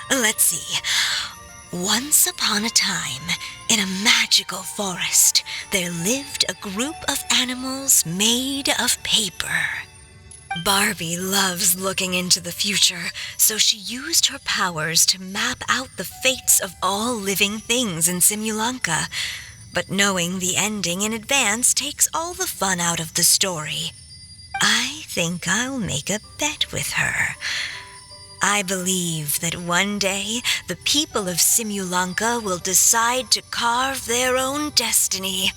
Let's see. Once upon a time, in a magical forest, there lived a group of animals made of paper. Barbie loves looking into the future, so she used her powers to map out the fates of all living things in Simulanka. But knowing the ending in advance takes all the fun out of the story. I think I'll make a bet with her. I believe that one day the people of Simulanka will decide to carve their own destiny.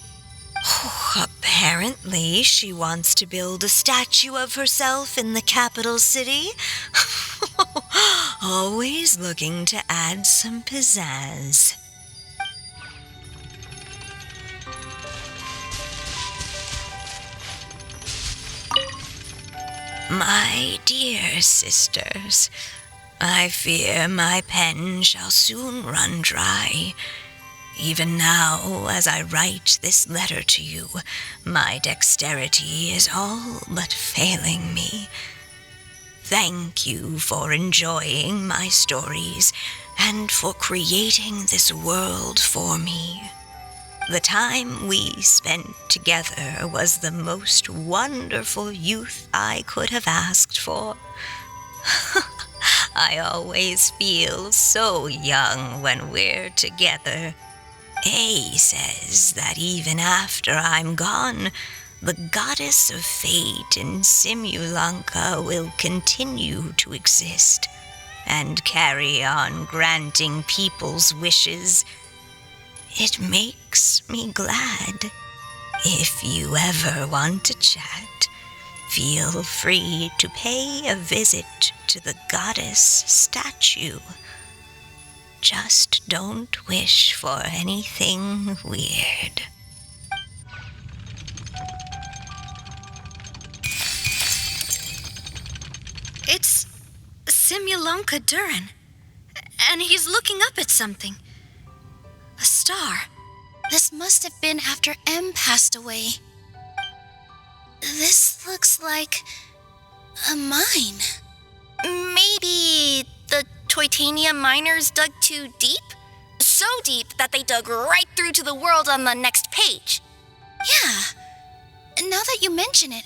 Apparently, she wants to build a statue of herself in the capital city. Always looking to add some pizzazz. My dear sisters, I fear my pen shall soon run dry. Even now, as I write this letter to you, my dexterity is all but failing me. Thank you for enjoying my stories and for creating this world for me. The time we spent together was the most wonderful youth I could have asked for. I always feel so young when we're together. A says that even after I'm gone, the goddess of fate in Simulanka will continue to exist and carry on granting people's wishes. It makes me glad. If you ever want to chat, feel free to pay a visit to the goddess statue. Just don't wish for anything weird. It's Simulanka Durin, and he's looking up at something. A star. This must have been after M passed away. This looks like a mine. Maybe the Toitania miners dug too deep? So deep that they dug right through to the world on the next page. Yeah. Now that you mention it,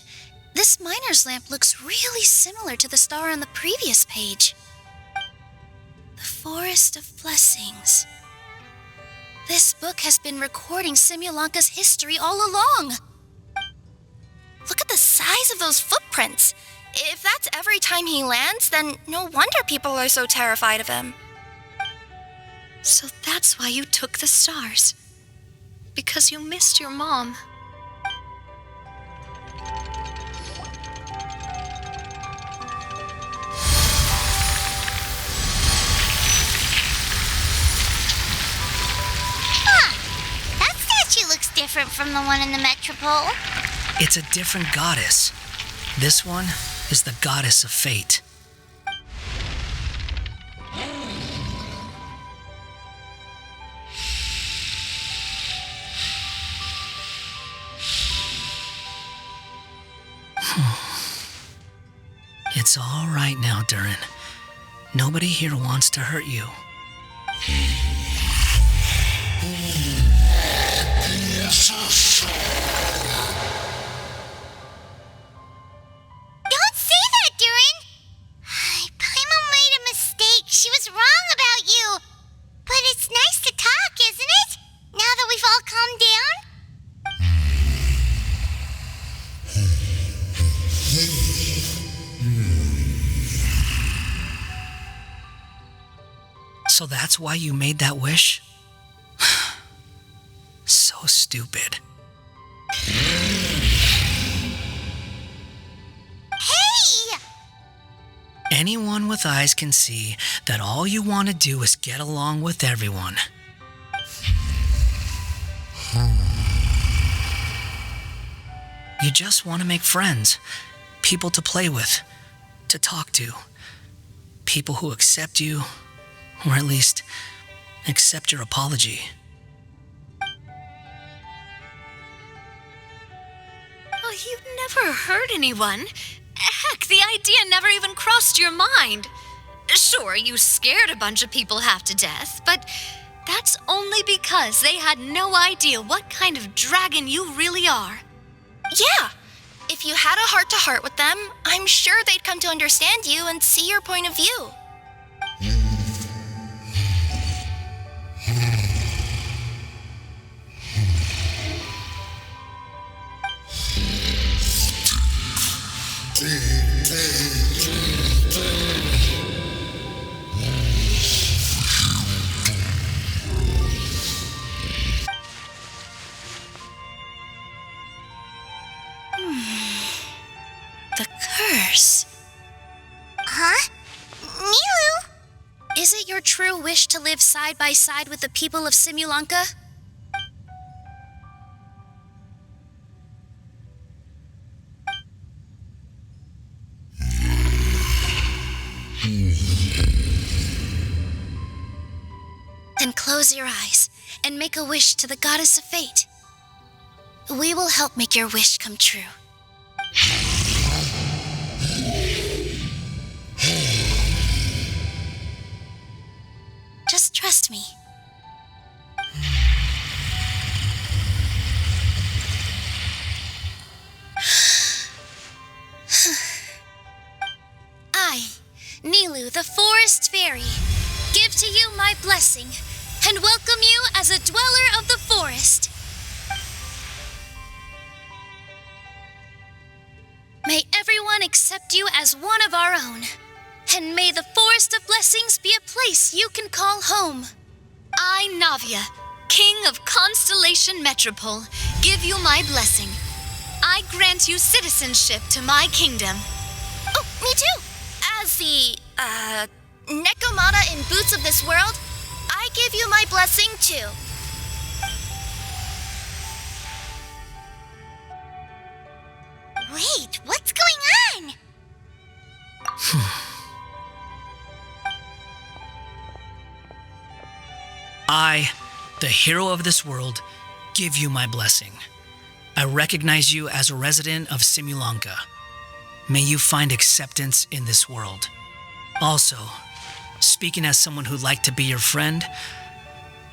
This miner's lamp looks really similar to the star on the previous page. The Forest of Blessings. This book has been recording Simulanka's history all along. Look at the size of those footprints. If that's every time he lands, then no wonder people are so terrified of him. So that's why you took the stars. Because you missed your mom. That statue looks different from the one in the Metropole. It's a different goddess. This one is the goddess of fate. It's all right now, Durin. Nobody here wants to hurt you. Don't say that, Durin! Paimon made a mistake. She was wrong about you. But it's nice to talk, isn't it? Now that we've all calmed down? So that's why you made that wish? So stupid. Hey! Anyone with eyes can see that all you want to do is get along with everyone. You just want to make friends, people to play with, to talk to, people who accept you, or at least accept your apology. Oh, you never hurt anyone. Heck, the idea never even crossed your mind. Sure, you scared a bunch of people half to death, but that's only because they had no idea what kind of dragon you really are. Yeah, if you had a heart-to-heart with them, I'm sure they'd come to understand you and see your point of view. The curse. Huh? Milu? Is it your true wish to live side by side with the people of Simulanka? Then close your eyes and make a wish to the goddess of fate. We will help make your wish come true. Just trust me. I, Nilu, the forest fairy, give to you my blessing and welcome you as a dweller of the forest. May everyone accept you as one of our own, and may the Forest of Blessings be a place you can call home. I, Navia, King of Constellation Metropole, give you my blessing. I grant you citizenship to my kingdom. Oh, me too. As the, Nekomata in Boots of this world, I give you my blessing too. Wait, what's going on? I, the hero of this world, give you my blessing. I recognize you as a resident of Simulanka. May you find acceptance in this world. Also, speaking as someone who'd like to be your friend,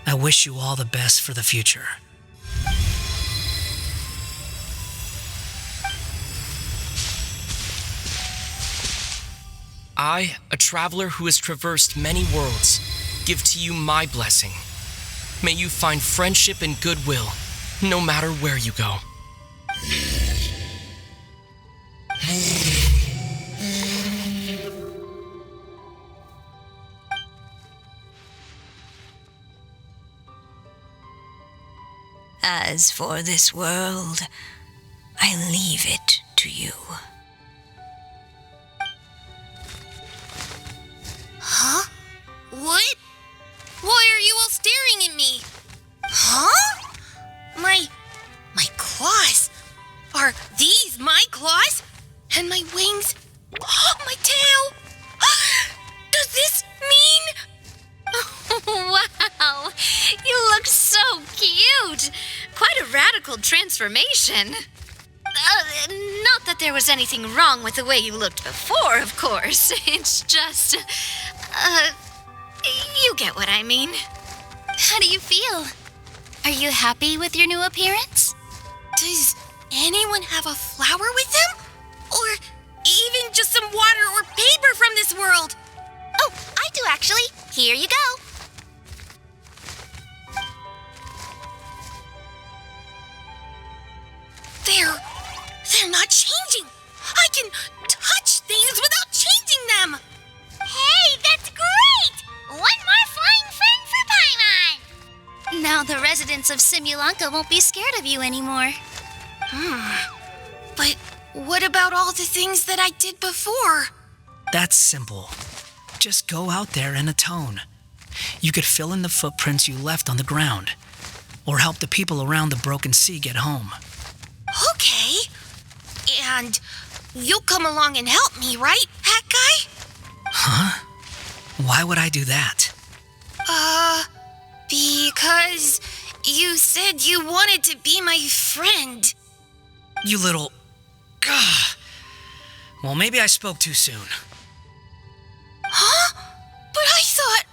I wish you all the best for the future. I, a traveler who has traversed many worlds, give to you my blessing. May you find friendship and goodwill, no matter where you go. As for this world, I leave it to you. Huh? What? Why are you all staring at me? Huh? My claws? Are these my claws? And my wings? My tail? Does this mean... Wow, you look so cute. Quite a radical transformation. Not that there was anything wrong with the way you looked before, of course. It's just, you get what I mean. How do you feel? Are you happy with your new appearance? Does anyone have a flower with them? Or even just some water or paper from this world? Oh, I do actually. Here you go. They're not changing. I can touch things without changing them. Hey, that's great! One more flying friend for Paimon! Now the residents of Simulanka won't be scared of you anymore. But what about all the things that I did before? That's simple. Just go out there and atone. You could fill in the footprints you left on the ground, or help the people around the broken sea get home. Okay. And you'll come along and help me, right, Hat Guy? Huh? Why would I do that? Because you said you wanted to be my friend. You little... Gah. Well, maybe I spoke too soon. Huh? But I thought...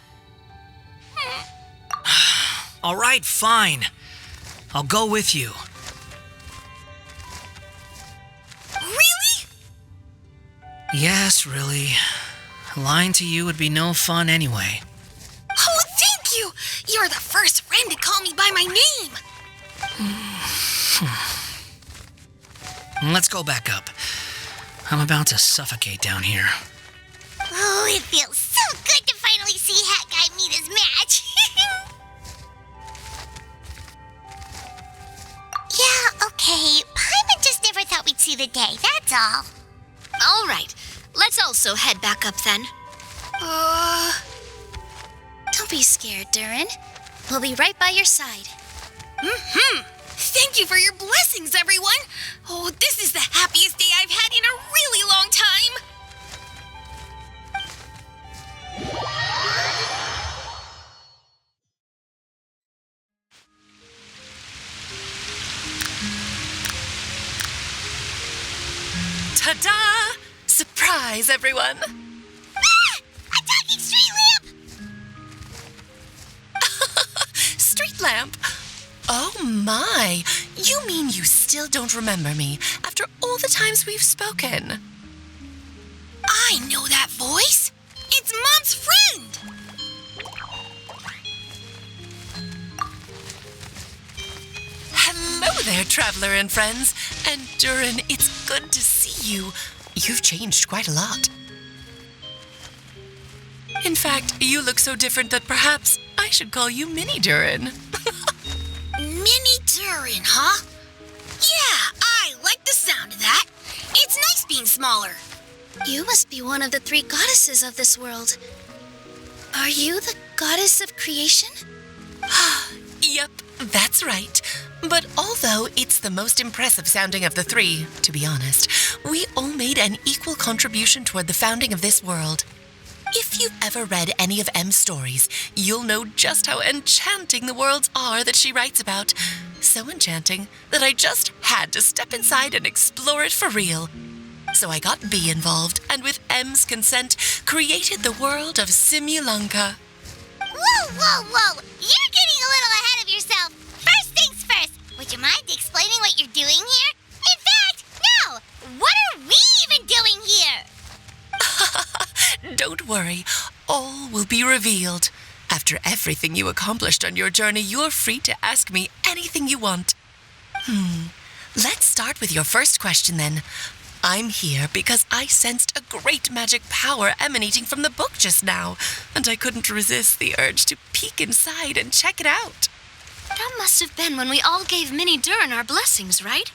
All right, fine. I'll go with you. Really? Yes, really. Lying to you would be no fun anyway. Oh, thank you! You're the first friend to call me by my name! Let's go back up. I'm about to suffocate down here. Oh, it feels so good to finally see Hat Guy meet his match. Yeah, okay. Paimon just never thought we'd see the day, that's all. All right, let's also head back up then. Don't be scared, Durin. We'll be right by your side. Thank you for your blessings, everyone. Oh, this is the happiest day I've had in a really long time. Ta-da! Surprise, everyone! Ah! A talking street lamp! Street lamp? Oh my! You mean you still don't remember me after all the times we've spoken? I know that voice. It's Mom's friend. Hello there, traveler and friends. And Durin, it's good to see you. You've changed quite a lot. In fact, you look so different that perhaps I should call you Mini Durin. Mini Durin, huh? Yeah, I like the sound of that. It's nice being smaller. You must be one of the 3 goddesses of this world. Are you the goddess of creation? Yep, that's right. But although it's the most impressive sounding of the 3, to be honest, we all made an equal contribution toward the founding of this world. If you've ever read any of M's stories, you'll know just how enchanting the worlds are that she writes about. So enchanting that I just had to step inside and explore it for real. So I got B involved, and with M's consent, created the world of Simulanka. Whoa, whoa, whoa! You're getting a little ahead of yourself. First things first, would you mind explaining what you're doing here? In fact, no! What are we even doing here? Don't worry, all will be revealed. After everything you accomplished on your journey, you're free to ask me anything you want. Let's start with your first question then. I'm here because I sensed a great magic power emanating from the book just now, and I couldn't resist the urge to peek inside and check it out. That must have been when we all gave Minnie Durin our blessings, right?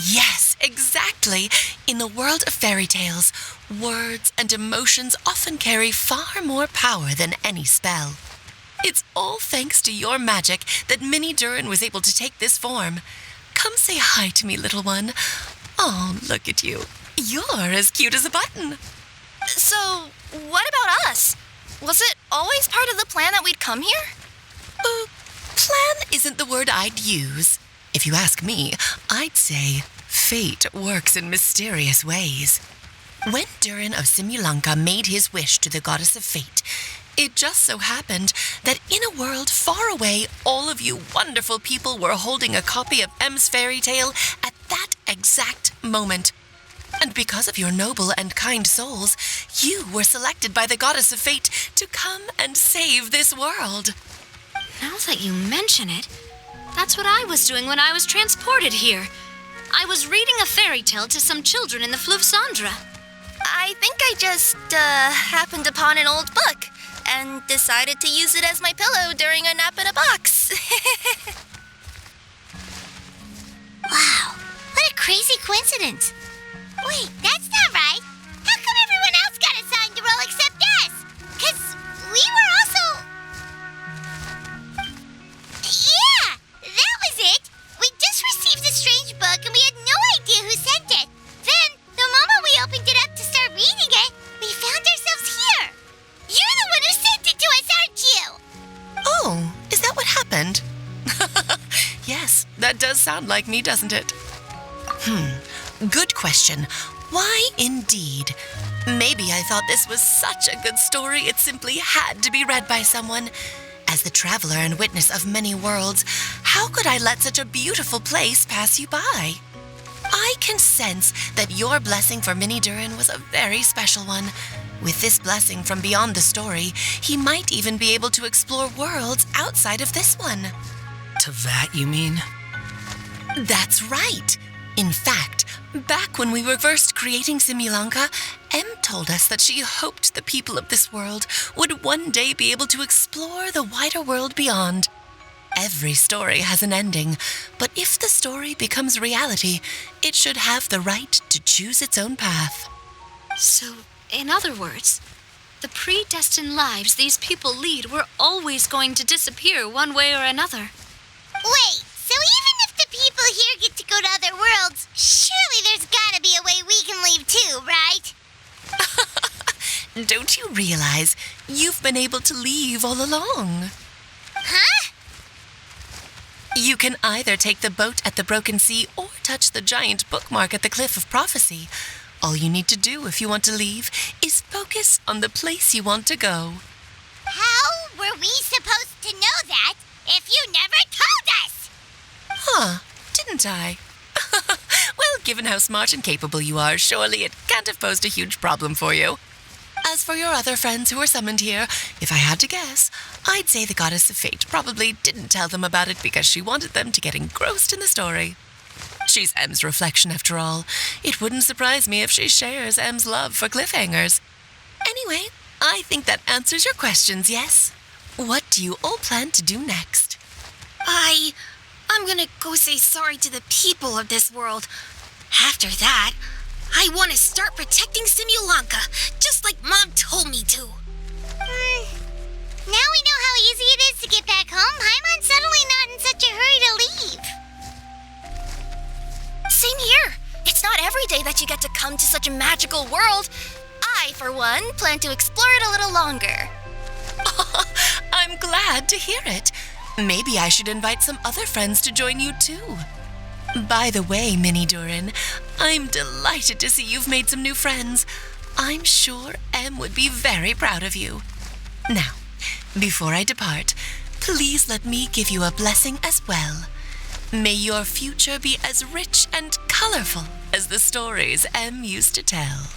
Yes, exactly. In the world of fairy tales, words and emotions often carry far more power than any spell. It's all thanks to your magic that Minnie Durin was able to take this form. Come say hi to me, little one. Oh, look at you. You're as cute as a button. So, what about us? Was it always part of the plan that we'd come here? Plan isn't the word I'd use. If you ask me, I'd say fate works in mysterious ways. When Durin of Simulanka made his wish to the goddess of fate, it just so happened that in a world far away, all of you wonderful people were holding a copy of M's fairy tale at that exact moment. And because of your noble and kind souls, you were selected by the goddess of fate to come and save this world. Now that you mention it, that's what I was doing when I was transported here. I was reading a fairy tale to some children in the Fleuve Cendre. I think I just, happened upon an old book and decided to use it as my pillow during a nap in a box. Wow, what a crazy coincidence. Wait, that's not right. How come everyone else got assigned the role except us? 'Cause we were also... Yeah, that was it. We just received a strange book and we had no idea who sent it. Then, the moment we opened it up to start reading it, we found ourselves here. You're the one who sent it to us, aren't you? Oh, is that what happened? Yes, that does sound like me, doesn't it? Good question. Why indeed? Maybe I thought this was such a good story it simply had to be read by someone. As the traveler and witness of many worlds, how could I let such a beautiful place pass you by? I can sense that your blessing for Minnie Durin was a very special one. With this blessing from beyond the story, he might even be able to explore worlds outside of this one. Teyvat, you mean? That's right. In fact, back when we were first creating Simulanka, Em told us that she hoped the people of this world would one day be able to explore the wider world beyond. Every story has an ending, but if the story becomes reality, it should have the right to choose its own path. So, in other words, the predestined lives these people lead were always going to disappear one way or another. Wait, so even if the people here get to go to other worlds, surely there's gotta be a way we can leave too, right? Don't you realize you've been able to leave all along? Huh? You can either take the boat at the Broken Sea or touch the giant bookmark at the Cliff of Prophecy. All you need to do if you want to leave is focus on the place you want to go. How were we supposed to know that if you never told us? Huh, didn't I? Well, given how smart and capable you are, surely it can't have posed a huge problem for you. As for your other friends who were summoned here, if I had to guess, I'd say the Goddess of Fate probably didn't tell them about it because she wanted them to get engrossed in the story. She's Em's reflection, after all. It wouldn't surprise me if she shares Em's love for cliffhangers. Anyway, I think that answers your questions, yes? What do you all plan to do next? I'm gonna go say sorry to the people of this world. After that, I want to start protecting Simulanka, just like Mom told me to. Now we know how easy it is to get back home. Paimon's suddenly not in such a hurry to leave. Same here. It's not every day that you get to come to such a magical world. I, for one, plan to explore it a little longer. I'm glad to hear it. Maybe I should invite some other friends to join you too. By the way, Minnie Durin, I'm delighted to see you've made some new friends. I'm sure Em would be very proud of you. Now, before I depart, please let me give you a blessing as well. May your future be as rich and colorful as the stories Em used to tell.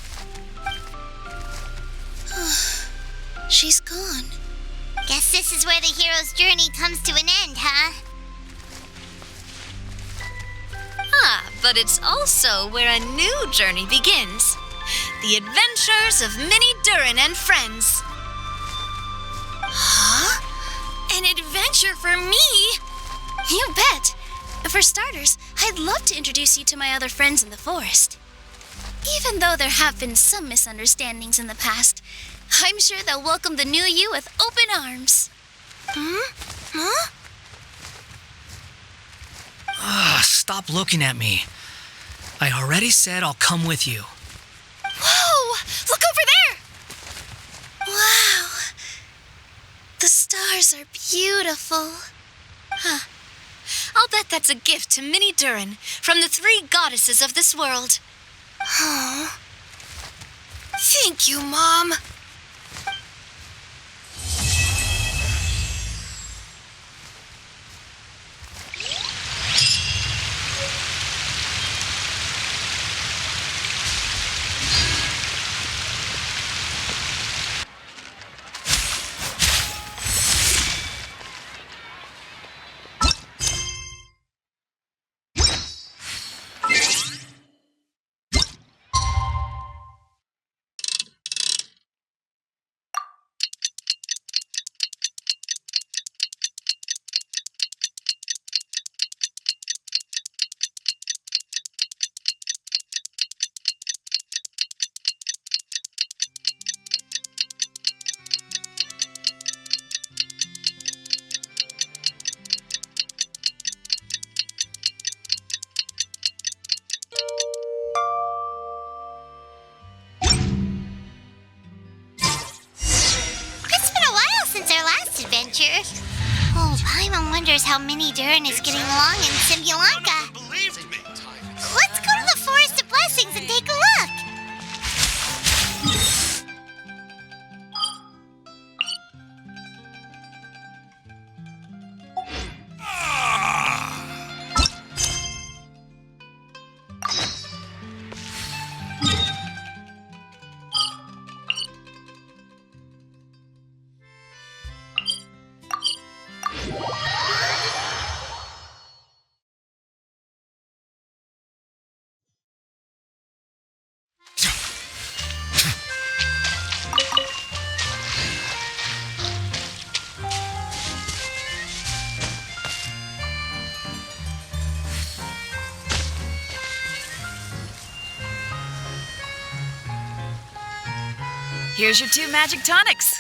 She's gone. Guess this is where the hero's journey comes to an end, huh? Ah, but it's also where a new journey begins. The adventures of Minnie Durin and friends. Huh? An adventure for me? You bet. For starters, I'd love to introduce you to my other friends in the forest. Even though there have been some misunderstandings in the past, I'm sure they'll welcome the new you with open arms. Huh? Stop looking at me. I already said I'll come with you. Whoa! Look over there! Wow. The stars are beautiful. Huh. I'll bet that's a gift to Minnie Durin from the 3 goddesses of this world. Oh. Thank you, Mom. Oh, Paimon wonders how Minnie Durin is getting along in Simbulanka. Let's go to the Forest of Blessings and take a look. Here's your 2 magic tonics.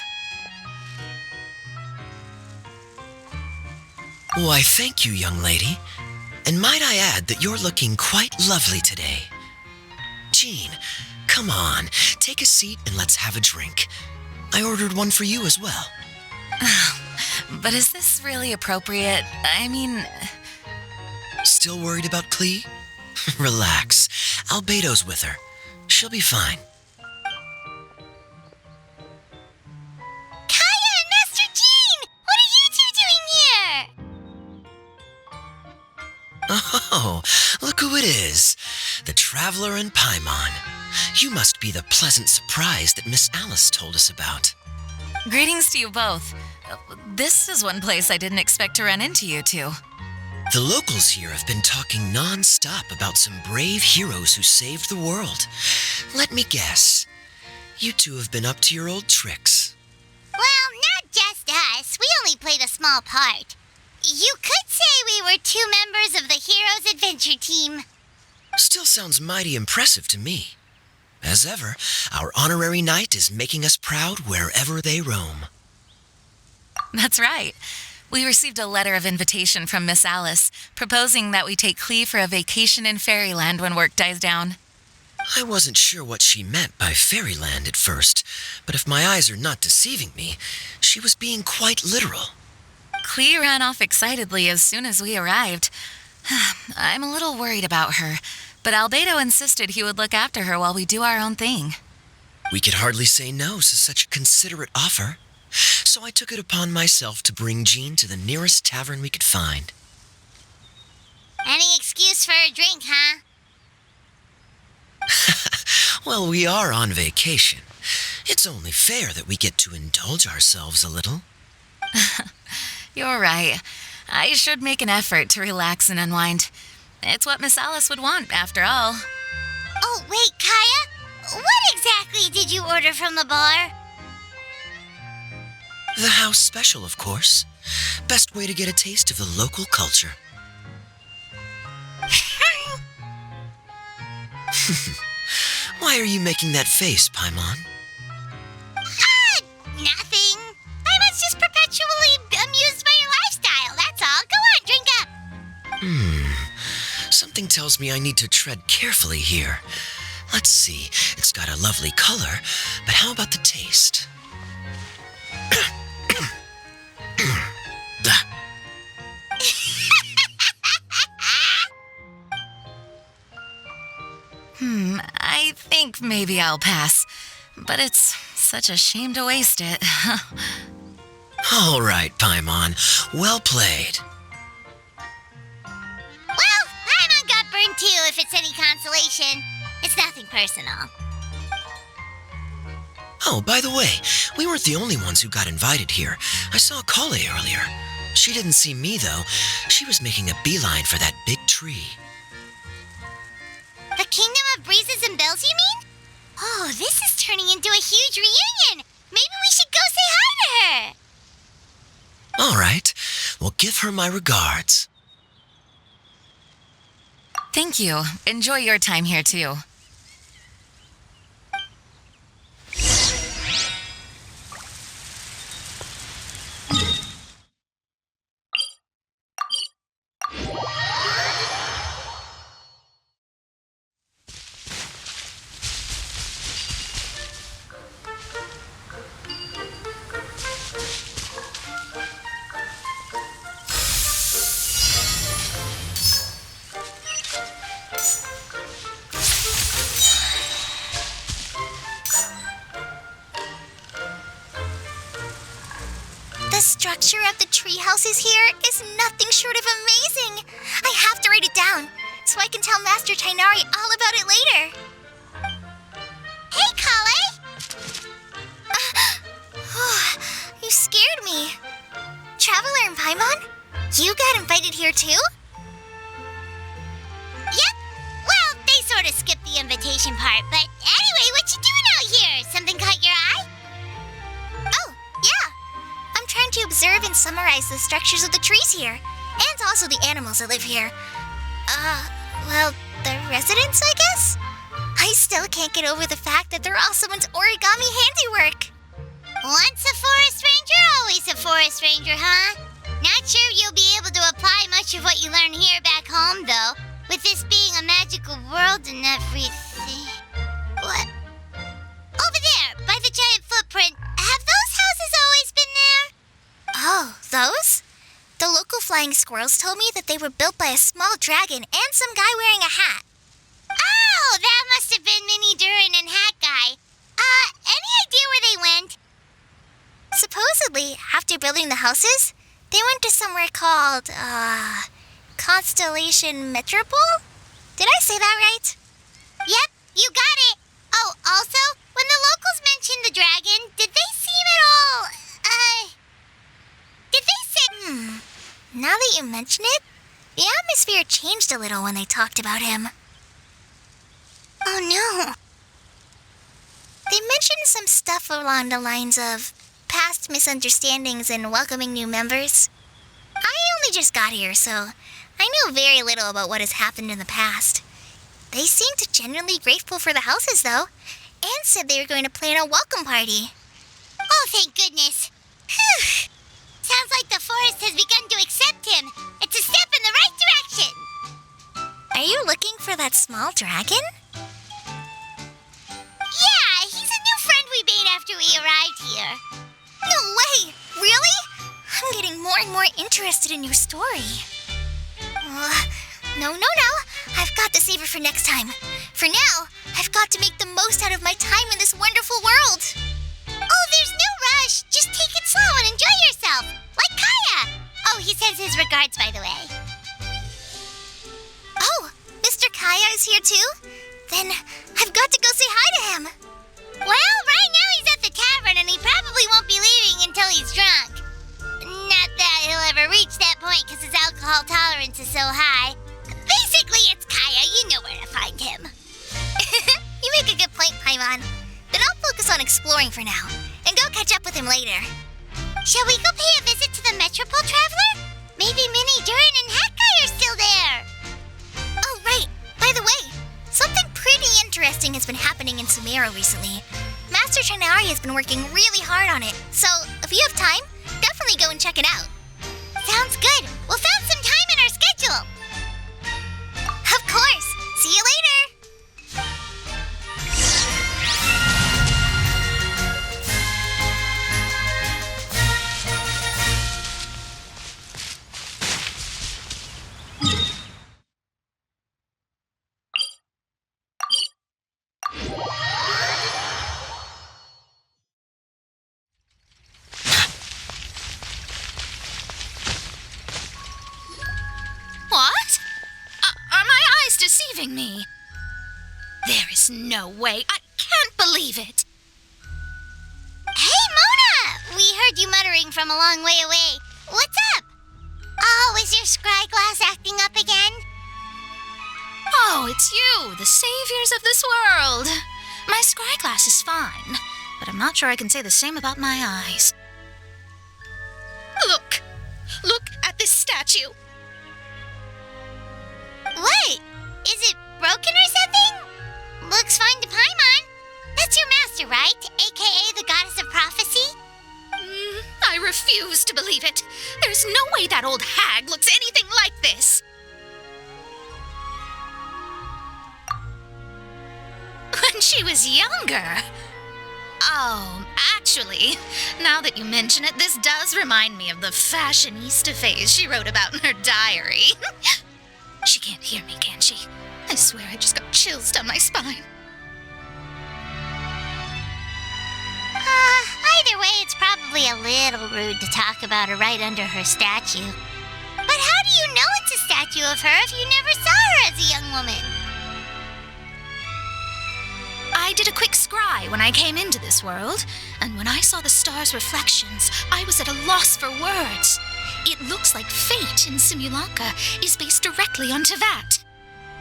Why, thank you, young lady. And might I add that you're looking quite lovely today. Jean, come on, take a seat and let's have a drink. I ordered one for you as well. But is this really appropriate? I mean... Still worried about Klee? Relax. Albedo's with her. She'll be fine. Oh, look who it is. The Traveler and Paimon. You must be the pleasant surprise that Miss Alice told us about. Greetings to you both. This is one place I didn't expect to run into you two. The locals here have been talking non-stop about some brave heroes who saved the world. Let me guess. You two have been up to your old tricks. Well, not just us. We only played a small part. You could say we were 2 members of the Heroes Adventure Team. Still sounds mighty impressive to me. As ever, our honorary knight is making us proud wherever they roam. That's right. We received a letter of invitation from Miss Alice, proposing that we take Klee for a vacation in Fairyland when work dies down. I wasn't sure what she meant by Fairyland at first, but if my eyes are not deceiving me, she was being quite literal. Klee ran off excitedly as soon as we arrived. I'm a little worried about her, but Albedo insisted he would look after her while we do our own thing. We could hardly say no to such a considerate offer, so I took it upon myself to bring Jean to the nearest tavern we could find. Any excuse for a drink, huh? Well, we are on vacation, It's only fair that we get to indulge ourselves a little. You're right. I should make an effort to relax and unwind. It's what Miss Alice would want, after all. Oh, wait, Kaya? What exactly did you order from the bar? The house special, of course. Best way to get a taste of the local culture. Why are you making that face, Paimon? Nothing. Paimon's just perpetually amused by your lifestyle, that's all. Go on, drink up. Something tells me I need to tread carefully here. Let's see, it's got a lovely color, but how about the taste? I think maybe I'll pass. But it's such a shame to waste it. All right, Paimon. Well played. Well, Paimon got burned too, if it's any consolation. It's nothing personal. Oh, by the way, we weren't the only ones who got invited here. I saw Kale earlier. She didn't see me, though. She was making a beeline for that big tree. The Kingdom of Breezes and Bells, you mean? Oh, this is turning into a huge reunion. Maybe we should go say hi to her. All right. Well, give her my regards. Thank you. Enjoy your time here, too. The structure of the tree houses here is nothing short of amazing. I have to write it down so I can tell Master Tainari all about it later. Hey, Kale! You scared me. Traveler and Paimon, you got invited here too? Yep. Well, they sort of skipped the invitation part, but anyway, what you doing out here? Something caught your eye? Oh, yeah. I'm trying to observe and summarize the structures of the trees here, and also the animals that live here. Well, the residents, I guess? I still can't get over the fact that they're all someone's origami handiwork. Once a forest ranger, always a forest ranger, huh? Not sure you'll be able to apply much of what you learn here back home, though, with this being a magical world and everything. What? Over there, by the giant footprint, have those houses always been there? Oh, those? The local flying squirrels told me that they were built by a small dragon and some guy wearing a hat. Oh, that must have been Mini Durin and Hat Guy. Any idea where they went? Supposedly, after building the houses, they went to somewhere called, Constellation Metropole? Did I say that right? Yep, you got it. Oh, also, when the locals mentioned the dragon, did they seem at all, did they say... Now that you mention it, the atmosphere changed a little when they talked about him. Oh no. They mentioned some stuff along the lines of past misunderstandings and welcoming new members. I only just got here, so I know very little about what has happened in the past. They seemed genuinely grateful for the houses, though, and said they were going to plan a welcome party. Oh, thank goodness. Phew. Sounds like the forest has begun to accept him. It's a step in the right direction. Are you looking for that small dragon? Yeah, he's a new friend we made after we arrived here. No way! Really? I'm getting more and more interested in your story. No. I've got to save it for next time. For now, I've got to make the most out of my time in this wonderful world. Oh, there's no rush. Just take it slow and enjoy yourself. Like Kaya. Oh, he sends his regards, by the way. Oh, Mr. Kaya is here too? Then I've got to go say hi to him. Well, right now he's at focus on exploring for now, and go catch up with him later. Shall we go pay a visit to the Metropole Traveler? Maybe Minnie, Durin, and Hatkai are still there. Oh, right. By the way, something pretty interesting has been happening in Sumeru recently. Master Trinari has been working really hard on it, so if you have time, definitely go and check it out. Sounds good. We'll find some time in our schedule. Of course. See you later. What? Are my eyes deceiving me? There is no way. I can't believe it. Hey, Mona! We heard you muttering from a long way away. What's up? Oh, is your scry glass acting up again? Oh, it's you, the saviors of this world. My scry glass is fine, but I'm not sure I can say the same about my eyes. Look! Look at this statue! What? Is it broken or something? Looks fine to Paimon. That's your master, right? AKA the goddess of prophecy? I refuse to believe it. There's no way that old hag looks anything like this. When she was younger. Oh, actually, now that you mention it, this does remind me of the fashionista phase she wrote about in her diary. She can't hear me, can she? I swear I just got chills down my spine. Either way, it's probably a little rude to talk about her right under her statue. But how do you know it's a statue of her if you never saw her as a young woman? I did a quick scry when I came into this world, and when I saw the star's reflections, I was at a loss for words. It looks like fate in Simulanka is based directly on Tevat.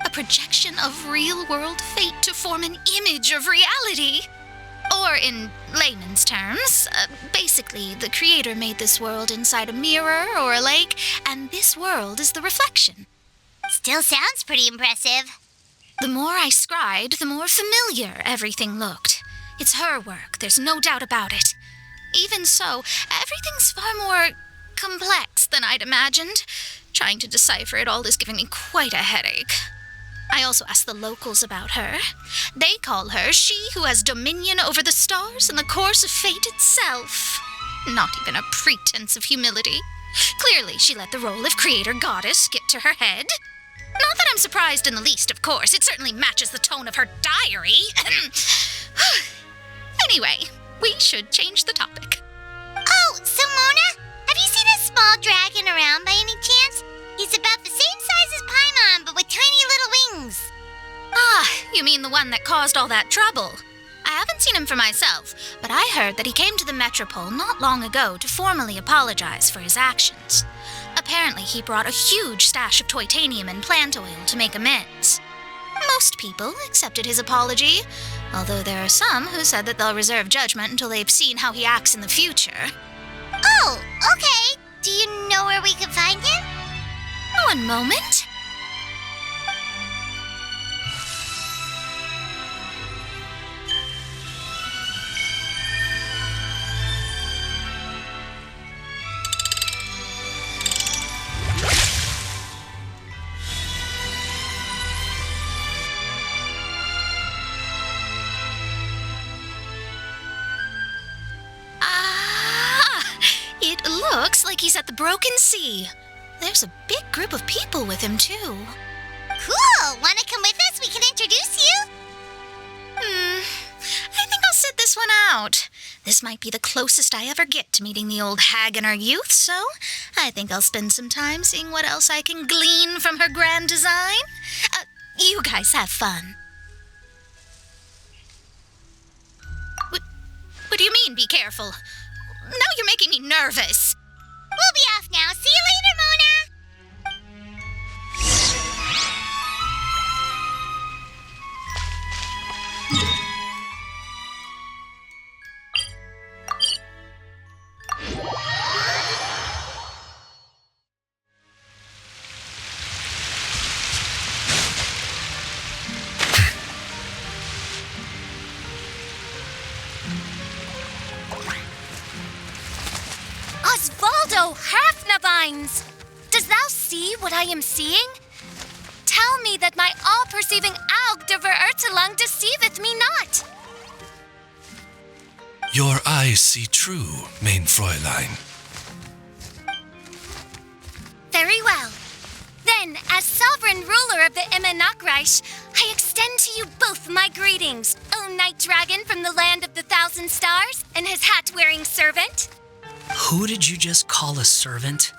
A projection of real-world fate to form an image of reality. Or in layman's terms, basically the creator made this world inside a mirror or a lake, and this world is the reflection. Still sounds pretty impressive. The more I scried, the more familiar everything looked. It's her work, there's no doubt about it. Even so, everything's far more complex than I'd imagined. Trying to decipher it all is giving me quite a headache. I also asked the locals about her. They call her she who has dominion over the stars and the course of fate itself. Not even a pretense of humility. Clearly, she let the role of creator goddess get to her head. Not that I'm surprised in the least, of course. It certainly matches the tone of her diary. Anyway, we should change the topic. Oh, so Mona, have you seen a small dragon around by any chance? He's about the same size as Paimon, but with tiny little wings. Ah, you mean the one that caused all that trouble? I haven't seen him for myself, but I heard that he came to the Metropole not long ago to formally apologize for his actions. Apparently, he brought a huge stash of Toitanium and plant oil to make amends. Most people accepted his apology, although there are some who said that they'll reserve judgment until they've seen how he acts in the future. Oh, okay. Do you know where we can find him? One moment. It looks like he's at the Broken Sea. There's a big group of people with him, too. Cool! Wanna come with us? We can introduce you? I think I'll sit this one out. This might be the closest I ever get to meeting the old hag in her youth, so I think I'll spend some time seeing what else I can glean from her grand design. You guys have fun. What do you mean, be careful? Now you're making me nervous. We'll be off now. See you later, Mona! Osvaldo Hafnavines! Does thou see what I am seeing? Tell me that my all-perceiving Aug de Verurtelang deceiveth me not. Your eyes see true, mein Fräulein. Very well. Then, as sovereign ruler of the Immenachreich, I extend to you both my greetings, O Night Dragon from the land of the Thousand Stars, and his hat-wearing servant. Who did you just call a servant?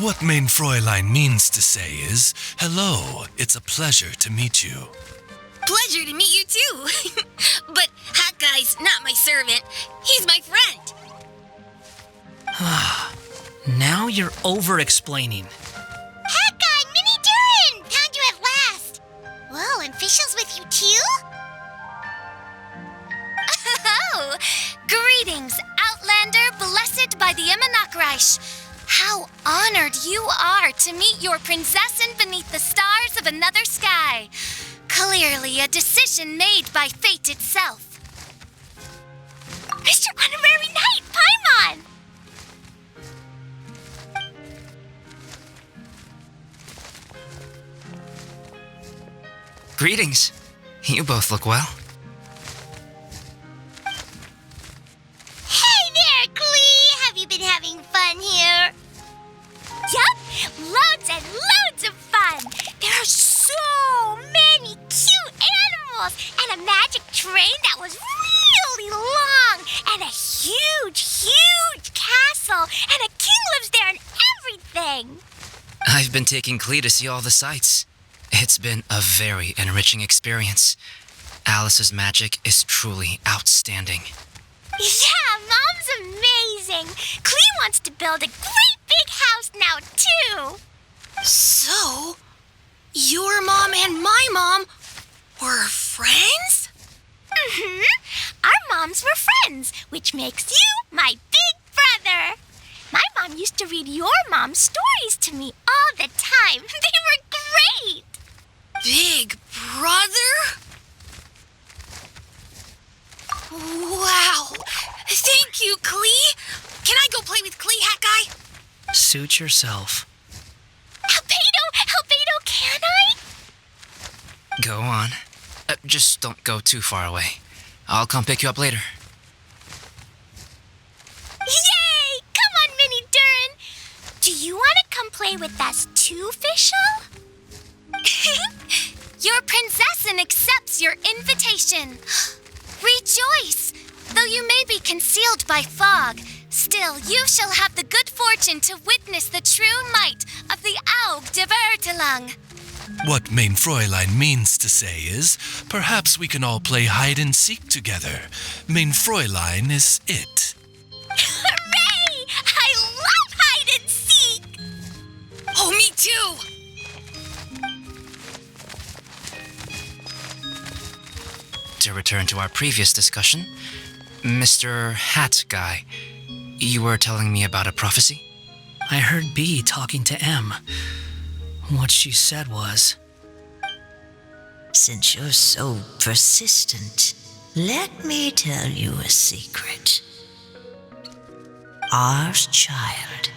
What mein Fräulein means to say is, hello, it's a pleasure to meet you. Pleasure to meet you too. But Hat Guy's not my servant. He's my friend. Now you're over-explaining. Hat Guy, Mini Durin! Found you at last. Whoa, and Fischl's with you too? Oh, greetings, Outlander blessed by the Immenachreich. How honored you are to meet your princessin beneath the stars of another sky. Clearly a decision made by fate itself. Mr. Honorary Knight, Paimon! Greetings. You both look well. Hey there, Klee! Have you been having fun here? Yup, loads and loads of fun. There are so many cute animals and a magic train that was really long and a huge, huge castle and a king lives there and everything. I've been taking Klee to see all the sights. It's been a very enriching experience. Alice's magic is truly outstanding. Yeah, Mom's amazing. Klee wants to build a great big house now, too. So, your mom and my mom were friends? Mm-hmm. Our moms were friends, which makes you my big brother. My mom used to read your mom's stories to me all the time. They were great. Big brother? Wow. Thank you, Klee. Can I go play with Klee, Hat Guy? Suit yourself. Albedo, can I? Go on. Just don't go too far away. I'll come pick you up later. Yay! Come on, Mini Durin. Do you want to come play with us too, Fischl? Your princessin accepts your invitation. Rejoice! Though you may be concealed by fog, still you shall have the good fortune to witness the true might of the Aug de Verurtelang. What mein Fräulein means to say is, perhaps we can all play hide-and-seek together. Mein Fräulein is it. Hooray! I love hide-and-seek! Oh, me too! To return to our previous discussion, Mr. Hat Guy, you were telling me about a prophecy? I heard B talking to M. What she said was, Since you're so persistent, let me tell you a secret. Our child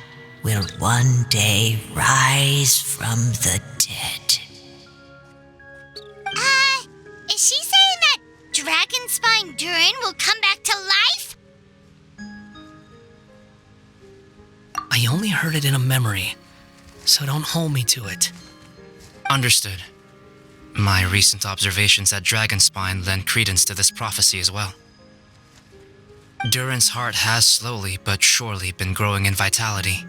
will one day rise from the dead. Is she saying that Dragon Spine Durin will come back to life? I only heard it in a memory, so don't hold me to it. Understood. My recent observations at Dragonspine lend credence to this prophecy as well. Durin's heart has slowly but surely been growing in vitality.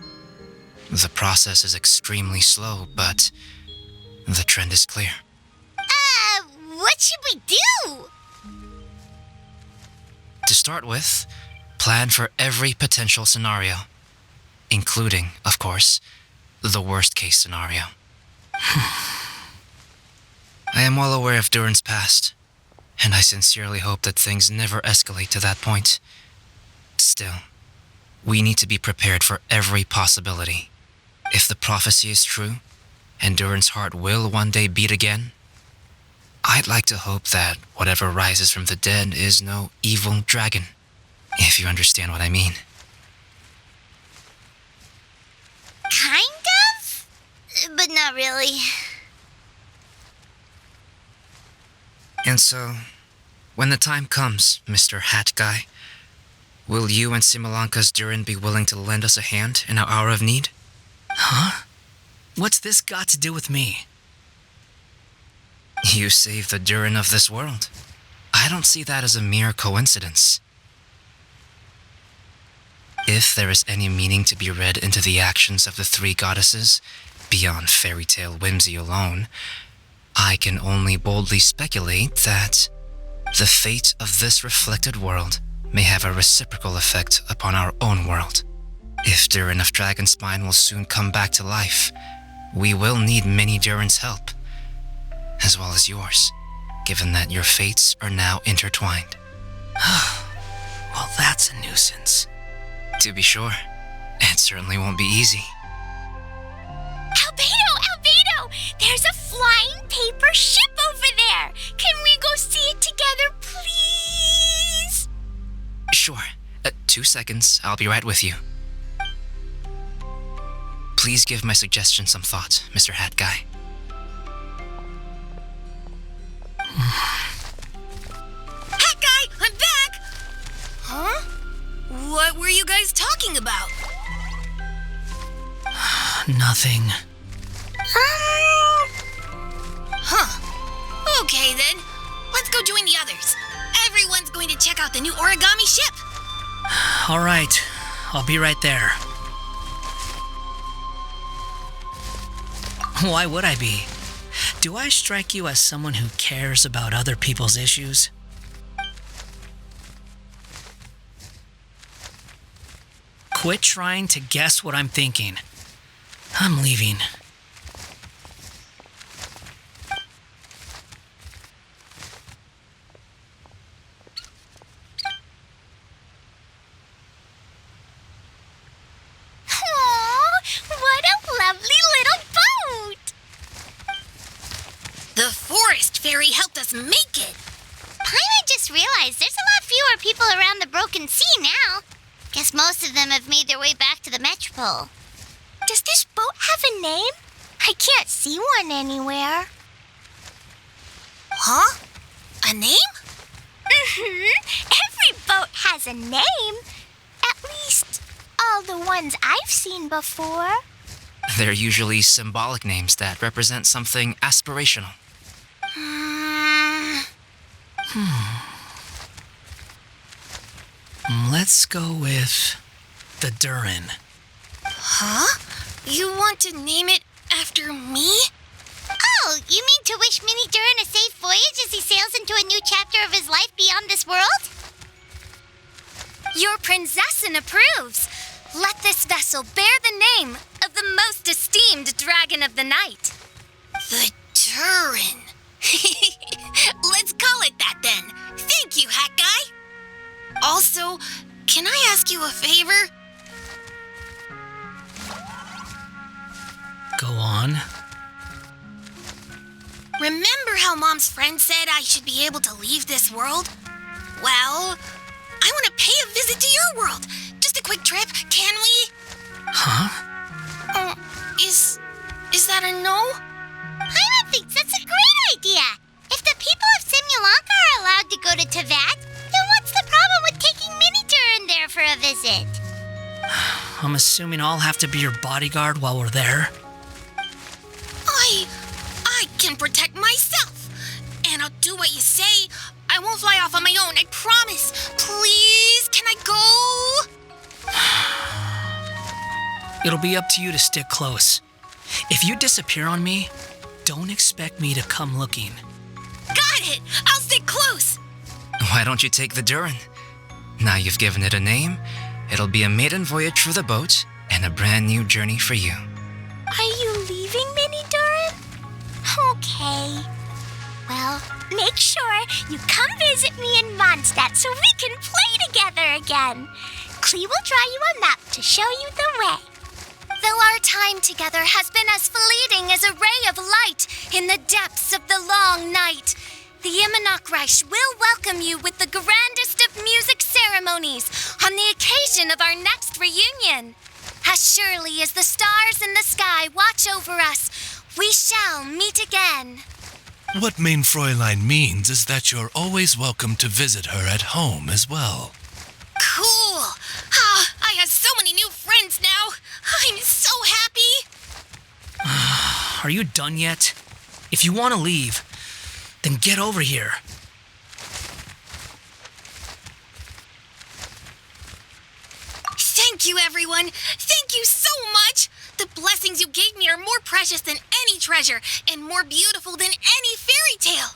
The process is extremely slow, but the trend is clear. What should we do? To start with, plan for every potential scenario, including, of course, the worst-case scenario. I am well aware of Durin's past, and I sincerely hope that things never escalate to that point. Still, we need to be prepared for every possibility. If the prophecy is true, and Durin's heart will one day beat again, I'd like to hope that whatever rises from the dead is no evil dragon, if you understand what I mean. Kind of? But not really. And so, when the time comes, Mr. Hat Guy, will you and Simolanka's Durin be willing to lend us a hand in our hour of need? Huh? What's this got to do with me? You saved the Durin of this world. I don't see that as a mere coincidence. If there is any meaning to be read into the actions of the three goddesses, beyond fairy tale whimsy alone, I can only boldly speculate that the fate of this reflected world may have a reciprocal effect upon our own world. If Durin of Dragonspine will soon come back to life, we will need many Durin's help, as well as yours, given that your fates are now intertwined. Well, that's a nuisance. To be sure, it certainly won't be easy. Albedo! There's a flying paper ship over there! Can we go see it together, please? Sure. 2 seconds, I'll be right with you. Please give my suggestion some thought, Mr. Hat Guy. Hat Guy, I'm back! Huh? What were you guys talking about? Nothing. Huh. Okay then. Let's go join the others. Everyone's going to check out the new origami ship. All right. I'll be right there. Why would I be? Do I strike you as someone who cares about other people's issues? Quit trying to guess what I'm thinking. I'm leaving. What a lovely little boat! The forest fairy helped us make it. Paimon just realized there's a lot fewer people around the broken sea now. Guess most of them have made their way back to the metropole. Does this boat have a name? I can't see one anywhere. Huh? A name? Every boat has a name. At least all the ones I've seen before. They're usually symbolic names that represent something aspirational. Let's go with the Durin. Huh? You want to name it after me? Oh, you mean to wish Mini Durin a safe voyage as he sails into a new chapter of his life beyond this world? Your princessin approves. Let this vessel bear the name of the most esteemed dragon of the night. The Durin. Let's call it that then. Thank you, Hat Guy. Also, can I ask you a favor? Go on. Remember how Mom's friend said I should be able to leave this world? Well, I want to pay a visit to your world. Just a quick trip, can we? Huh? Is that a no? Paimon thinks that's a great idea. If the people of Simulanka are allowed to go to Teyvat, then what's the problem with taking Mini Durin there for a visit? I'm assuming I'll have to be your bodyguard while we're there. I can protect myself. And I'll do what you say. I won't fly off on my own, I promise. Please, can I go? It'll be up to you to stick close. If you disappear on me, don't expect me to come looking. Got it! I'll stick close! Why don't you take the Durin? Now you've given it a name, it'll be a maiden voyage for the boat and a brand new journey for you. Are you leaving, Mini Durin? Okay. Well, make sure you come visit me in Mondstadt so we can play together again. Klee will draw you a map to show you the way. Though our time together has been as fleeting as a ray of light in the depths of the long night, The Immonokreich will welcome you with the grandest of music ceremonies on the occasion of our next reunion. As surely as the stars in the sky watch over us, we shall meet again. What mein Fräulein means is that you're always welcome to visit her at home as well. Cool! Ah, I have so many new friends now. I'm so happy. Are you done yet? If you want to leave, then get over here. Thank you, everyone. Thank you so much. The blessings you gave me are more precious than any treasure and more beautiful than any fairy tale.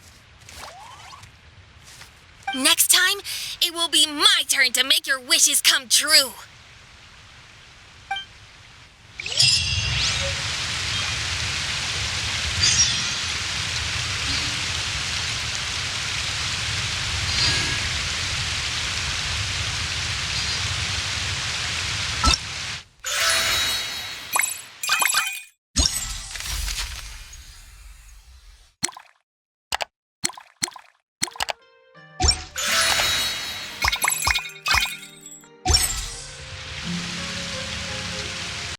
Next time, it will be my turn to make your wishes come true.